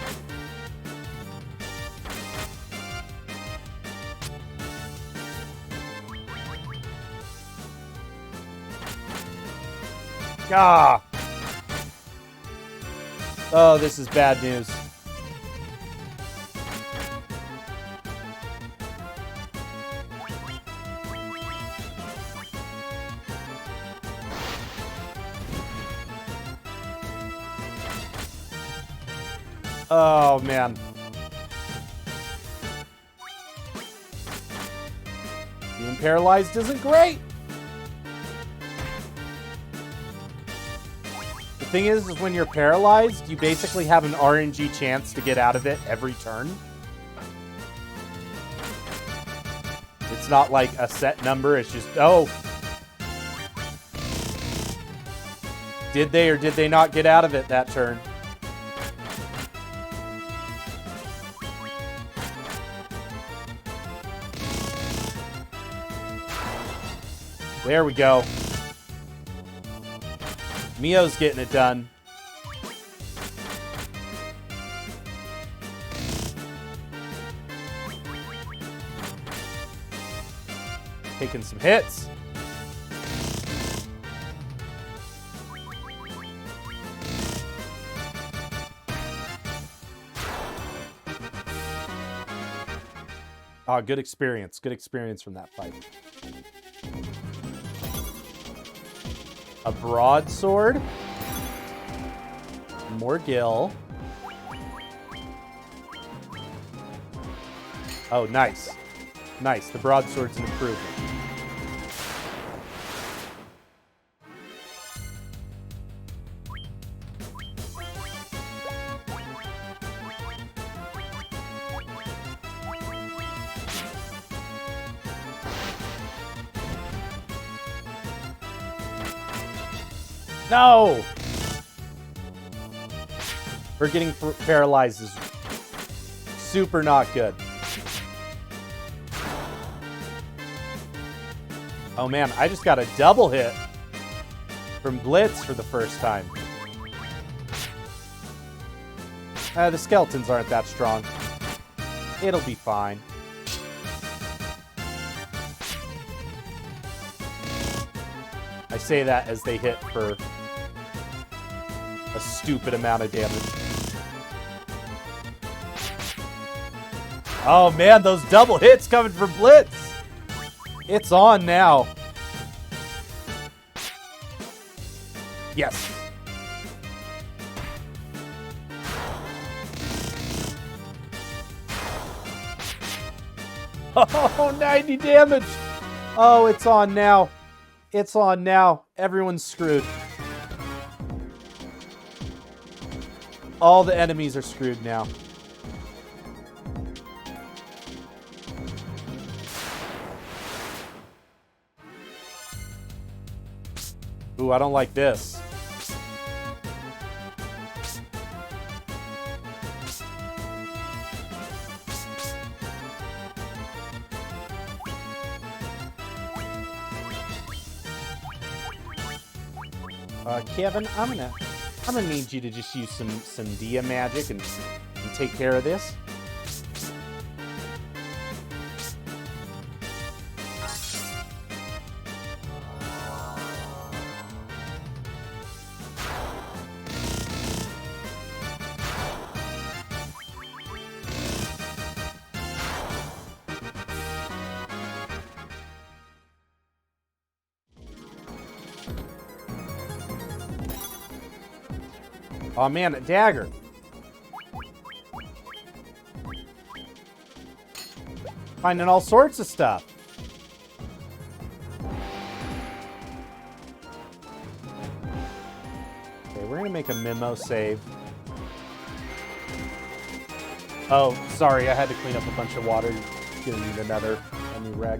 Ah! Oh, this is bad news. Oh, man. Being paralyzed isn't great. The thing is when you're paralyzed, you basically have an RNG chance to get out of it every turn. It's not like a set number, it's just, oh. Did they or did they not get out of it that turn? There we go. Mio's getting it done. Taking some hits. Oh, good experience. Good experience from that fight. A broadsword. More Gil. Oh, nice. Nice. The broadsword's an improvement. No! We're getting paralyzed is super not good. Oh man, I just got a double hit from Blitz for the first time. The skeletons aren't that strong. It'll be fine. I say that as they hit for a stupid amount of damage. Oh man, those double hits coming from Blitz. It's on now. Yes. Oh, 90 damage. Oh, it's on now. It's on now. Everyone's screwed. All the enemies are screwed now. Ooh, I don't like this. Kevin, I'm gonna need you to just use some Dia magic and take care of this. Oh man, a dagger. Finding all sorts of stuff. Okay, we're gonna make a memo save. Oh, sorry, I had to clean up a bunch of water. Gonna need a new rag.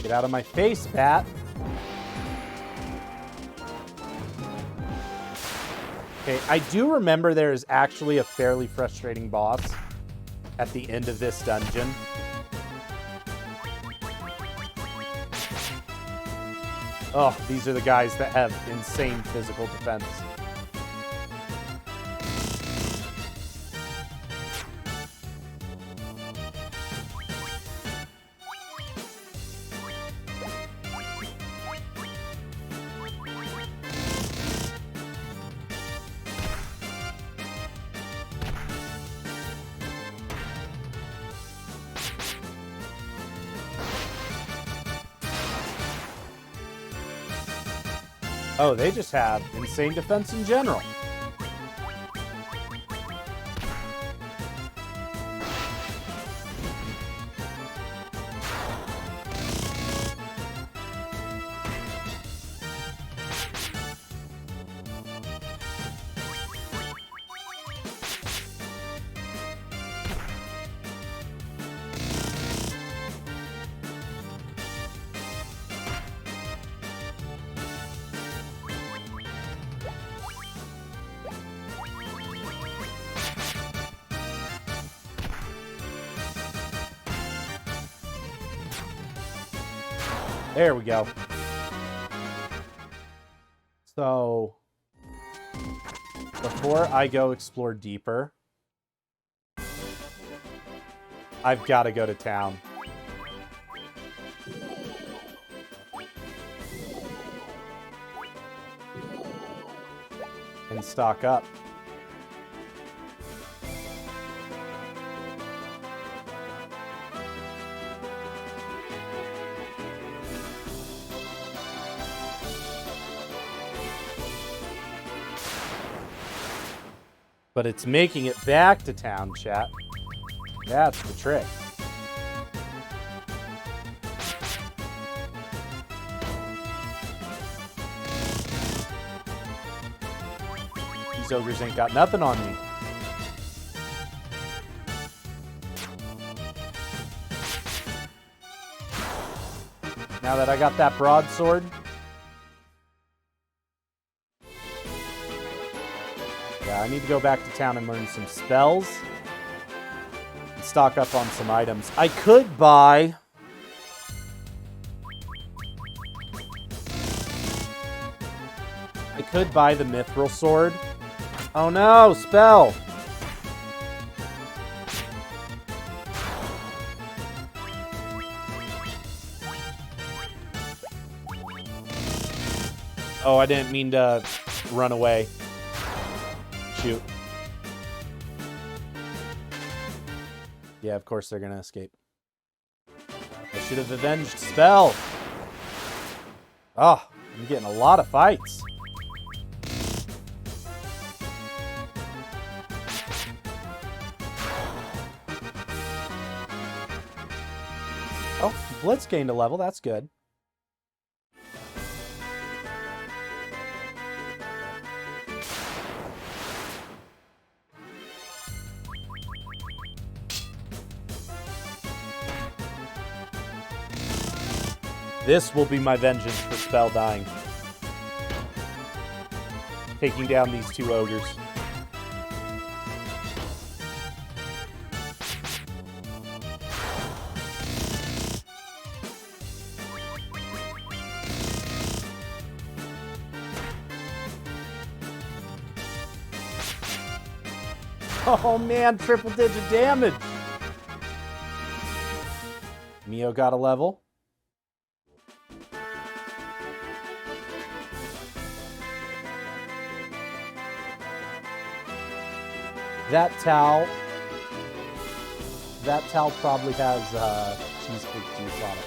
Get out of my face, bat. Okay, I do remember there is actually a fairly frustrating boss at the end of this dungeon. Oh, these are the guys that have insane physical defense. Oh, they just have insane defense in general. There we go. So, before I go explore deeper, I've got to go to town. And stock up. But it's making it back to town, chat. That's the trick. These ogres ain't got nothing on me. Now that I got that broadsword. Yeah, I need to go back to town and learn some spells. And stock up on some items. I could buy... I could buy the Mithril Sword. Oh no, spell! Oh, I didn't mean to run away. Shoot. Yeah, of course they're gonna escape. I should have avenged spell. Oh, I'm getting a lot of fights. Oh, Blitz gained a level. That's good. This will be my vengeance for spell dying. Taking down these two ogres. Oh man, triple digit damage. Mio got a level. That towel probably has cheesecake juice on it.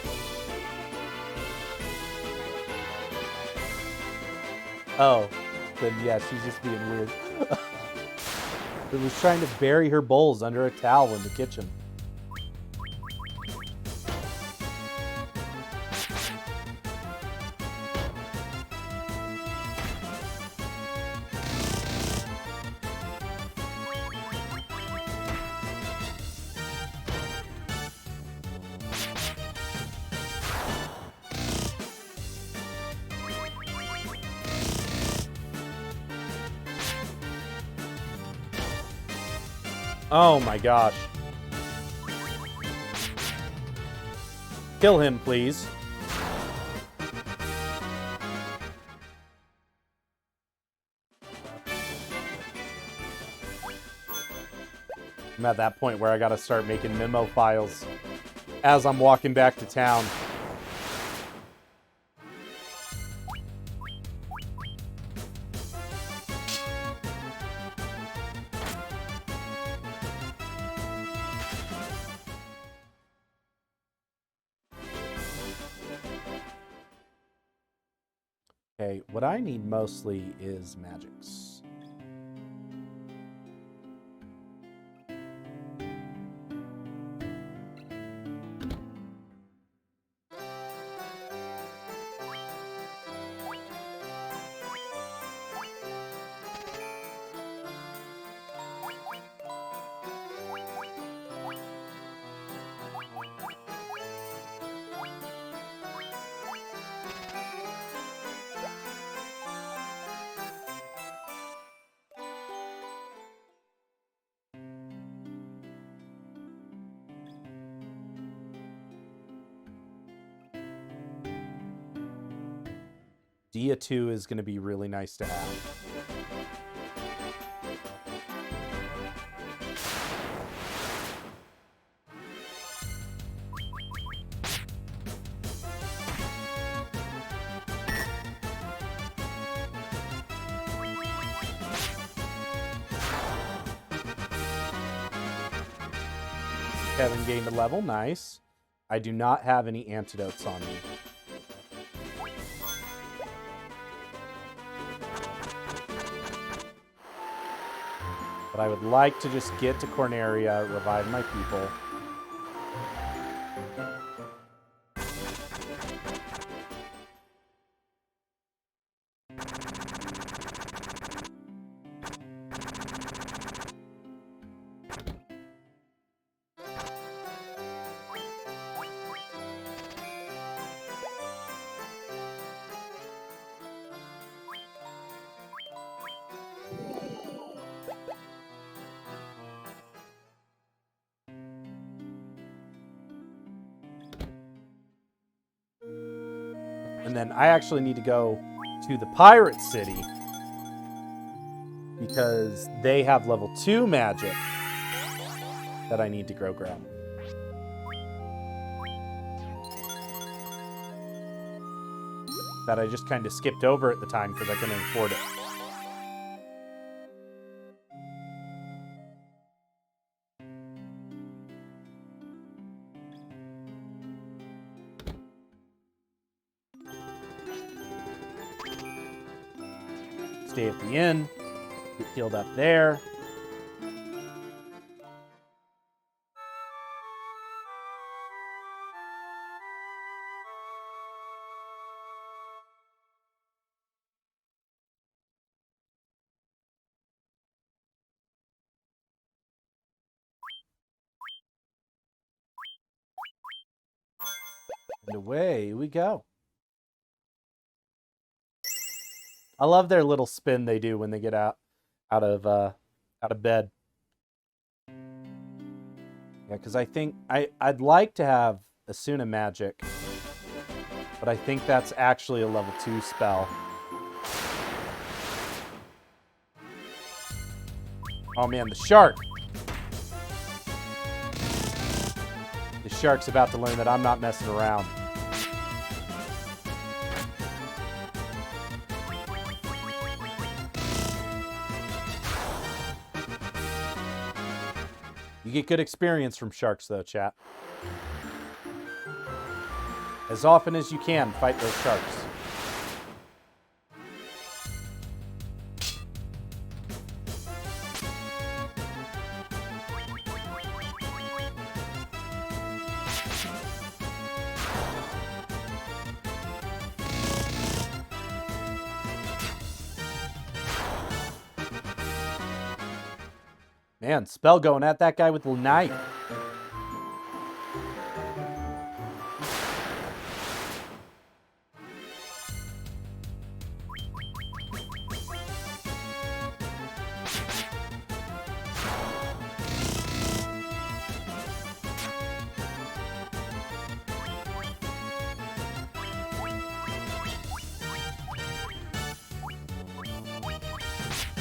Oh, then yeah, she's just being weird. It was trying to bury her bowls under a towel in the kitchen. Oh my gosh. Kill him, please. I'm at that point where I gotta start making memo files as I'm walking back to town. Okay, what I need mostly is magics. Dia 2 is going to be really nice to have. Kevin gained a level. Nice. I do not have any antidotes on me. But I would like to just get to Corneria, revive my people. And then I actually need to go to the Pirate City because they have level 2 magic that I need to go grab. That I just kind of skipped over at the time because I couldn't afford it. Stay at the inn, get healed up there. And away we go. I love their little spin they do when they get out of bed. Yeah, because I think I'd like to have Asuna magic, but I think that's actually a level 2 spell. Oh man, the shark! The shark's about to learn that I'm not messing around. You get good experience from sharks, though, chat. As often as you can, fight those sharks. Man, spell going at that guy with the knife.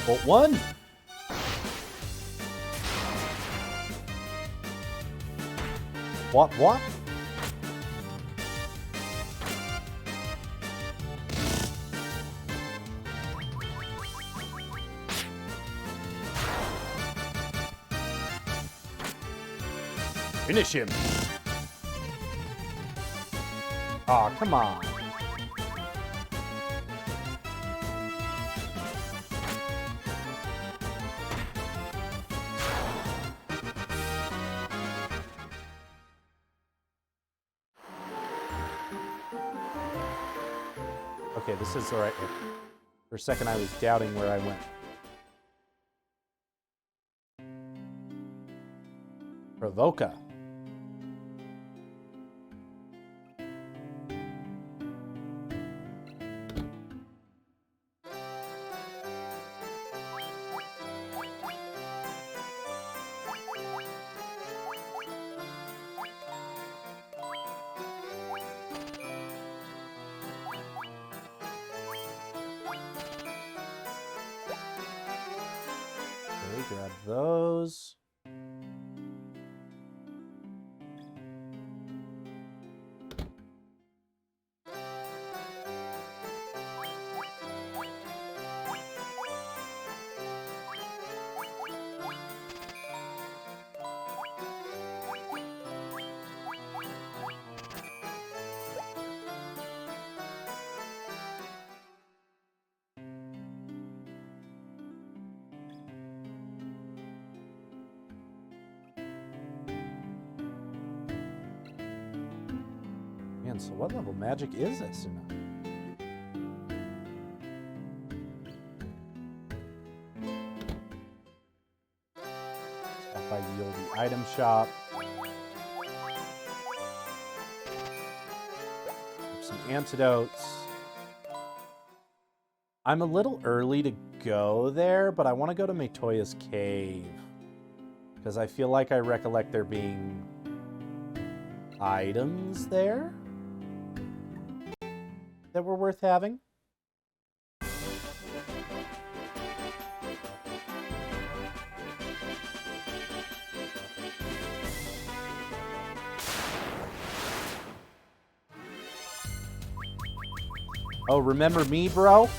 Bolt 1. What? Finish him. Aw, come on. Okay, this is all right. For a second, I was doubting where I went. Provoca. Okay, grab those. Man, so what level magic is this? Stop by the item shop. Some antidotes. I'm a little early to go there, but I want to go to Matoya's cave. Because I feel like I recollect there being items there that were worth having. Oh, remember me, bro?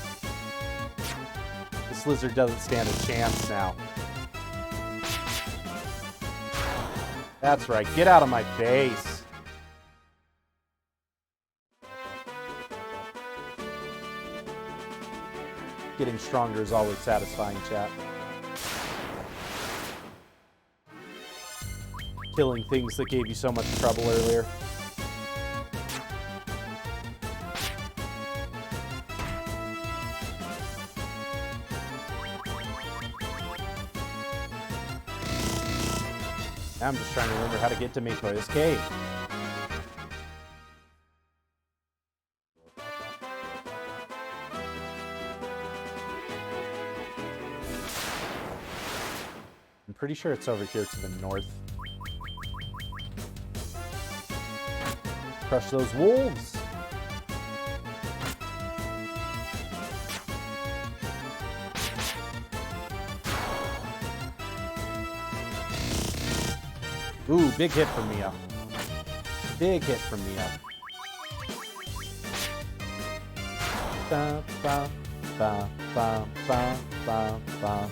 This lizard doesn't stand a chance now. That's right. Get out of my face. Getting stronger is always satisfying, chat. Killing things that gave you so much trouble earlier. Now I'm just trying to remember how to get to Matoya's cave. I'm pretty sure it's over here to the north. Crush those wolves. Ooh, big hit from Mia. Big hit from Mia. Ba, ba, ba, ba, ba, ba, ba.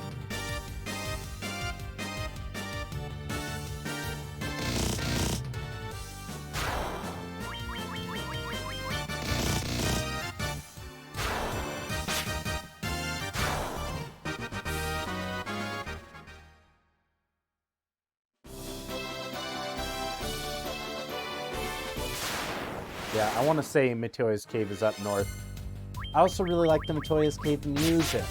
Yeah, I want to say Matoya's Cave is up north. I also really like the Matoya's Cave music.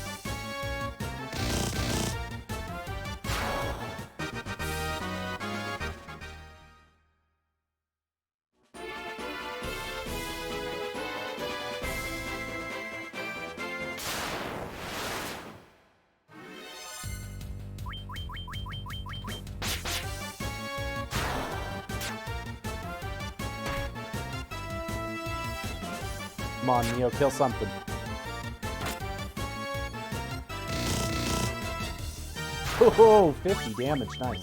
Come on, Neo, kill something. Oh, 50 damage, nice.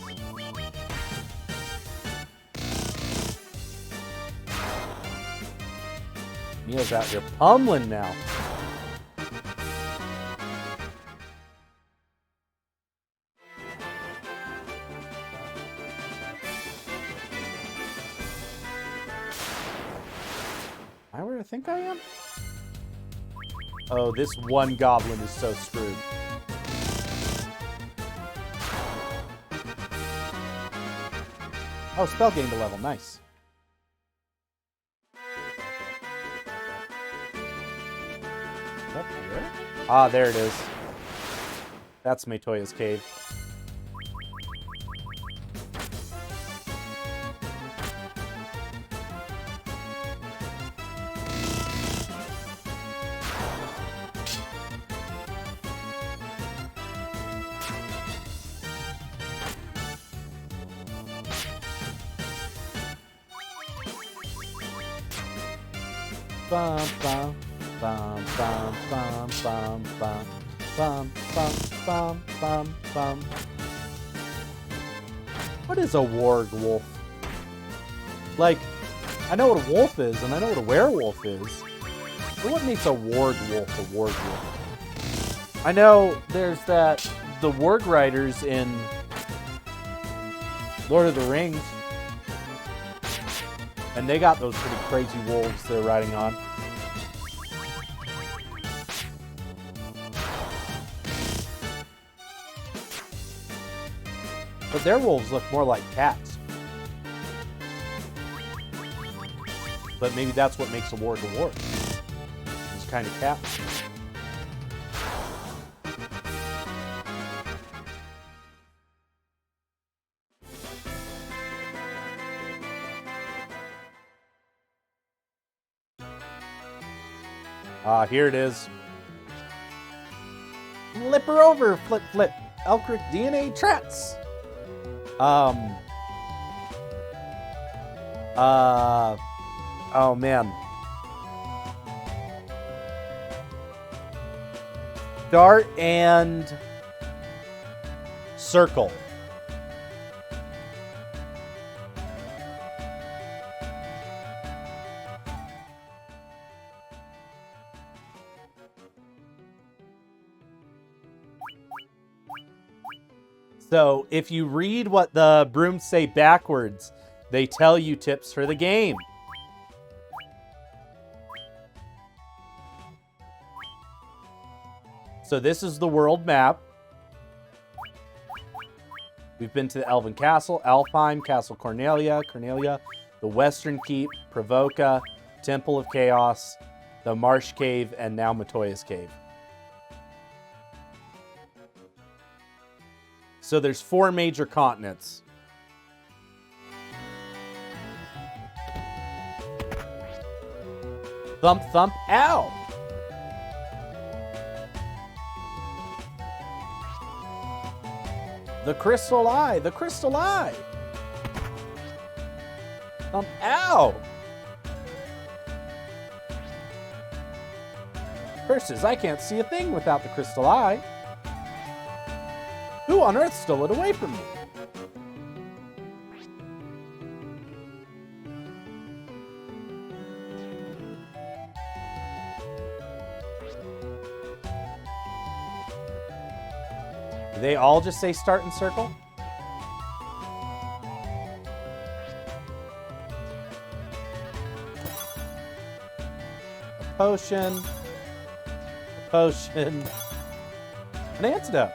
Neo's out here pummeling now. Am I where I think I am? Oh, this one goblin is so screwed. Oh, spell gained a level. Nice. Is up here? Ah, there it is. That's Matoya's Cave. Bum, bum, bum, bum, bum, bum, bum. Bum, bum, bum, bum, bum. What is a warg wolf? Like, I know what a wolf is, and I know what a werewolf is. But what makes a warg wolf a warg wolf? I know there's the warg riders in Lord of the Rings. And they got those pretty crazy wolves they're riding on. But their wolves look more like cats. But maybe that's what makes a warg a warg. It's kind of cat. Here it is. Flip her over, flip, flip. Elcric DNA Trats. Oh man. Dart and circle. So if you read what the brooms say backwards, they tell you tips for the game. So this is the world map. We've been to the Elven Castle, Alfheim, Castle Cornelia, the Western Keep, Provoca, Temple of Chaos, the Marsh Cave, and now Matoya's Cave. So there's 4 major continents. Thump, thump, ow! The crystal eye, the crystal eye! Thump, ow! Curses, I can't see a thing without the crystal eye. Who on earth stole it away from me? Do they all just say start and circle? A potion. A potion. An antidote.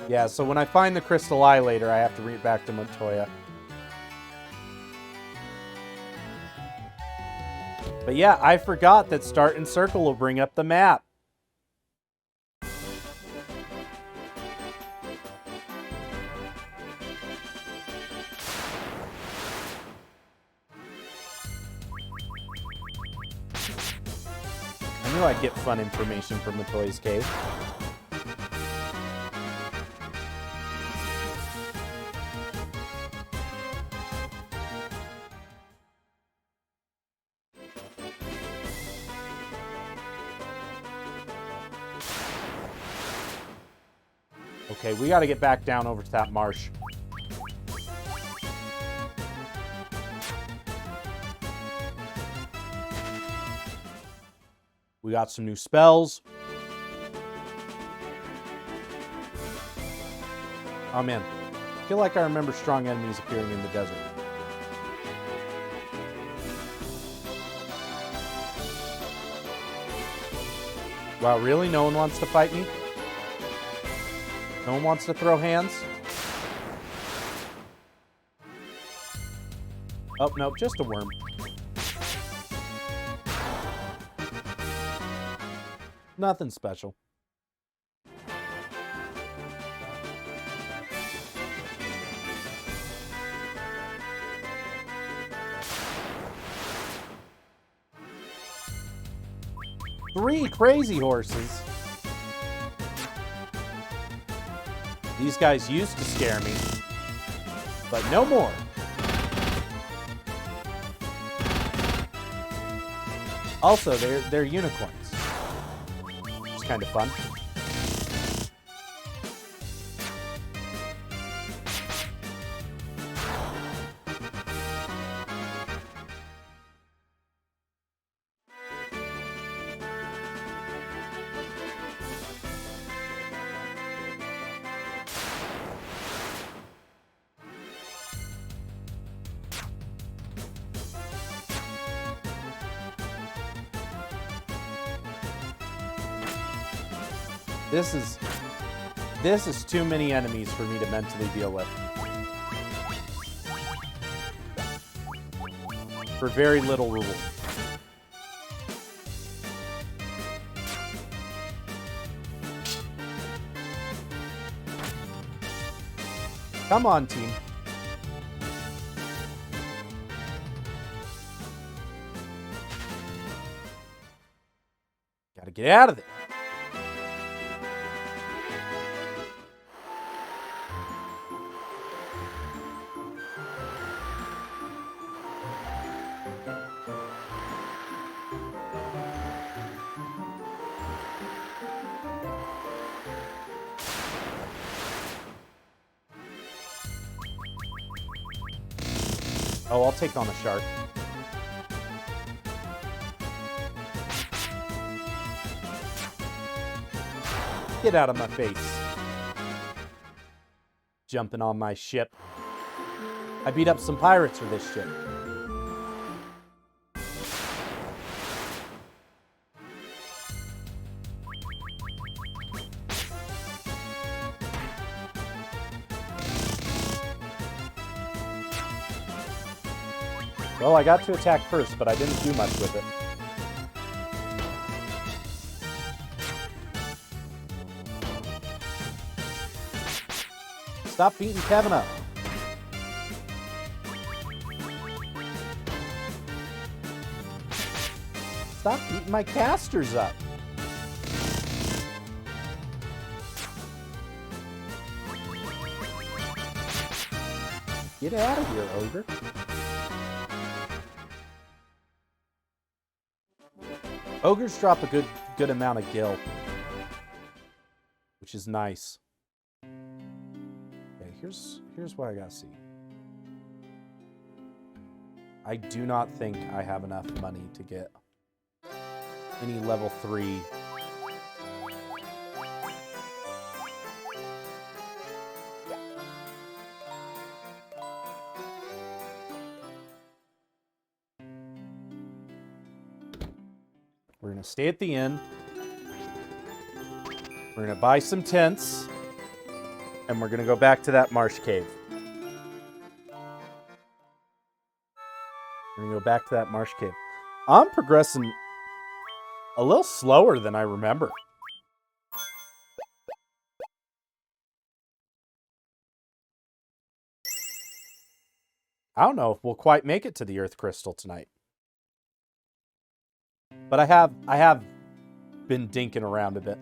Yeah, so when I find the crystal eye later, I have to read back to Matoya. But yeah, I forgot that start and circle will bring up the map. I knew I'd get fun information from Matoya's Cave. Okay, we got to get back down over to that marsh. We got some new spells. Oh man, I feel like I remember strong enemies appearing in the desert. Wow, really? No one wants to fight me? No one wants to throw hands? Oh, no, just a worm. Nothing special. Three crazy horses. These guys used to scare me, but no more. Also, they're unicorns. It's kind of fun. This is too many enemies for me to mentally deal with. For very little reward. Come on, team. Gotta get out of there. Oh, I'll take on a shark. Get out of my face. Jumping on my ship. I beat up some pirates for this ship. Well, I got to attack first, but I didn't do much with it. Stop beating Kevin up. Stop beating my casters up. Get out of here, ogre. Ogres drop a good amount of gil, which is nice. Okay, here's what I gotta see. I do not think I have enough money to get any level 3. We're going to stay at the inn. We're going to buy some tents. And we're going to go back to that marsh cave. We're going to go back to that marsh cave. I'm progressing a little slower than I remember. I don't know if we'll quite make it to the Earth Crystal tonight. But I have been dinking around a bit.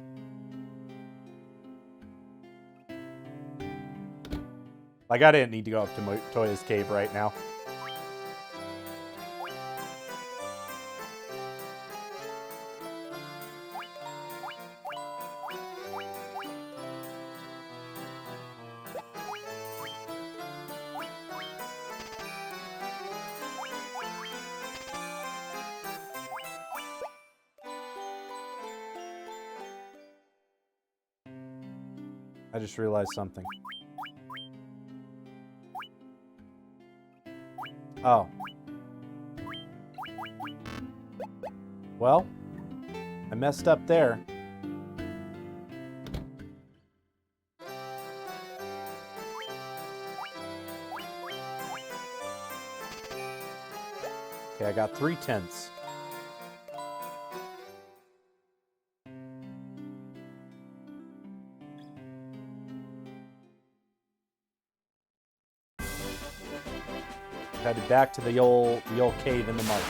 Like, I didn't need to go up to Toya's cave right now. I just realized something. Oh. Well, I messed up there. Okay, I got 3 tents. Headed back to the old cave in the marsh.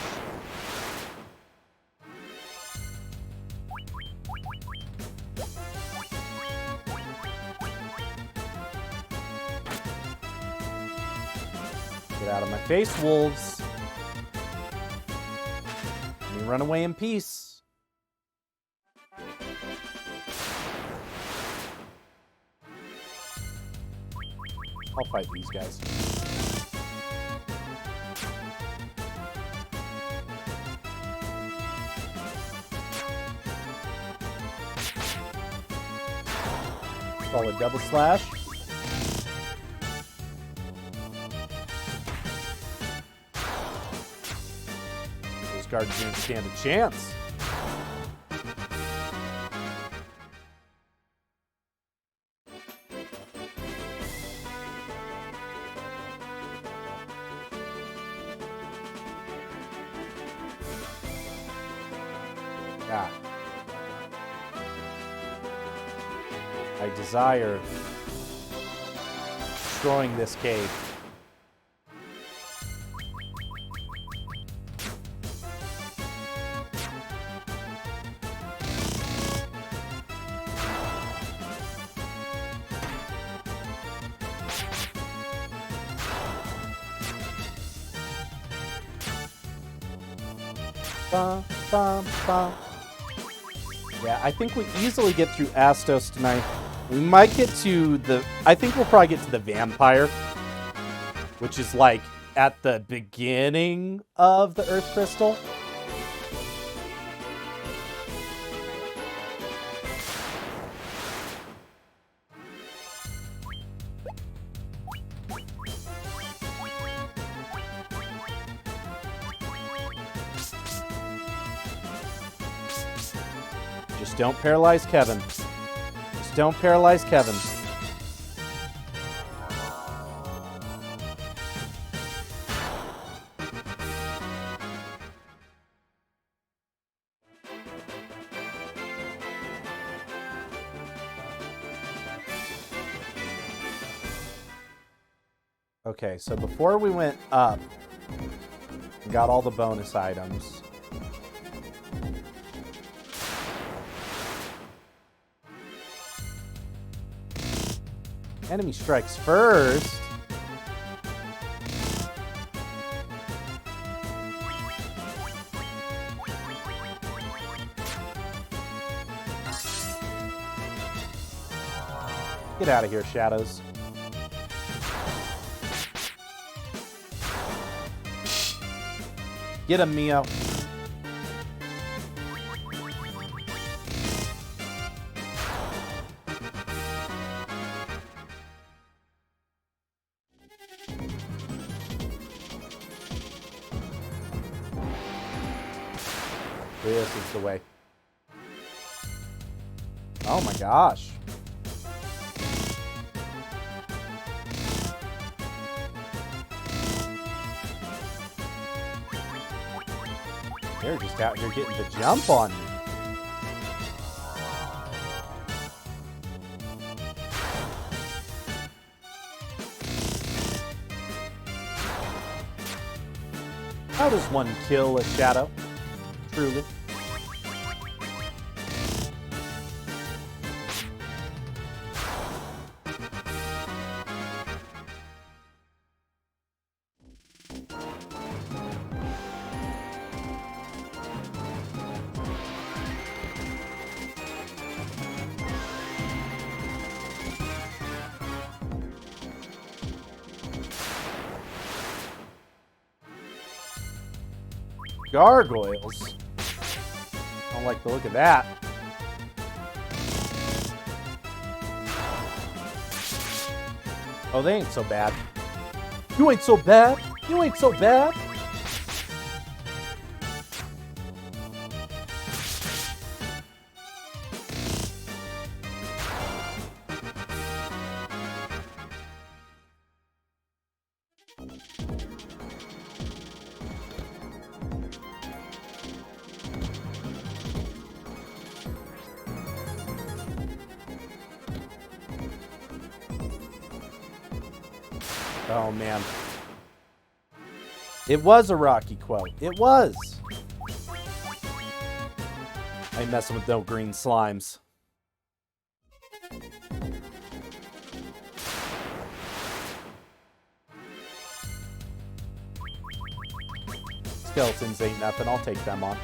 Get out of my face, wolves. me run away in peace. I'll fight these guys. Solid double slash. Those guards didn't stand a chance. Yeah. I desire destroying this cave. Bum, bum, bum. Yeah, I think we easily get through Astos tonight. We might get to the... I think we'll probably get to the vampire, which is like at the beginning of the Earth Crystal. Just don't paralyze Kevin. Just don't paralyze Kevin. Okay, so before we went up, we got all the bonus items. Enemy strikes first. Get out of here, Shadows. Get him, Mio. This is the way. Oh my gosh. They're just out here getting the jump on me. How does one kill a shadow? Truly. Gargoyles? I don't like the look of that. Oh, they ain't so bad. You ain't so bad. You ain't so bad. Oh, man. It was a Rocky quote. It was. I ain't messing with no green slimes. Skeletons ain't nothing. I'll take them on.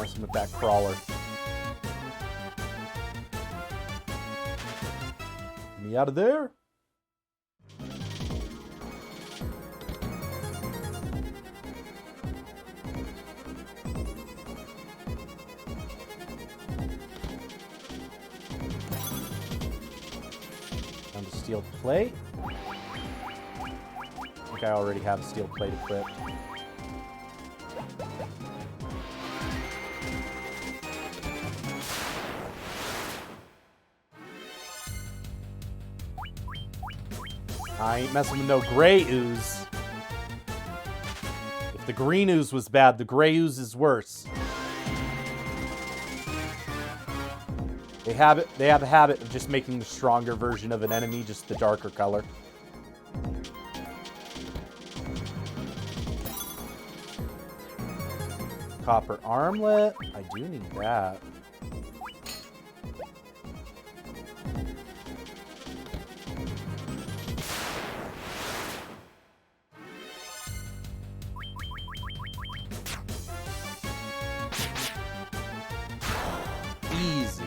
messing with that crawler. Get me out of there. Time to steel plate. I think I already have a steel plate equipped. I ain't messing with no gray ooze. If the green ooze was bad, the gray ooze is worse. They have a habit of just making the stronger version of an enemy just the darker color. Copper armlet. I do need that. Easy.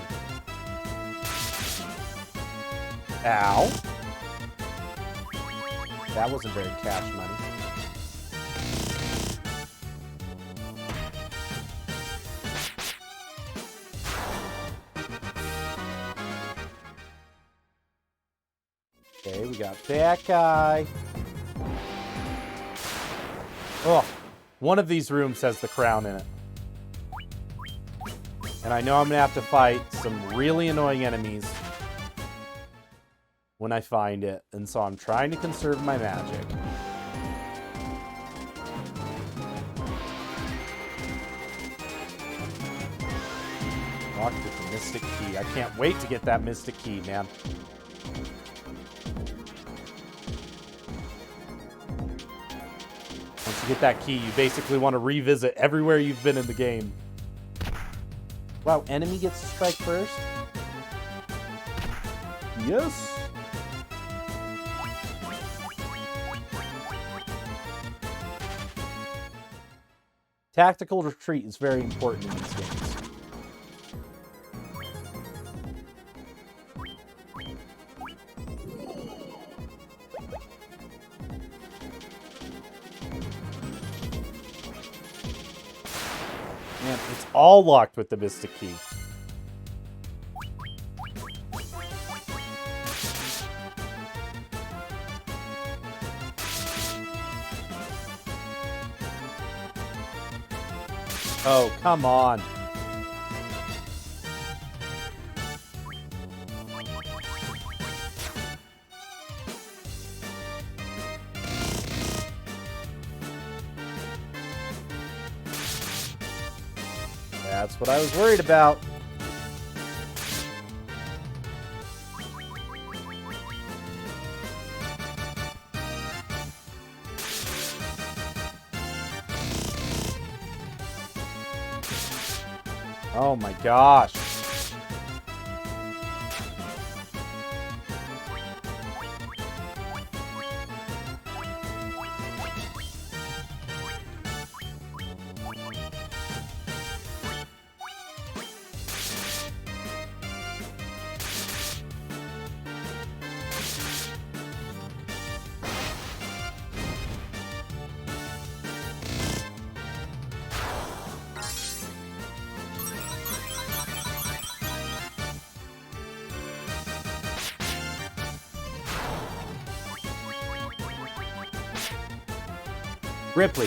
Ow. That wasn't very cash money. Okay, we got that guy. Oh, one of these rooms has the crown in it. And I know I'm going to have to fight some really annoying enemies when I find it. And so I'm trying to conserve my magic. Locked with the Mystic Key. I can't wait to get that Mystic Key, man. Once you get that key, you basically want to revisit everywhere you've been in the game. Wow, enemy gets to strike first? Yes. Tactical retreat is very important in these games. Man, it's all locked with the Mystic Key. Oh, come on. That's what I was worried about. Oh my gosh. Ripley.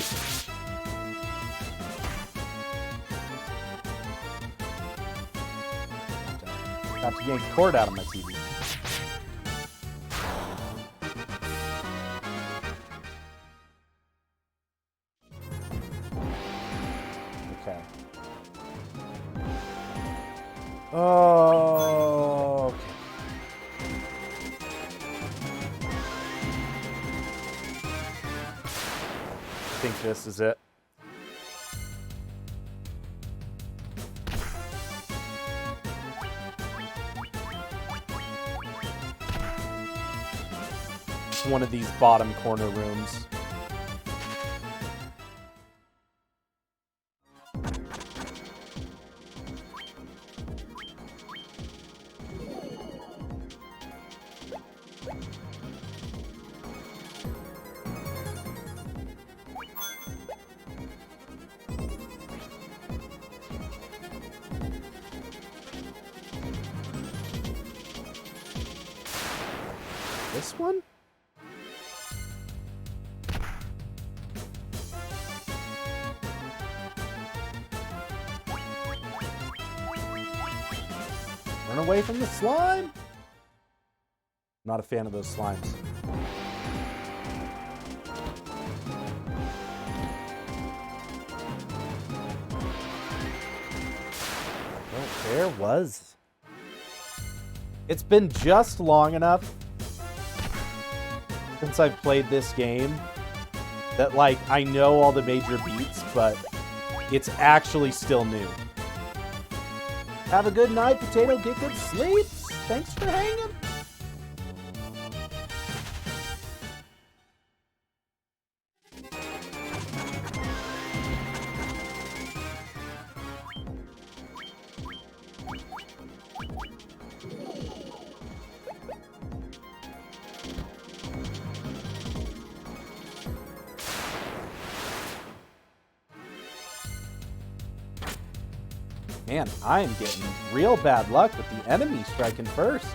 Got to yank the cord out of my TV. Okay. Oh, okay. I think this is it. It's one of these bottom corner rooms. This one? Run away from the slime. Not a fan of those slimes. Well, there was. It's been just long enough since I've played this game that, like, I know all the major beats, but it's actually still new. Have a good night, Potato. Get good sleep. Thanks for hanging. Man, I am getting real bad luck with the enemy striking first.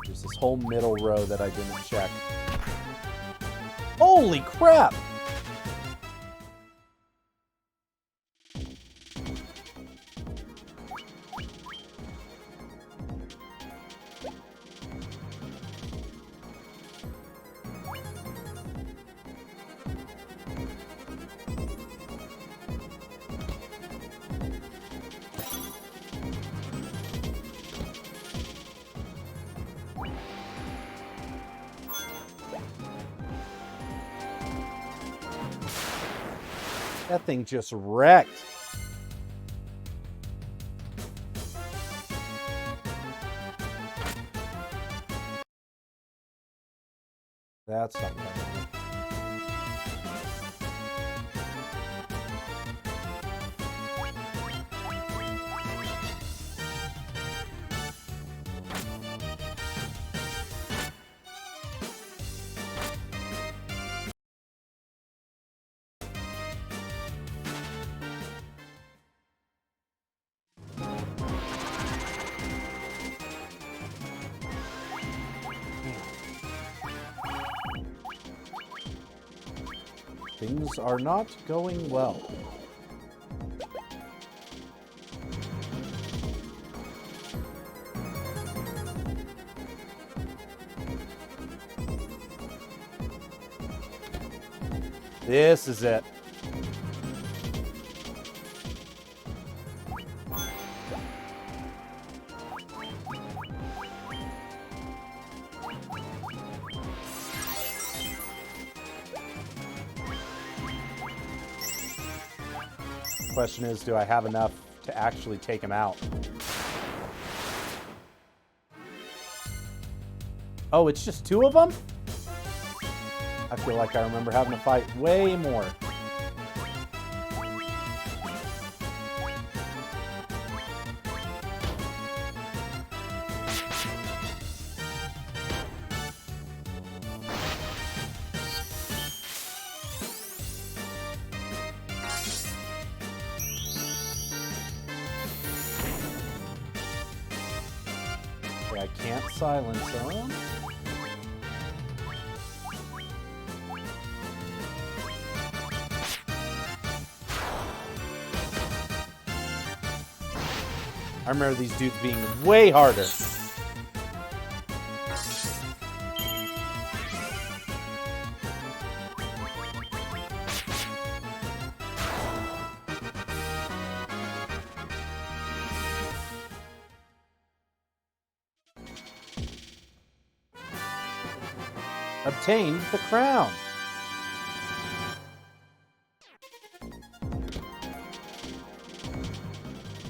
There's this whole middle row that I didn't check. Holy crap! That thing just wrecked. That's something I wanted. Things are not going well. This is it. Question is, do I have enough to actually take him out? Oh, it's just two of them? I feel like I remember having to fight way more. I can't silence them. I remember these dudes being way harder. Obtained the crown.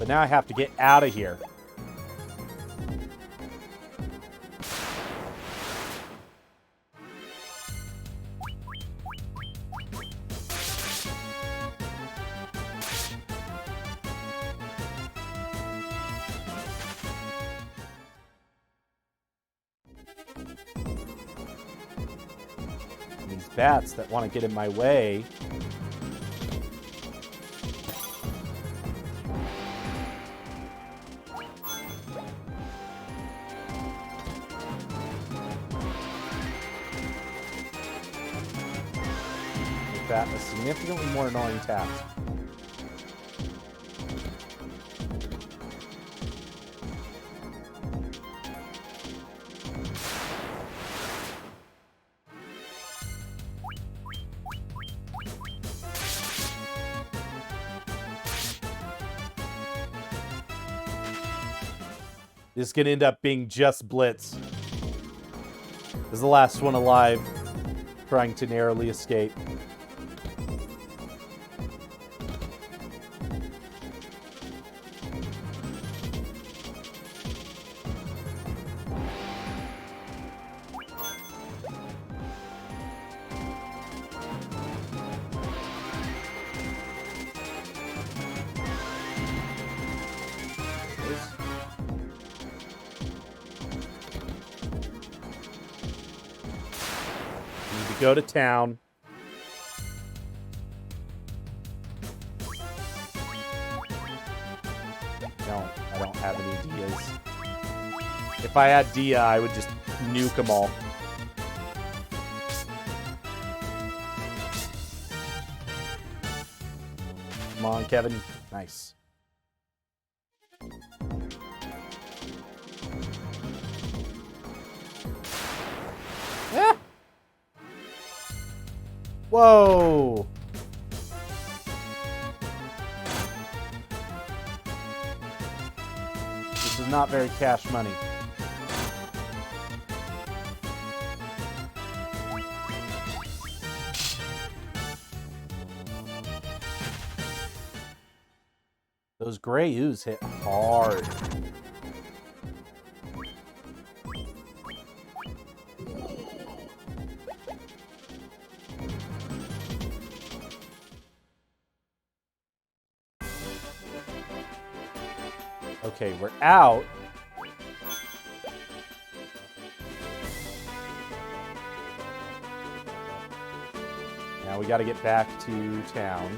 But now I have to get out of here. These bats that want to get in my way. Make that a significantly more annoying task. This is going to end up being just Blitz. This is the last one alive, trying to narrowly escape. Go to town. No, I don't have any Dias. If I had Dia, I would just nuke them all. Come on, Kevin. Nice. Ah! Whoa! This is not very cash money. Those gray ooze hit hard. Okay, we're out. Now we got to get back to town.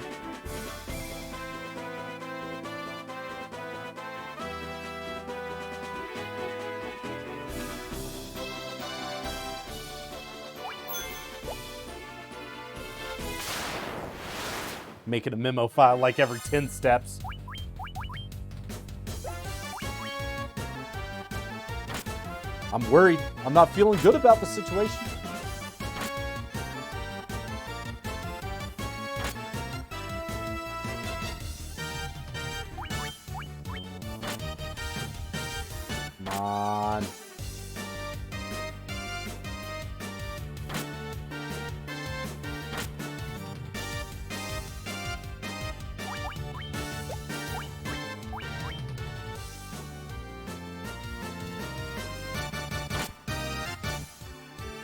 Making a memo file like every 10 steps. I'm worried. I'm not feeling good about the situation. Come on.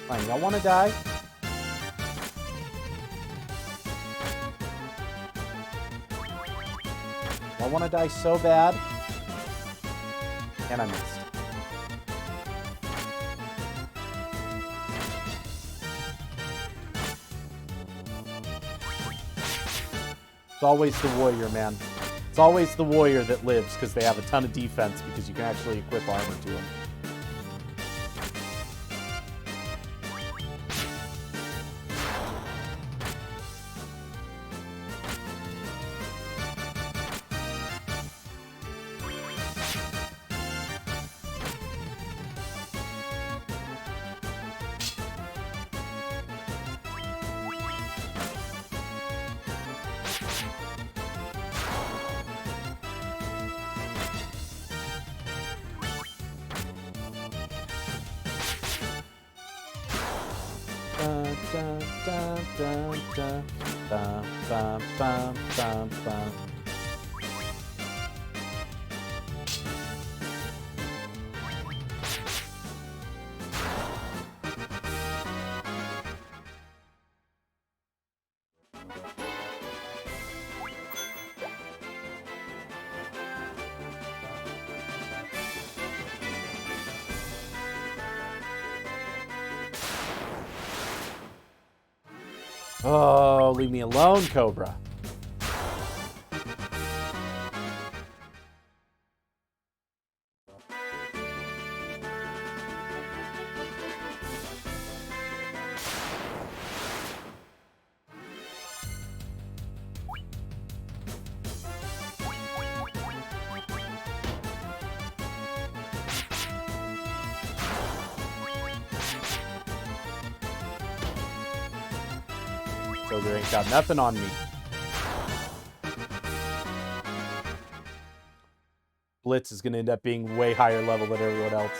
Fine, y'all want to die? Y'all want to die so bad? And I missed. It's always the warrior, man. It's always the warrior that lives because they have a ton of defense because you can actually equip armor to them. Dun, dun, dun, dun, dun, bum, bum, bum, bum. Oh, leave me alone, Cobra. Ogre ain't got nothing on me. Blitz is going to end up being way higher level than everyone else.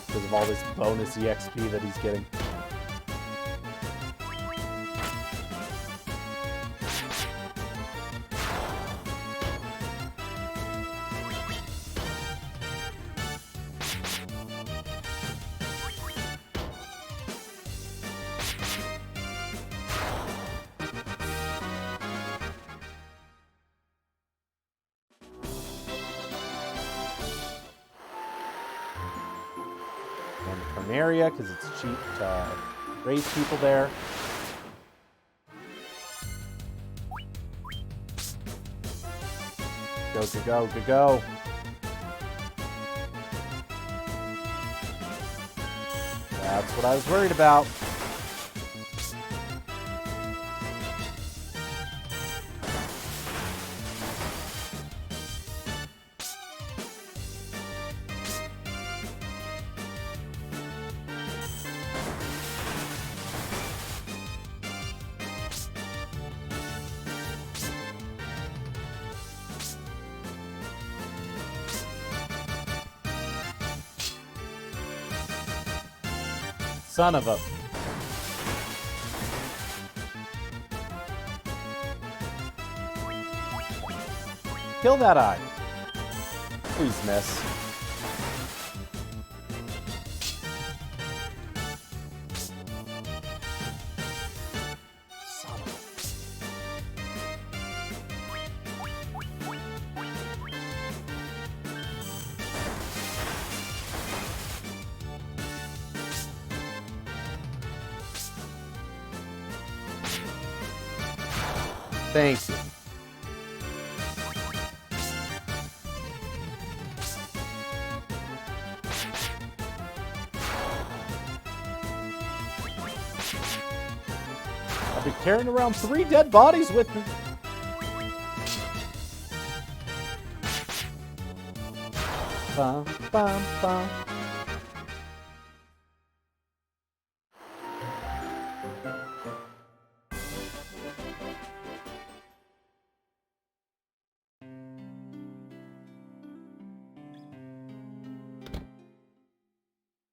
Because of all this bonus EXP that he's getting. Area because it's cheap to raise people there. Go, go, go, go, go. That's what I was worried about. Son of a... Kill that eye. Please miss. Son of a... Thank you. I've been carrying around 3 dead bodies with me. Bum, bum, bum.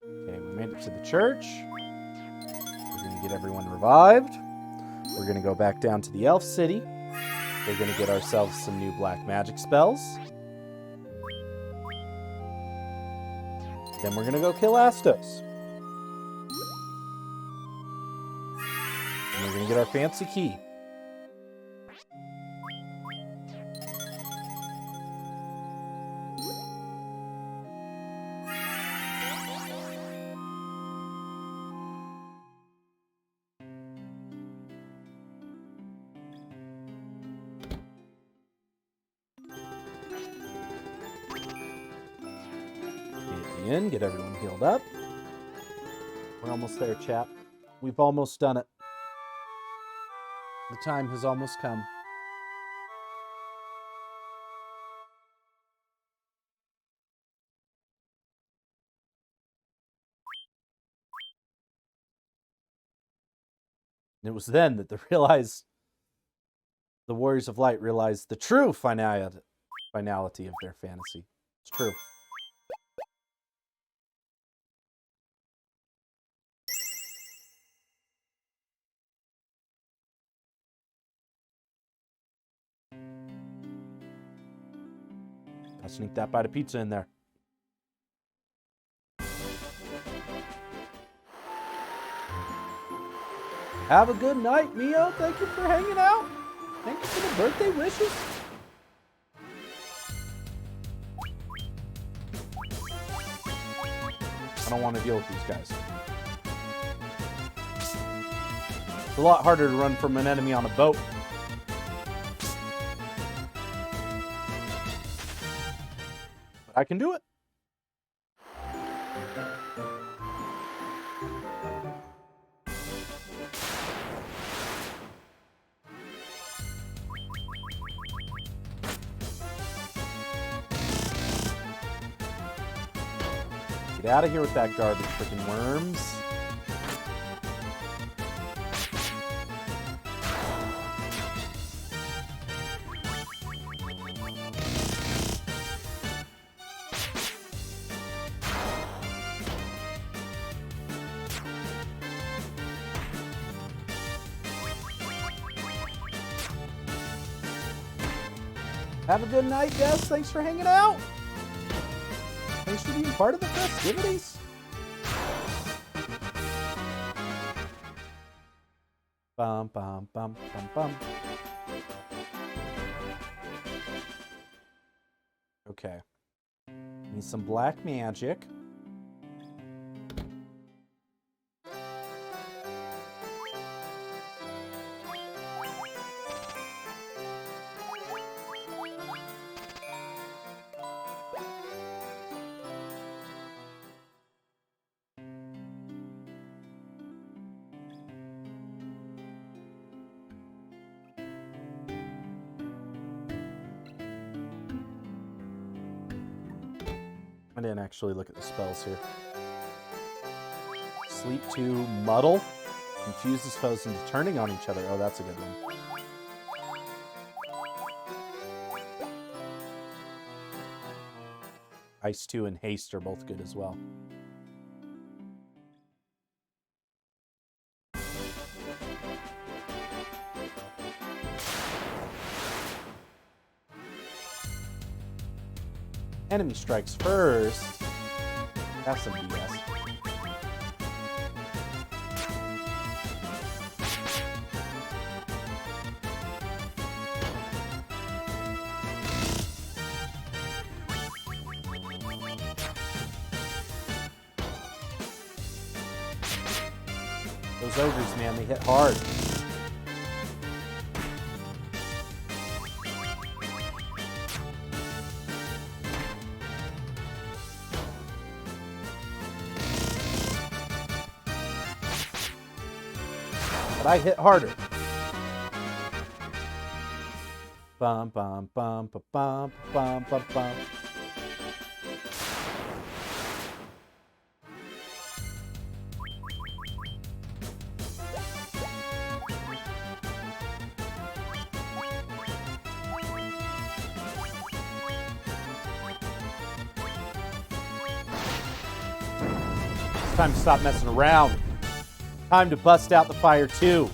Okay, we made it to the church. We're going to get everyone revived. We're going to go back down to the Elf City. We're going to get ourselves some new black magic spells. Then we're going to go kill Astos. And we're going to get our fancy key. Get everyone healed up. We're almost there, chat. We've almost done it. The time has almost come. And it was then that the Warriors of Light realized the true finality of their fantasy. It's true. I'll sneak that bite of pizza in there. Have a good night, Mio. Thank you for hanging out. Thank you for the birthday wishes. I don't want to deal with these guys. It's a lot harder to run from an enemy on a boat. But I can do it. Get out of here with that garbage, freaking worms. Have a good night, Des. Thanks for hanging out. Thanks for being part of the festivities. Bum, bum, bum, bum, bum. Okay. Need some black magic. I didn't actually look at the spells here. Sleep 2, Muddle. Confuses foes into turning on each other. Oh, that's a good one. Ice 2 and Haste are both good as well. Enemy strikes first. That's some BS. Those ogres, man, they hit hard. But I hit harder. Bum bum bum bum bum bum bum bum. It's time to stop messing around. Time to bust out the fire too.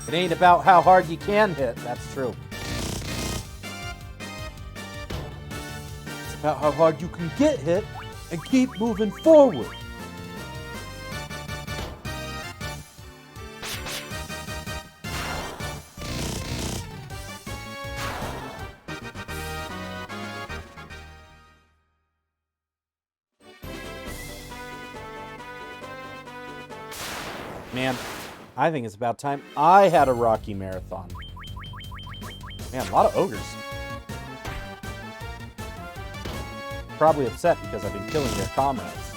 It ain't about how hard you can hit, that's true. It's about how hard you can get hit and keep moving forward. Man, I think it's about time I had a Rocky Marathon. Man, a lot of ogres. Probably upset because I've been killing their comrades.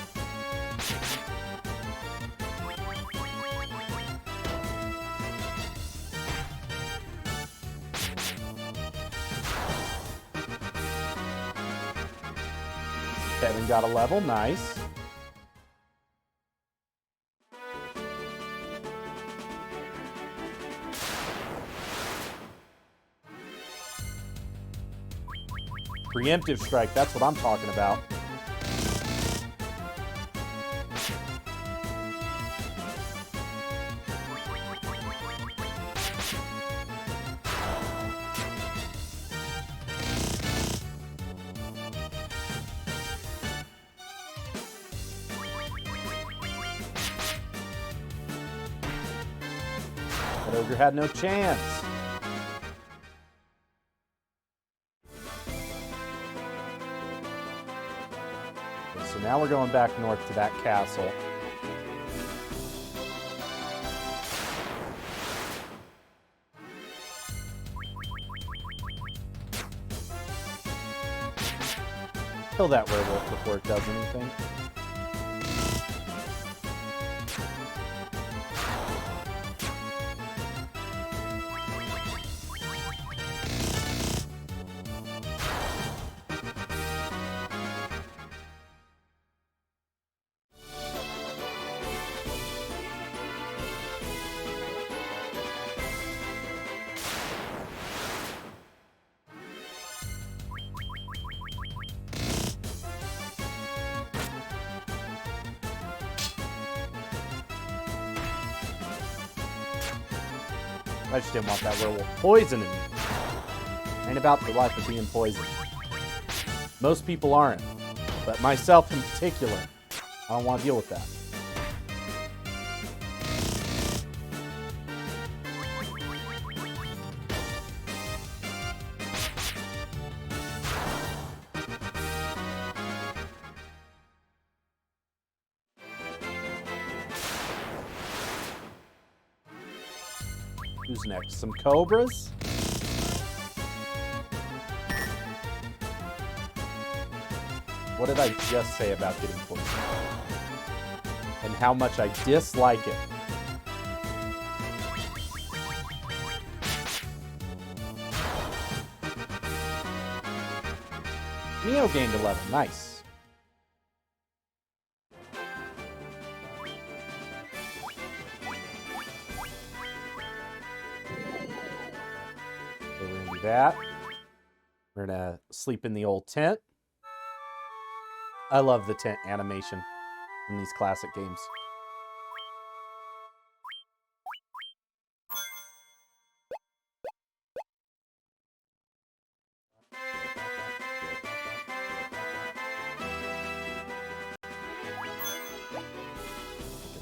Kevin got a level, nice. Preemptive strike, that's what I'm talking about. That ogre had no chance. Okay, so now we're going back north to that castle. Kill that werewolf before it does anything. I just didn't want that werewolf poisoning me. Ain't about the life of being poisoned. Most people aren't, but myself in particular, I don't want to deal with that. Who's next? Some cobras? What did I just say about getting poisoned? And how much I dislike it. Neo gained 11. Nice. Okay, we're gonna do that. We're gonna sleep in the old tent. I love the tent animation in these classic games.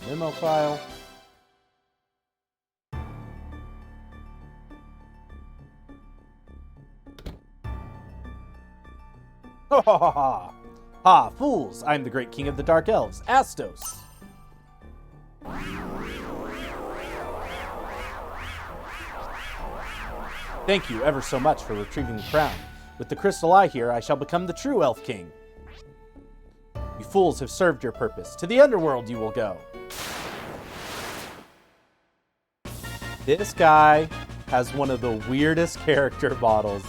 The memo file. Ha ha ha ha! Ha, fools! I am the great king of the Dark Elves, Astos. Thank you ever so much for retrieving the crown. With the crystal eye here, I shall become the true Elf King. You fools have served your purpose. To the underworld you will go. This guy has one of the weirdest character models.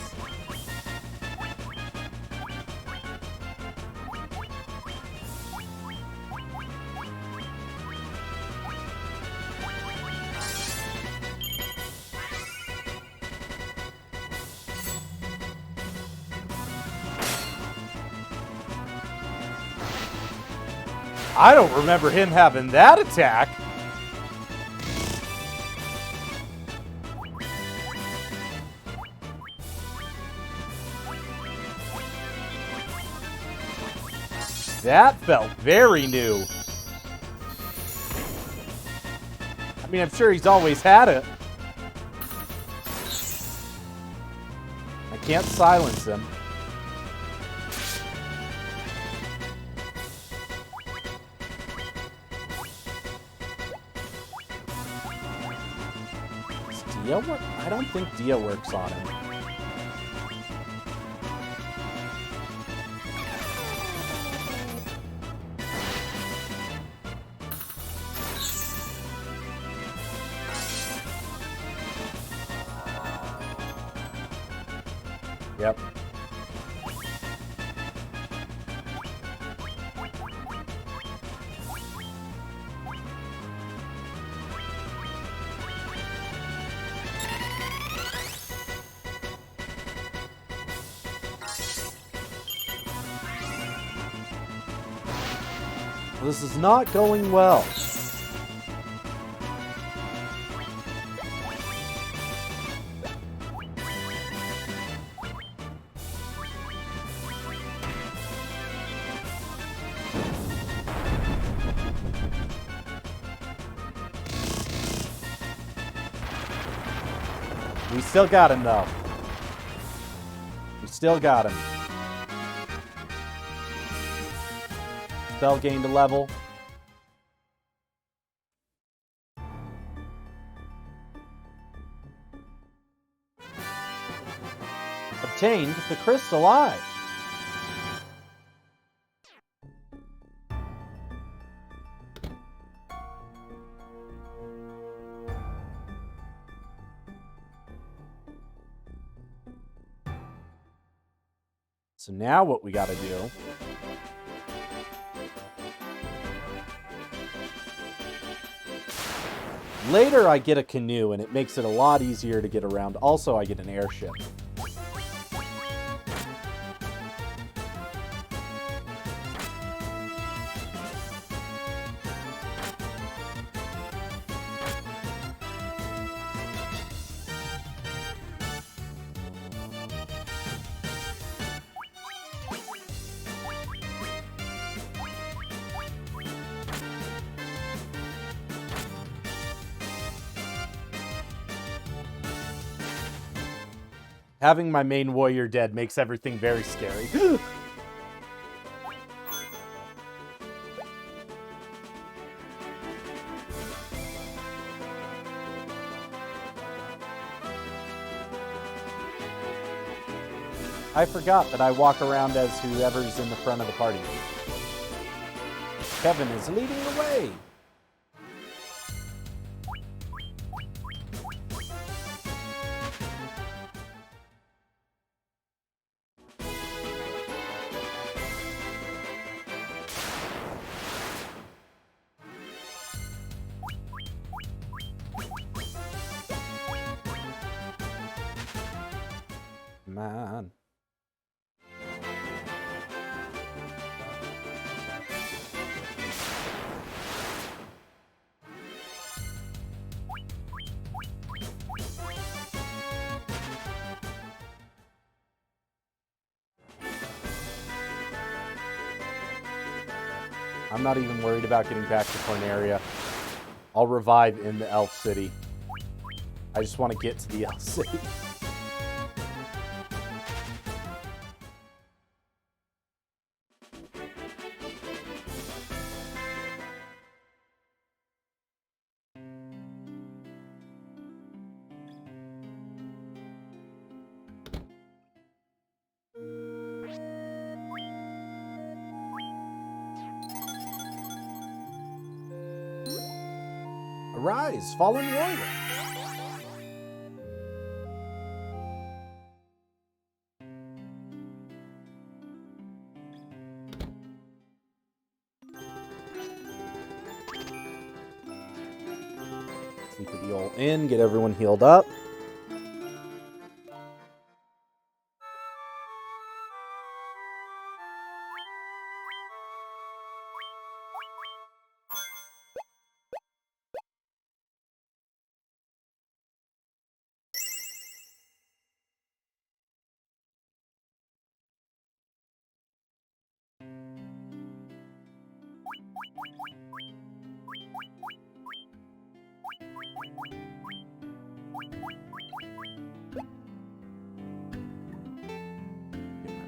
I don't remember him having that attack. That felt very new. I mean, I'm sure he's always had it. I can't silence him. Dia work? I don't think Dia works on him. Yep. This is not going well. We still got him, though. We still got him. Spell gained a level. Obtained the crystal eye. So now what we gotta do later I get a canoe and it makes it a lot easier to get around. Also, I get an airship. Having my main warrior dead makes everything very scary. I forgot that I walk around as whoever's in the front of the party. Kevin is leading the way. Man. I'm not even worried about getting back to Corneria. I'll revive in the Elf City. I just want to get to the Elf City. Arise, fallen warrior. Sleep at the old inn, get everyone healed up.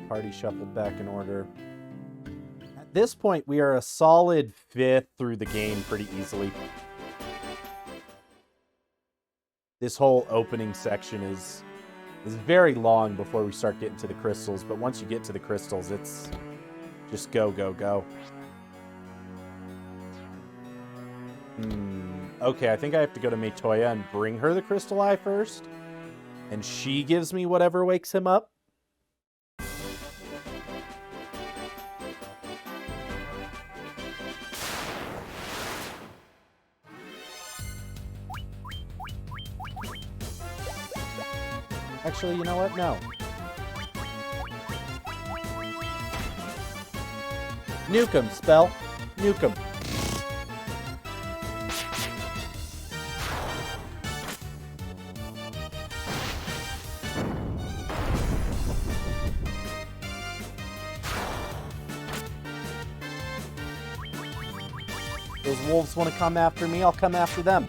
Party shuffled back in order. At this point, we are a solid 5th through the game pretty easily. This whole opening section is very long before we start getting to the crystals, but once you get to the crystals, it's just go, go, go. Okay, I think I have to go to Metoya and bring her the crystal eye first, and she gives me whatever wakes him up. Actually, you know what? No. Nuke him, spell. Nuke him. Those wolves want to come after me, I'll come after them.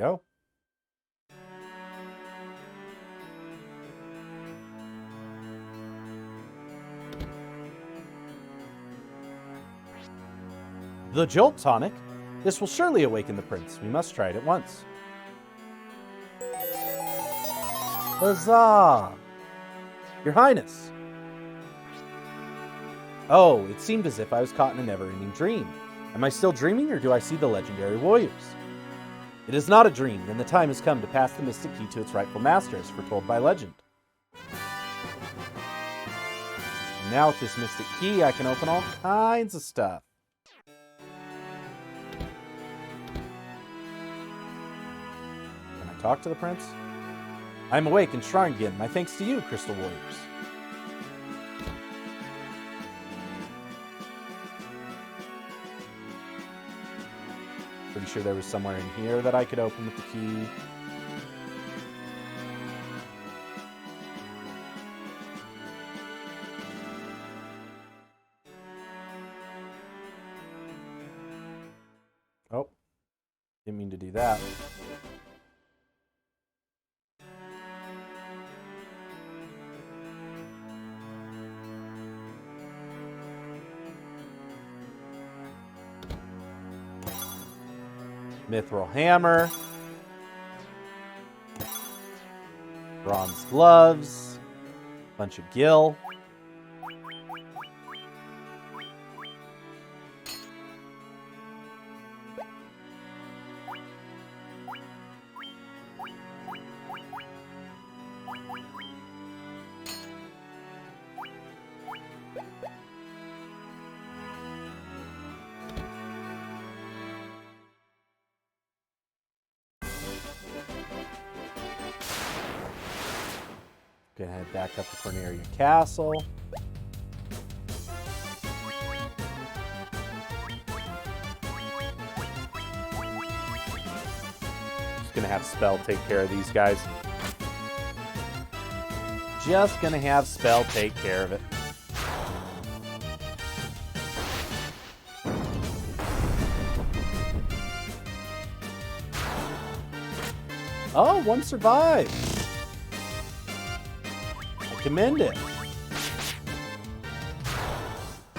go. The Jolt Tonic. This will surely awaken the prince. We must try it at once. Huzzah! Your Highness. Oh, it seemed as if I was caught in a never-ending dream. Am I still dreaming, or do I see the legendary warriors? It is not a dream, then the time has come to pass the Mystic Key to its rightful master, as foretold by legend. And now with this Mystic Key, I can open all kinds of stuff. Can I talk to the prince? I am awake and strong again. My thanks to you, Crystal Warriors. Pretty sure there was somewhere in here that I could open with the key. Oh, didn't mean to do that. Mithril hammer. Bronze gloves. Bunch of gil. Gonna head back up to Corneria Castle. Just gonna have Spell take care of these guys. Just gonna have Spell take care of it. Oh, one survived. Commend it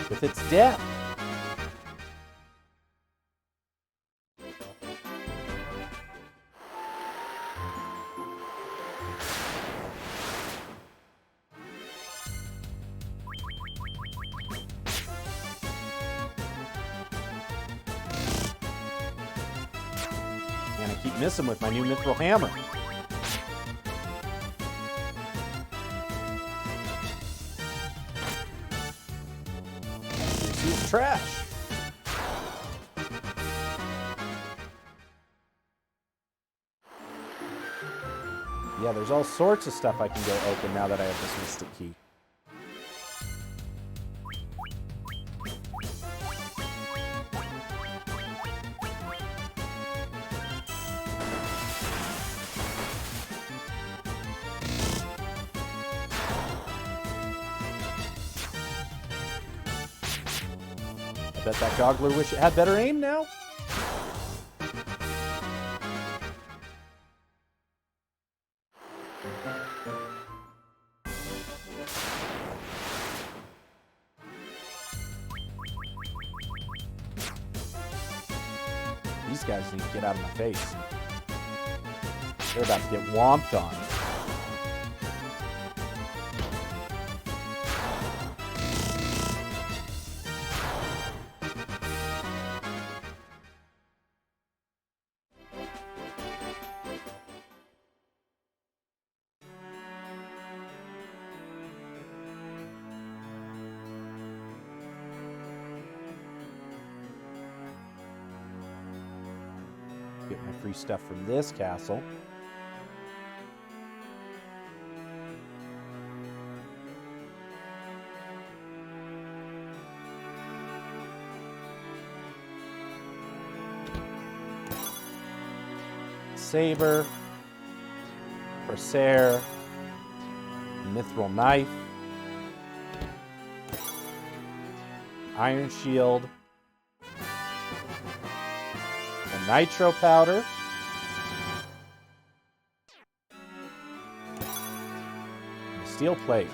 with its death. And I keep missing with my new Mithril hammer. Trash. Yeah, there's all sorts of stuff I can go open now that I have this Mystic Key. I bet that Goggler wish it had better aim now. These guys need to get out of my face. They're about to get whomped on. Get my free stuff from this castle. Saber, Corsair, Mithril knife, Iron shield, the Nitro powder, steel plate.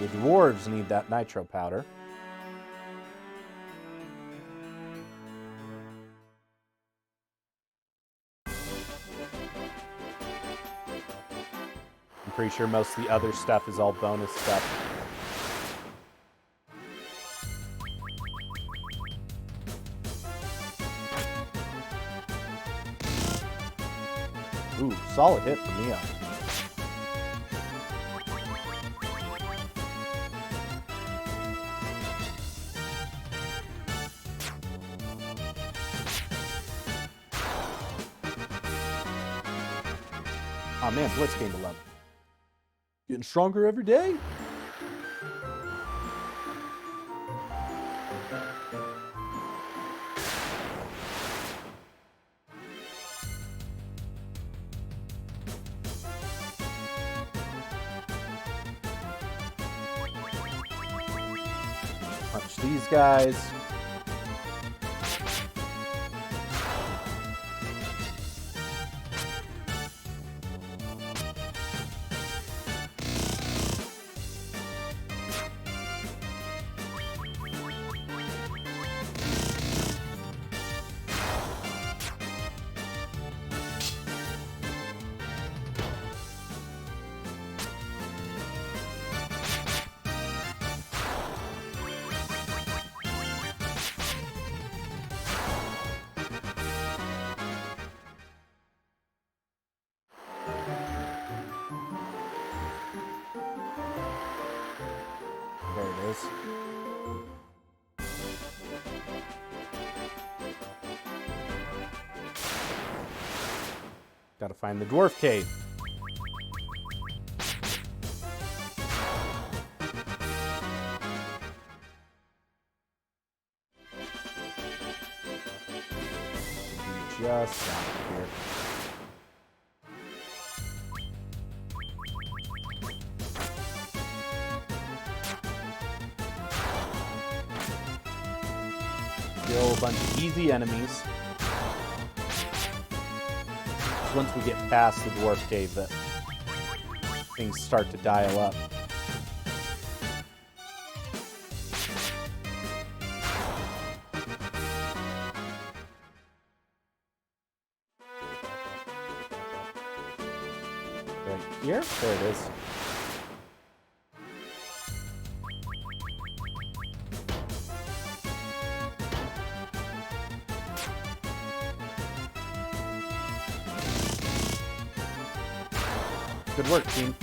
The dwarves need that nitro powder. I'm pretty sure most of the other stuff is all bonus stuff. Ooh, solid hit for Mia. Oh man, Blitz gained 11. Getting stronger every day. Punch these guys. There it is. Gotta find the dwarf cave. Just down here. Kill a bunch of easy enemies. Once we get past the dwarf cave, that things start to dial up. Right here? There it is. Good work, team.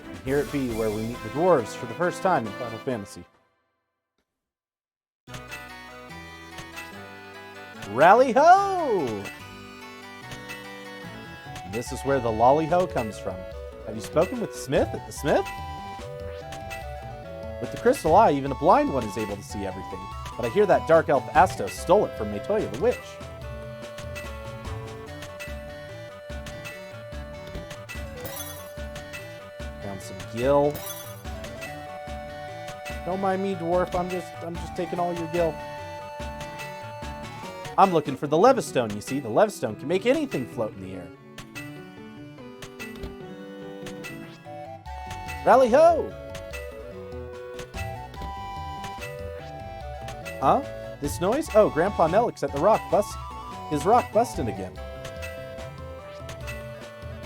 And here it be where we meet the dwarves for the first time in Final Fantasy. Rally ho! And this is where the lolly ho comes from. Have you spoken with the smith at the smith? With the crystal eye, even a blind one is able to see everything. But I hear that dark elf Astos stole it from Metoya the witch. Found some gil. Don't mind me, dwarf. I'm just taking all your gil. I'm looking for the Levistone, you see. The Levistone can make anything float in the air. Rally ho! Huh? This noise? Oh, Grandpa Nellick's at the rock his rock busting again.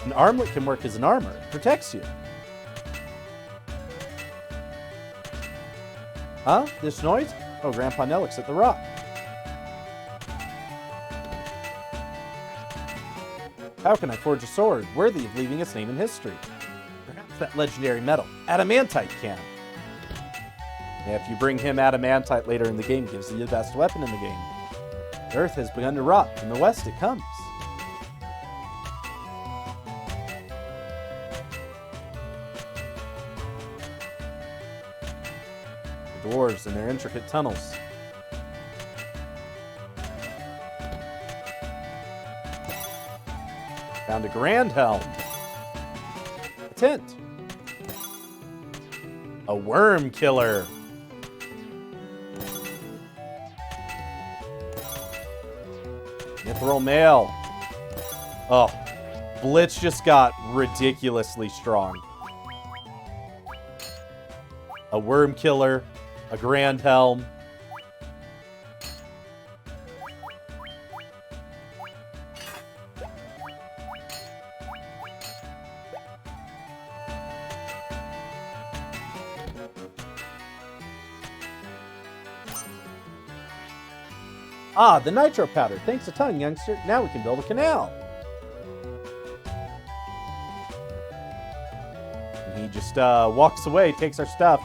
An armlet can work as an armor. It protects you. Huh? This noise? Oh, Grandpa Nellick's at the rock. How can I forge a sword worthy of leaving its name in history? That legendary metal, Adamantite, can. And if you bring him Adamantite later in the game, it gives you the best weapon in the game. The earth has begun to rot. From the west it comes. Dwarves and their intricate tunnels. Found a Grand Helm. A tent. A worm killer. Mithril mail. Oh, Blitz just got ridiculously strong. A worm killer, a Grand Helm. Ah, the nitro powder. Thanks a ton, youngster. Now we can build a canal. And he just walks away, takes our stuff.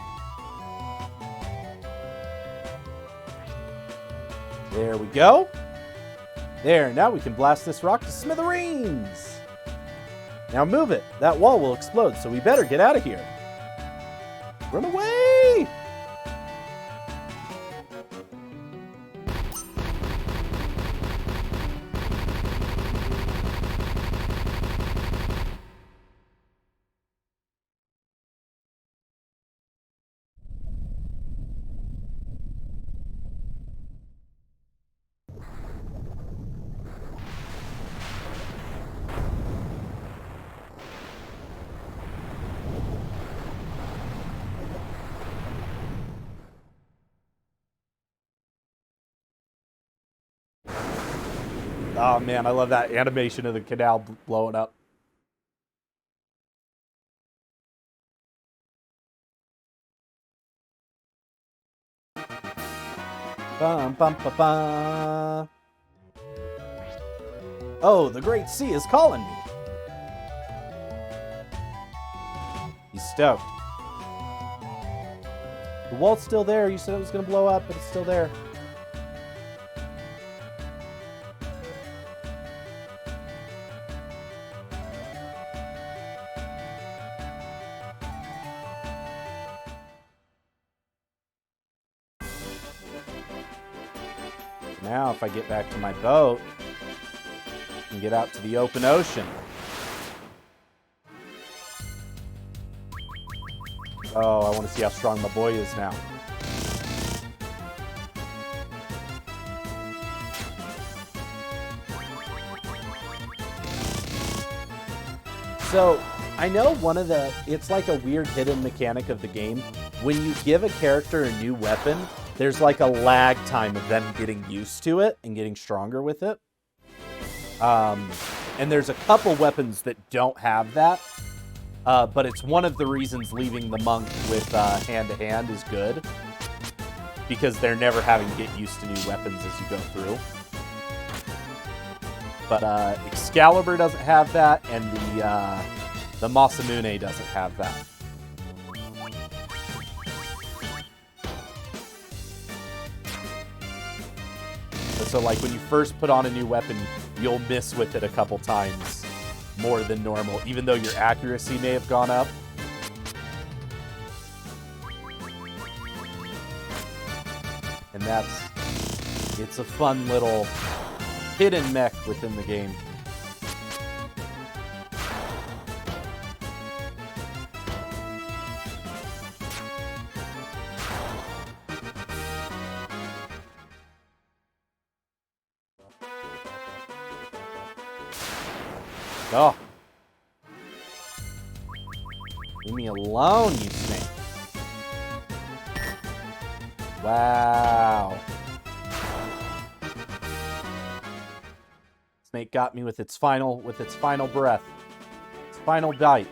There we go. There, now we can blast this rock to smithereens. Now move it. That wall will explode, so we better get out of here. Run away! Oh man, I love that animation of the canal blowing up. Bum, bum, ba, ba. Oh, the Great Sea is calling me. He's stoked. The wall's still there. You said it was going to blow up, but it's still there. Now, if I get back to my boat and get out to the open ocean. Oh, I want to see how strong my boy is now. So, I know it's like a weird hidden mechanic of the game. When you give a character a new weapon, there's like a lag time of them getting used to it and getting stronger with it. And there's a couple weapons that don't have that. But it's one of the reasons leaving the monk with hand-to-hand is good. Because they're never having to get used to new weapons as you go through. But Excalibur doesn't have that, and the Masamune doesn't have that. So like when you first put on a new weapon, you'll miss with it a couple times more than normal, even though your accuracy may have gone up. And it's a fun little hidden mech within the game. Oh. Leave me alone, you snake. Wow. Snake got me with its final breath. Its final bite.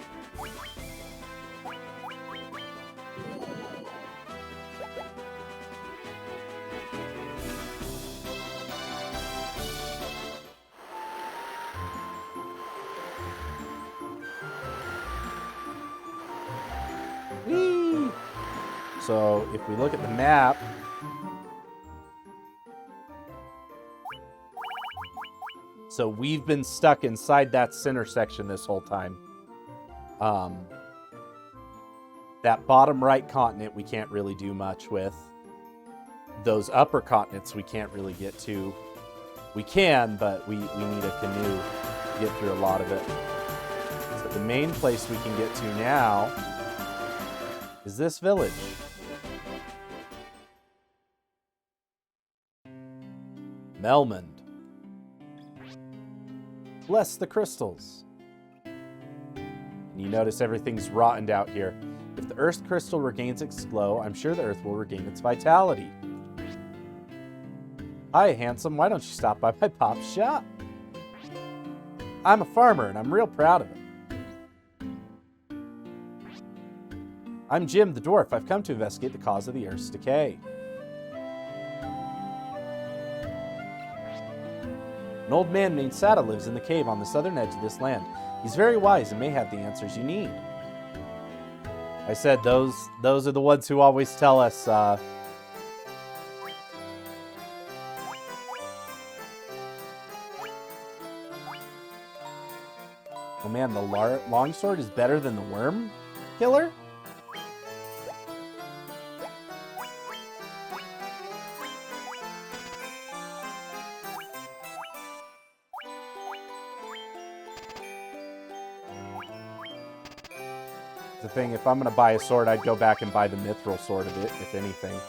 So if we look at the map, so we've been stuck inside that center section this whole time. That bottom right continent we can't really do much with. Those upper continents we can't really get to. We can, but we need a canoe to get through a lot of it. So the main place we can get to now is this village. Melmond. Bless the crystals. And you notice everything's rotted out here. If the Earth crystal regains its glow, I'm sure the Earth will regain its vitality. Hi, handsome. Why don't you stop by my pop's shop? I'm a farmer, and I'm real proud of it. I'm Jim the dwarf. I've come to investigate the cause of the Earth's decay. An old man named Sada lives in the cave on the southern edge of this land. He's very wise and may have the answers you need. I said those are the ones who always tell us oh man, the longsword is better than the worm killer? The thing, if I'm going to buy a sword, I'd go back and buy the mithril sword of it, if anything.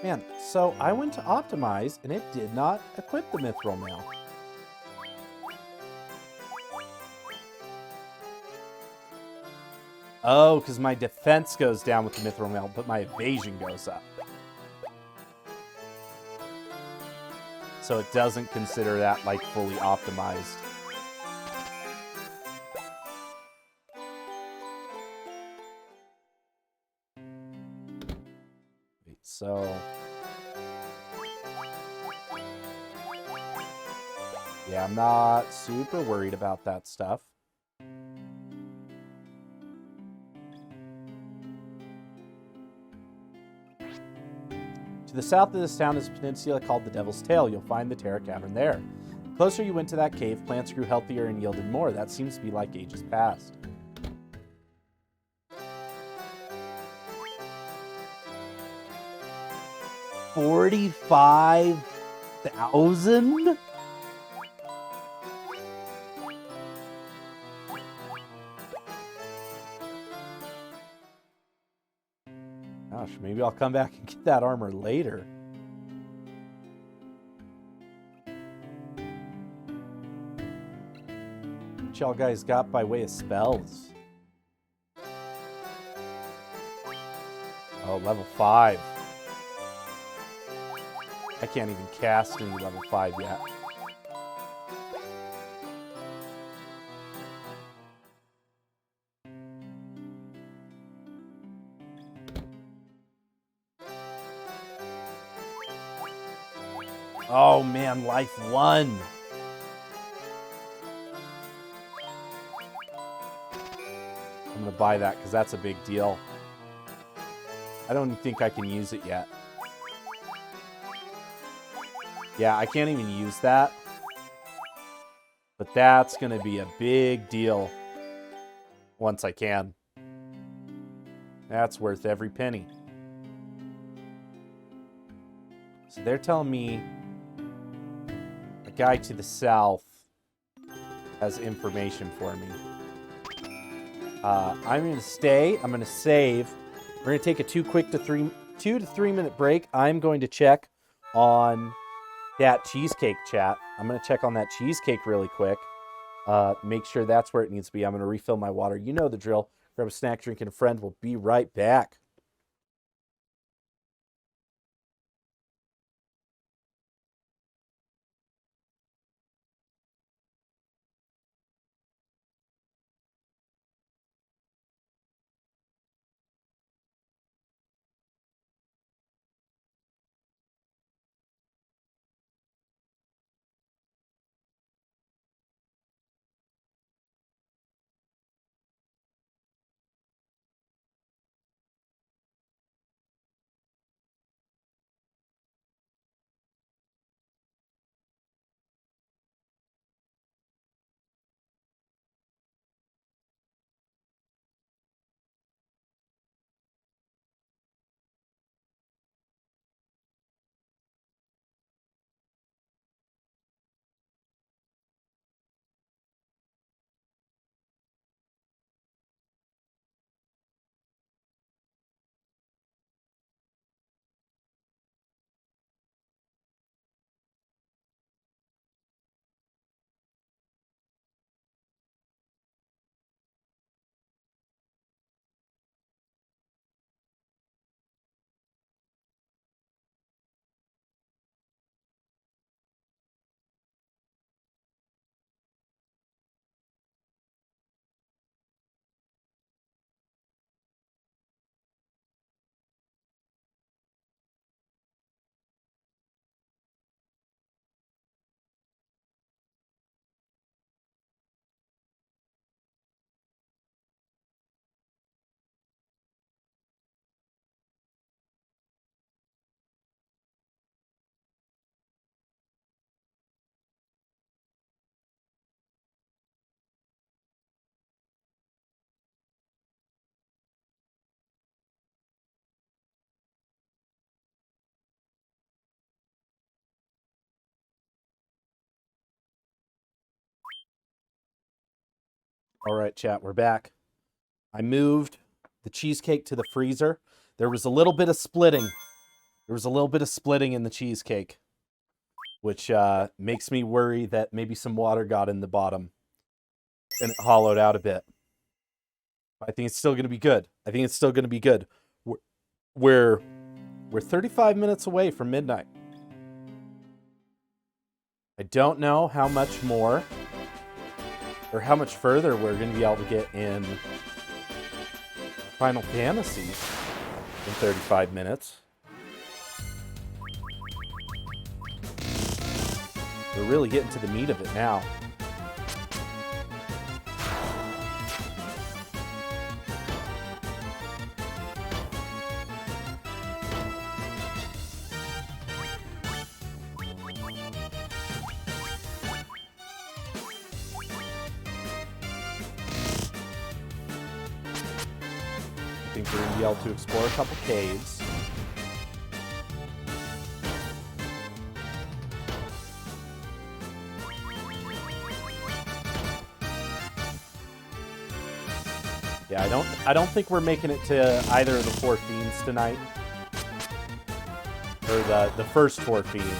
Man, so I went to optimize, and it did not equip the mithril mail. Oh, because my defense goes down with the mithril mail, but my evasion goes up. So it doesn't consider that, like, fully optimized. Wait, so... yeah, I'm not super worried about that stuff. To the south of this town is a peninsula called the Devil's Tail. You'll find the Terra Cavern there. The closer you went to that cave, plants grew healthier and yielded more. That seems to be like ages past. $45,000? Gosh, maybe I'll come back and get that armor later. What y'all guys got by way of spells? Oh, level 5. I can't even cast any level 5 yet. Oh man, life 1. I'm gonna buy that because that's a big deal. I don't think I can use it yet. Yeah, I can't even use that. But that's gonna be a big deal once I can. That's worth every penny. So they're telling me a guy to the south has information for me. I'm going to stay. I'm going to save. We're going to take a 2 to 3 minute break. I'm going to check on that cheesecake chat. I'm going to check on that cheesecake really quick. Make sure that's where it needs to be. I'm going to refill my water. You know the drill. Grab a snack, drink, and a friend. We'll be right back. All right, chat, we're back. I moved the cheesecake to the freezer. There was a little bit of splitting. There was a little bit of splitting in the cheesecake, which makes me worry that maybe some water got in the bottom and it hollowed out a bit. I think it's still going to be good. I think it's still going to be good. We're 35 minutes away from midnight. I don't know how much more or how much further we're going to be able to get in Final Fantasy in 35 minutes. We're really getting to the meat of it now. I think we're going to be able to explore a couple caves. Yeah, I don't think we're making it to either of the four fiends tonight. Or the first four fiend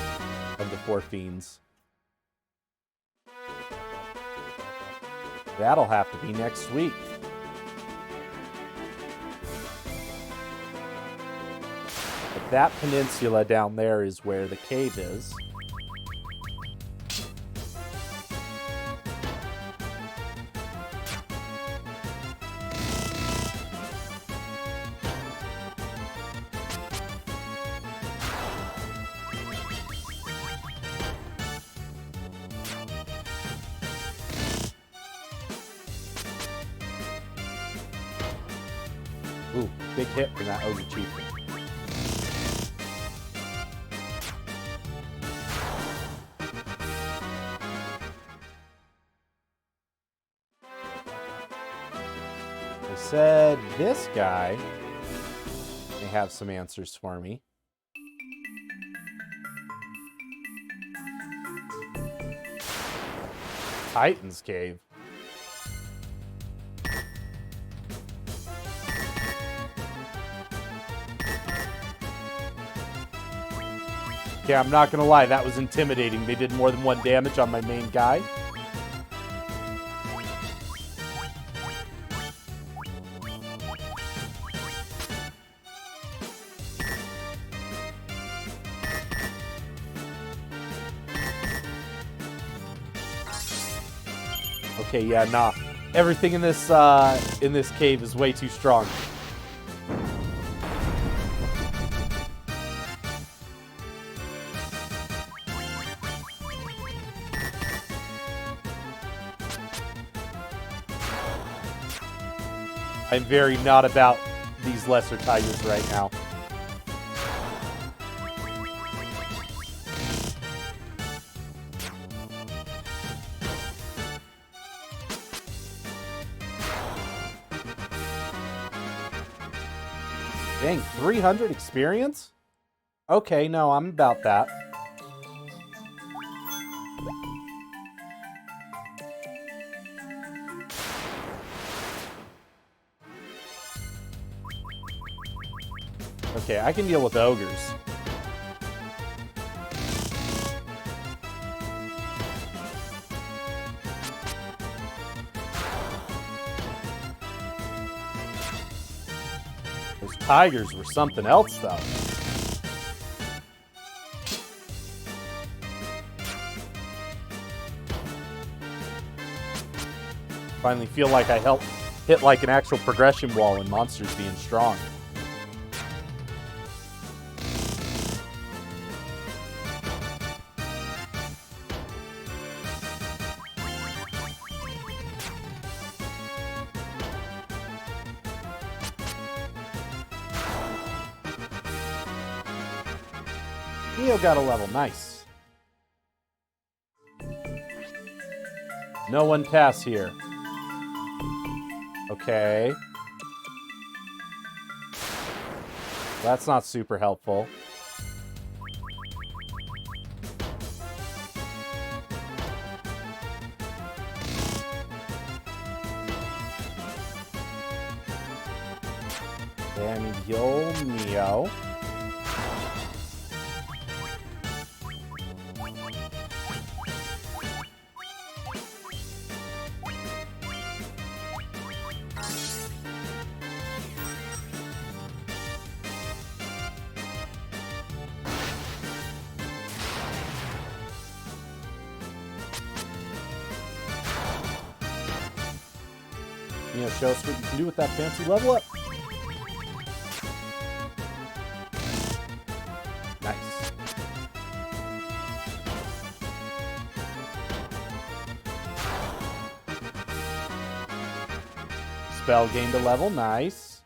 of the four fiends. That'll have to be next week. But that peninsula down there is where the cave is. Ooh, big hit from that Ogre Chieftain. They said this guy may have some answers for me. Titan's Cave. Yeah, I'm not gonna lie, that was intimidating. They did more than one damage on my main guy. Okay, yeah, nah. Everything in this cave is way too strong. I'm very not about these lesser tigers right now. Dang, 300 experience? Okay, no, I'm about that. Okay, I can deal with ogres. Those tigers were something else, though. Finally feel like I hit like an actual progression wall in monsters being strong. Neo got a level, nice. No one pass here. Okay. That's not super helpful. Okay, I need heal Mio. You know, show us what you can do with that fancy level up. Nice. Spell gained a level. Nice.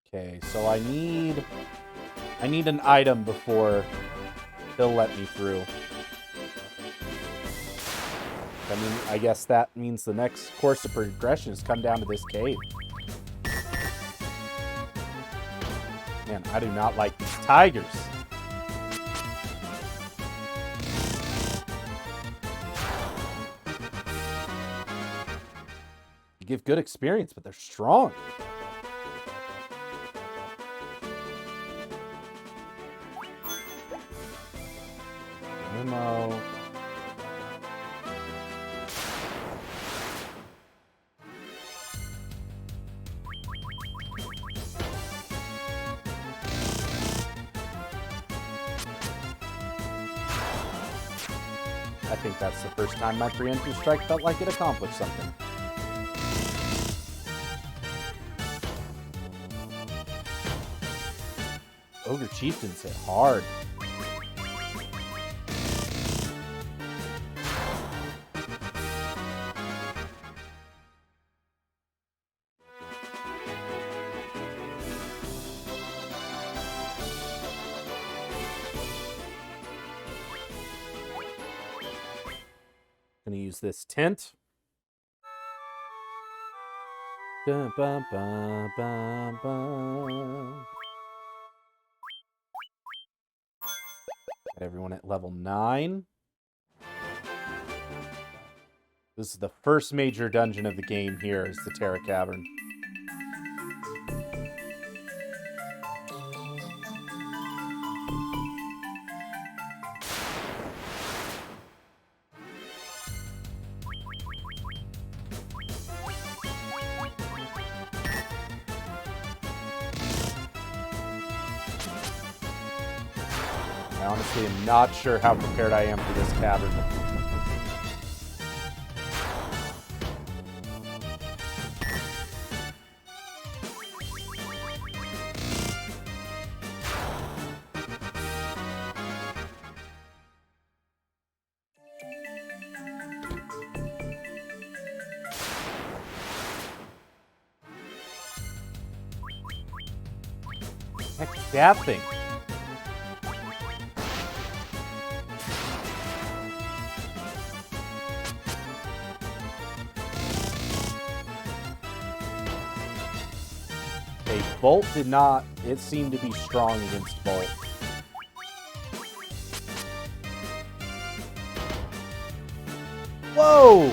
Okay, so I need an item before he'll let me through. I mean, I guess that means the next course of progression is come down to this cave. Man, I do not like these tigers. They give good experience, but they're strong. Memo. I think that's the first time my preemptive strike felt like it accomplished something. Ogre Chieftains hit hard. Gonna use this tent. Dun, bum, bum, bum, bum. Got everyone at level 9. This is the first major dungeon of the game here, is the Terra Cavern. I honestly am not sure how prepared I am for this cavern. Heck's that thing? Bolt did not. It seemed to be strong against Bolt. Whoa!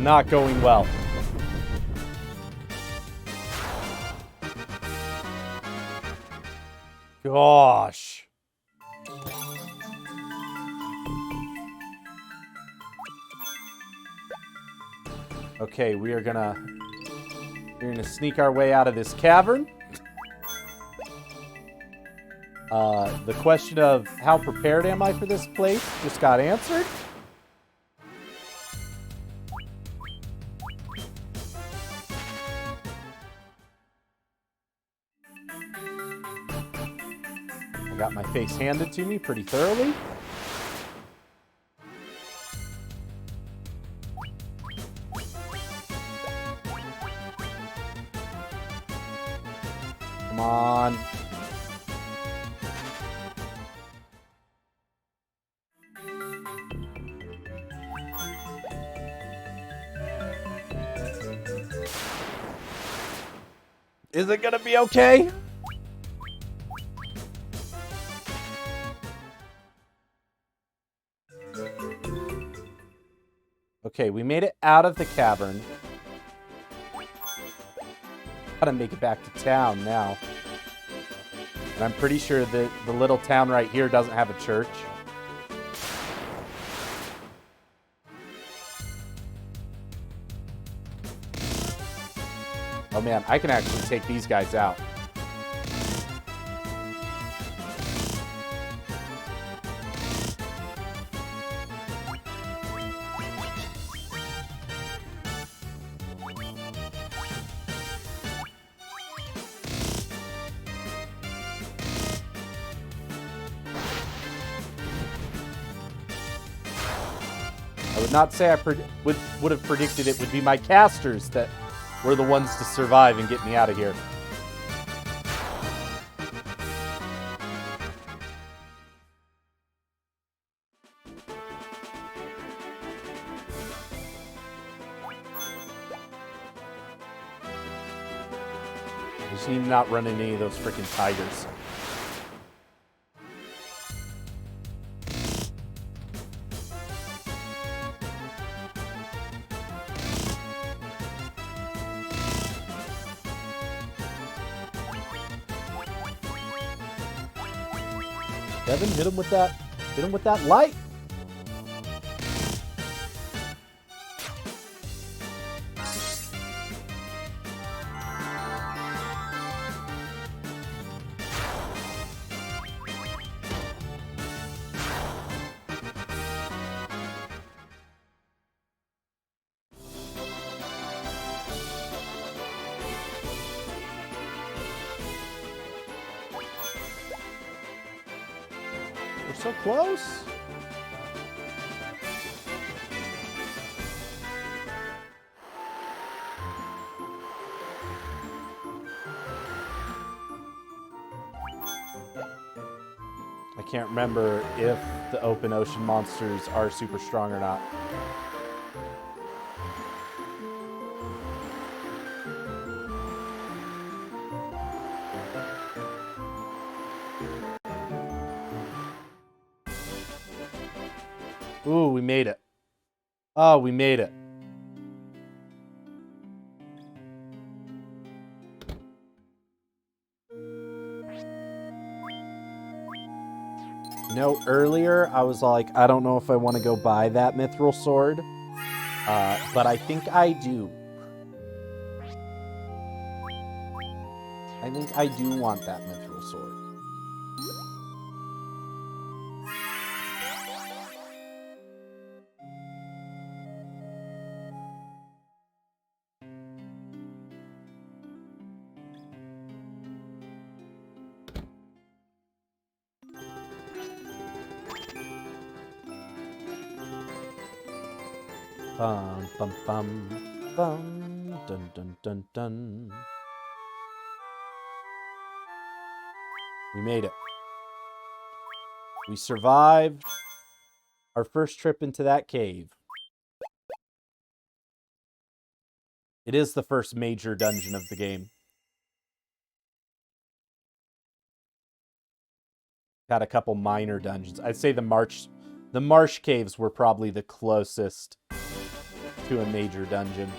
Not going well. Gosh. Okay, we're gonna sneak our way out of this cavern. The question of how prepared am I for this place just got answered. I got my face handed to me pretty thoroughly. Come on. Is it gonna be okay? Okay, we made it out of the cavern. Gotta make it back to town now. And I'm pretty sure that the little town right here doesn't have a church. Oh man, I can actually take these guys out. I would not say I would have predicted it would be my casters that were the ones to survive and get me out of here. I just need to not run into any of those freaking tigers. Devin, hit him with that. Hit him with that light. We're so close. I can't remember if the open ocean monsters are super strong or not. Ooh, we made it. Oh, we made it. You know, earlier I was like, I don't know if I want to go buy that mithril sword. But I think I do. I think I do want that mithril sword. Bum, bum, bum, bum, dun, dun, dun, dun. We made it. We survived our first trip into that cave. It is the first major dungeon of the game. Had a couple minor dungeons. I'd say the marsh caves were probably the closest to a major dungeon.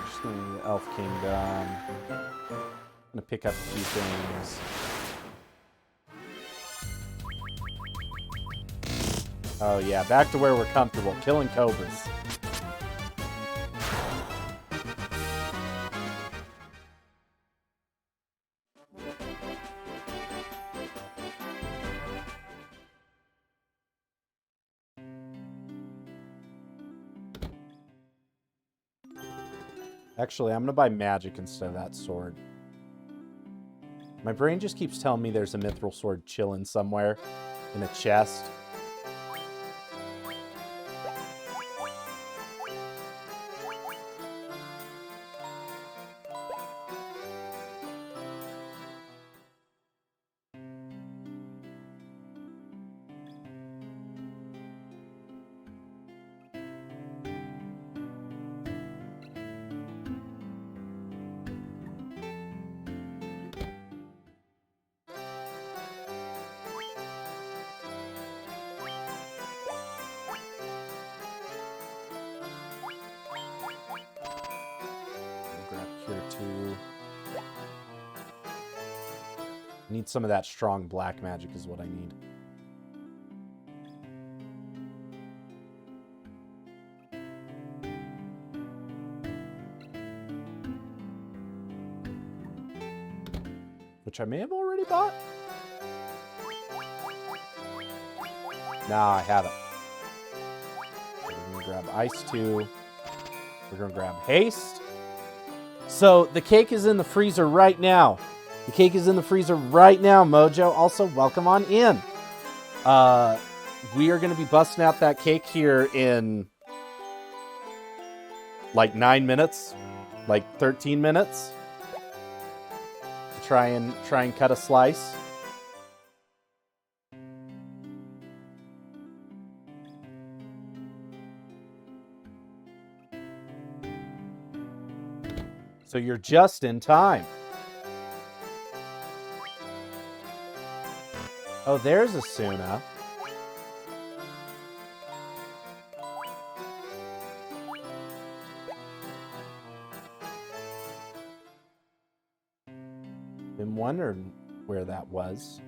Just going to the Elf Kingdom. I'm gonna pick up a few things. Oh yeah, back to where we're comfortable, killing cobras. Actually, I'm going to buy magic instead of that sword. My brain just keeps telling me there's a mithril sword chilling somewhere in a chest. Need some of that strong black magic is what I need. Which I may have already bought. Nah, I haven't. We're gonna grab Ice 2. We're gonna grab Haste. So the cake is in the freezer right now. The cake is in the freezer right now, Mojo. Also, welcome on in. We are going to be busting out that cake here in like 9 minutes, like 13 minutes. Try and cut a slice. So you're just in time. Oh, there's Asuna. Been wondering where that was.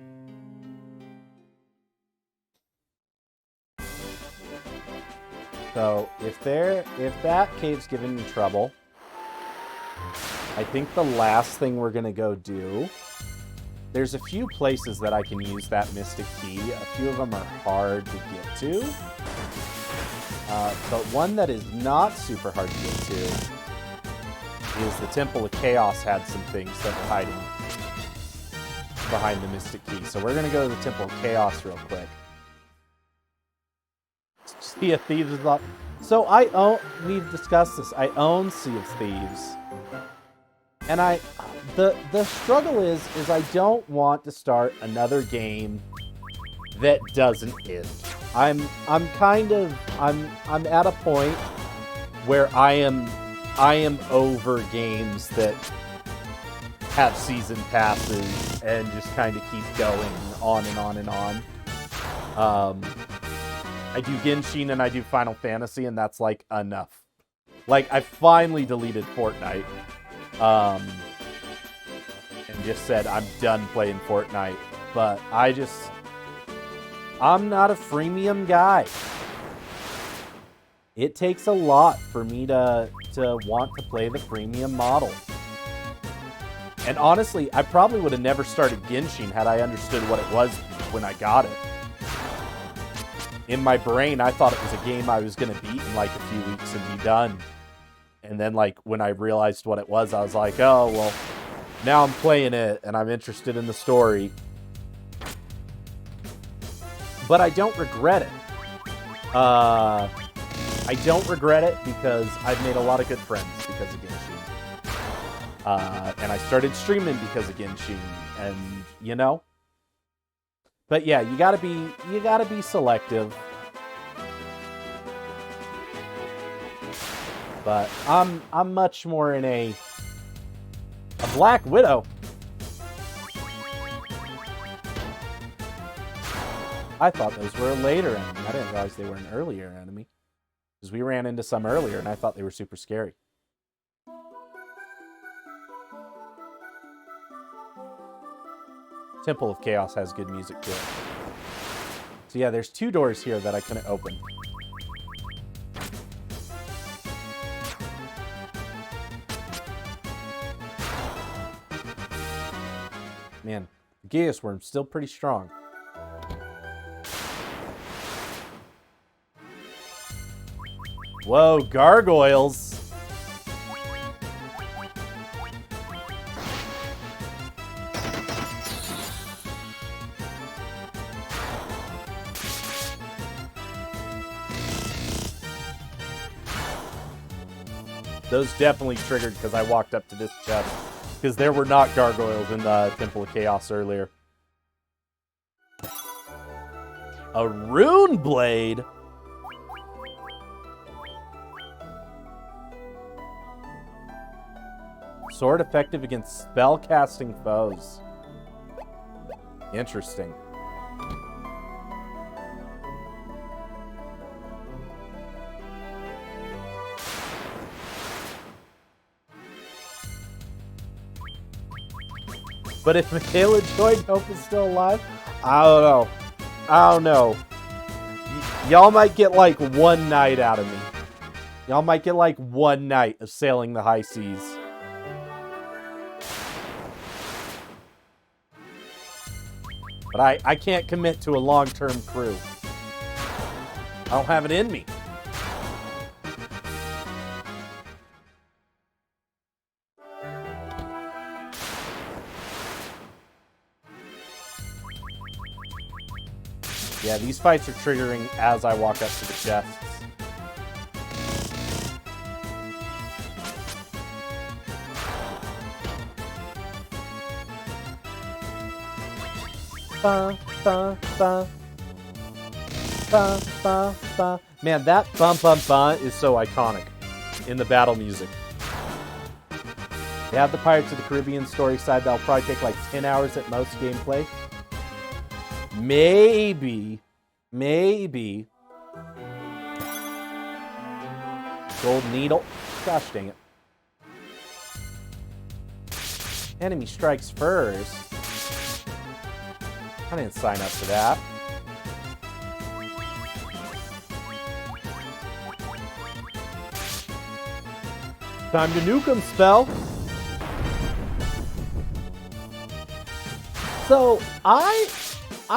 So if that cave's giving me trouble, I think the last thing we're gonna go do. There's a few places that I can use that Mystic Key. A few of them are hard to get to. But one that is not super hard to get to is the Temple of Chaos had some things that were hiding behind the Mystic Key. So we're going to go to the Temple of Chaos real quick. Sea of Thieves is up. So we've discussed this. I own Sea of Thieves. And the struggle is I don't want to start another game that doesn't end. I'm at a point where I am over games that have season passes and just kind of keep going on and on and on. I do Genshin and I do Final Fantasy, and that's like enough. Like I finally deleted Fortnite. And just said I'm done playing Fortnite, but I'm not a freemium guy. It takes a lot for me to want to play the freemium model. And honestly, I probably would have never started Genshin had I understood what it was when I got it. In my brain, I thought it was a game I was going to beat in like a few weeks and be done. And then like when I realized what it was, I was like, oh, well, now I'm playing it and I'm interested in the story. But I don't regret it. I don't regret it because I've made a lot of good friends because of Genshin. And I started streaming because of Genshin, and you know. But yeah, you gotta be selective. But I'm much more in a Black Widow. I thought those were a later enemy. I didn't realize they were an earlier enemy. Because we ran into some earlier and I thought they were super scary. Temple of Chaos has good music to it. So yeah, there's 2 doors here that I couldn't open. Man, the Gaius Worm's still pretty strong. Whoa, gargoyles! Those definitely triggered because I walked up to this chest. Because there were not gargoyles in the Temple of Chaos earlier. A rune blade? Sword effective against spell-casting foes. Interesting. But if Michaela Joy Nope is still alive, I don't know. I don't know. Y'all might get like one night out of me. Y'all might get like one night of sailing the high seas. But I can't commit to a long-term crew. I don't have it in me. Yeah, these fights are triggering as I walk up to the chests. Ba, ba, ba. Ba, ba, ba. Man, that bum bum ba is so iconic in the battle music. They have the Pirates of the Caribbean story side that'll probably take like 10 hours at most gameplay. Maybe. Gold Needle. Gosh dang it. Enemy strikes first. I didn't sign up for that. Time to nuke him, spell. So, I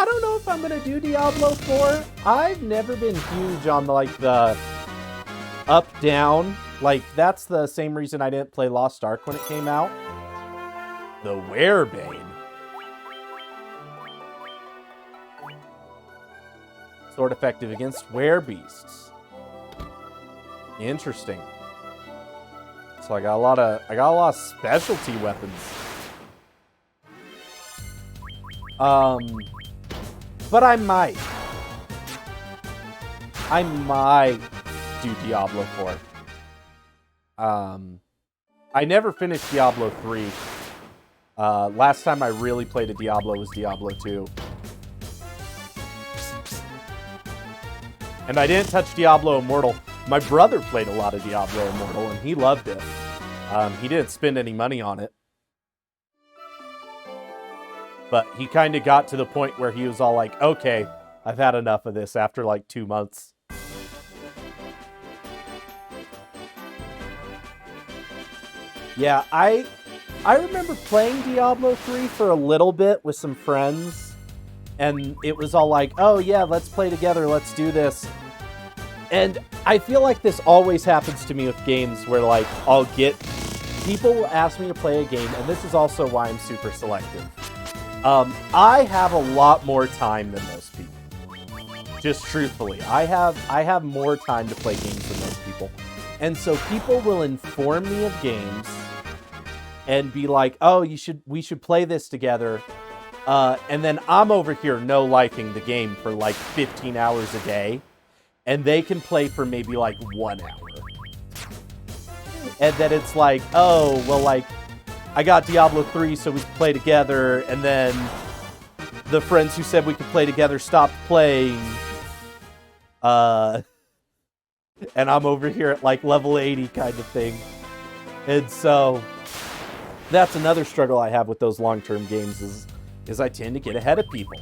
don't know if I'm gonna do Diablo 4. I've never been huge on the up-down. Like, that's the same reason I didn't play Lost Ark when it came out. The Werebane. Sword effective against werebeasts. Interesting. So I got a lot of specialty weapons. But I might do Diablo 4. I never finished Diablo 3. Last time I really played a Diablo was Diablo 2. And I didn't touch Diablo Immortal. My brother played a lot of Diablo Immortal, and he loved it. He didn't spend any money on it. But he kind of got to the point where he was all like, okay, I've had enough of this after like 2 months. Yeah, I remember playing Diablo 3 for a little bit with some friends. And it was all like, oh yeah, let's play together, let's do this. And I feel like this always happens to me with games where like people will ask me to play a game, and this is also why I'm super selective. I have a lot more time than most people. Just truthfully, I have more time to play games than most people. And so people will inform me of games and be like, oh, we should play this together. And then I'm over here no-lifing the game for like 15 hours a day. And they can play for maybe like 1 hour. And then it's like, oh, well, like, I got Diablo 3 so we could play together. And then the friends who said we could play together stopped playing. And I'm over here at like level 80 kind of thing. And so that's another struggle I have with those long-term games is I tend to get ahead of people.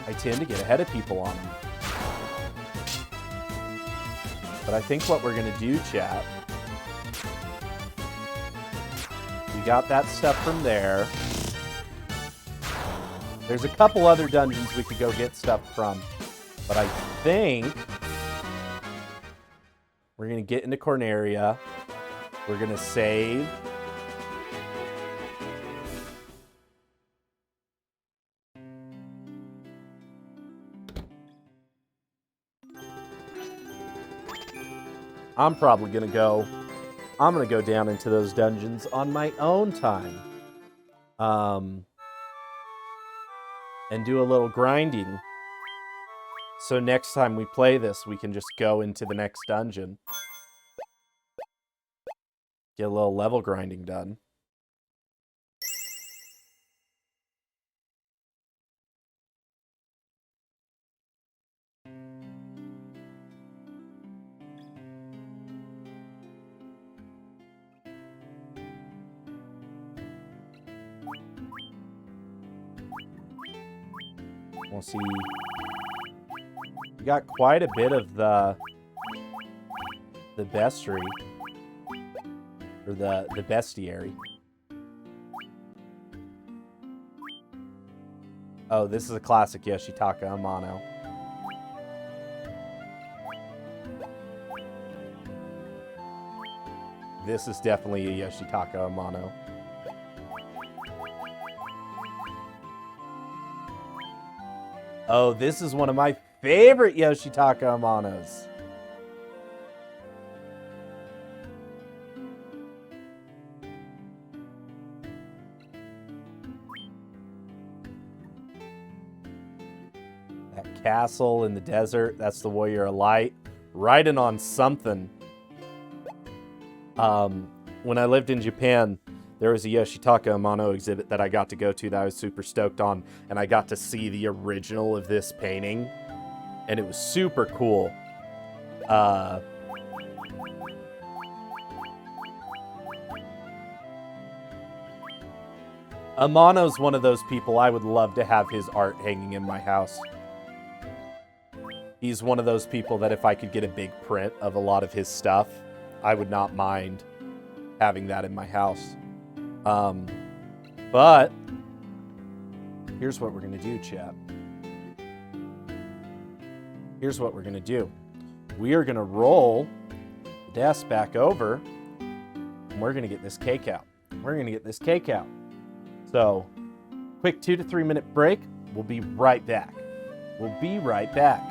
I tend to get ahead of people on them. But I think what we're going to do, chat, we got that stuff from there. There's a couple other dungeons we could go get stuff from. But I think we're going to get into Corneria. We're going to save. I'm probably gonna go. I'm gonna go down into those dungeons on my own time, and do a little grinding. So next time we play this, we can just go into the next dungeon, get a little level grinding done. We'll see. We got quite a bit of the bestiary, or the bestiary. Oh, this is a classic Yoshitaka Amano. This is definitely a Yoshitaka Amano. Oh, this is one of my favorite Yoshitaka Amanos. That castle in the desert, that's the Warrior of Light. Riding on something. When I lived in Japan, there was a Yoshitaka Amano exhibit that I got to go to that I was super stoked on, and I got to see the original of this painting, and it was super cool. Amano's one of those people I would love to have his art hanging in my house. He's one of those people that if I could get a big print of a lot of his stuff, I would not mind having that in my house. But here's what we're going to do, chat. Here's what we're going to do. We are going to roll the desk back over, and we're going to get this cake out. We're going to get this cake out. So, quick 2 to 3 minute break. We'll be right back. We'll be right back.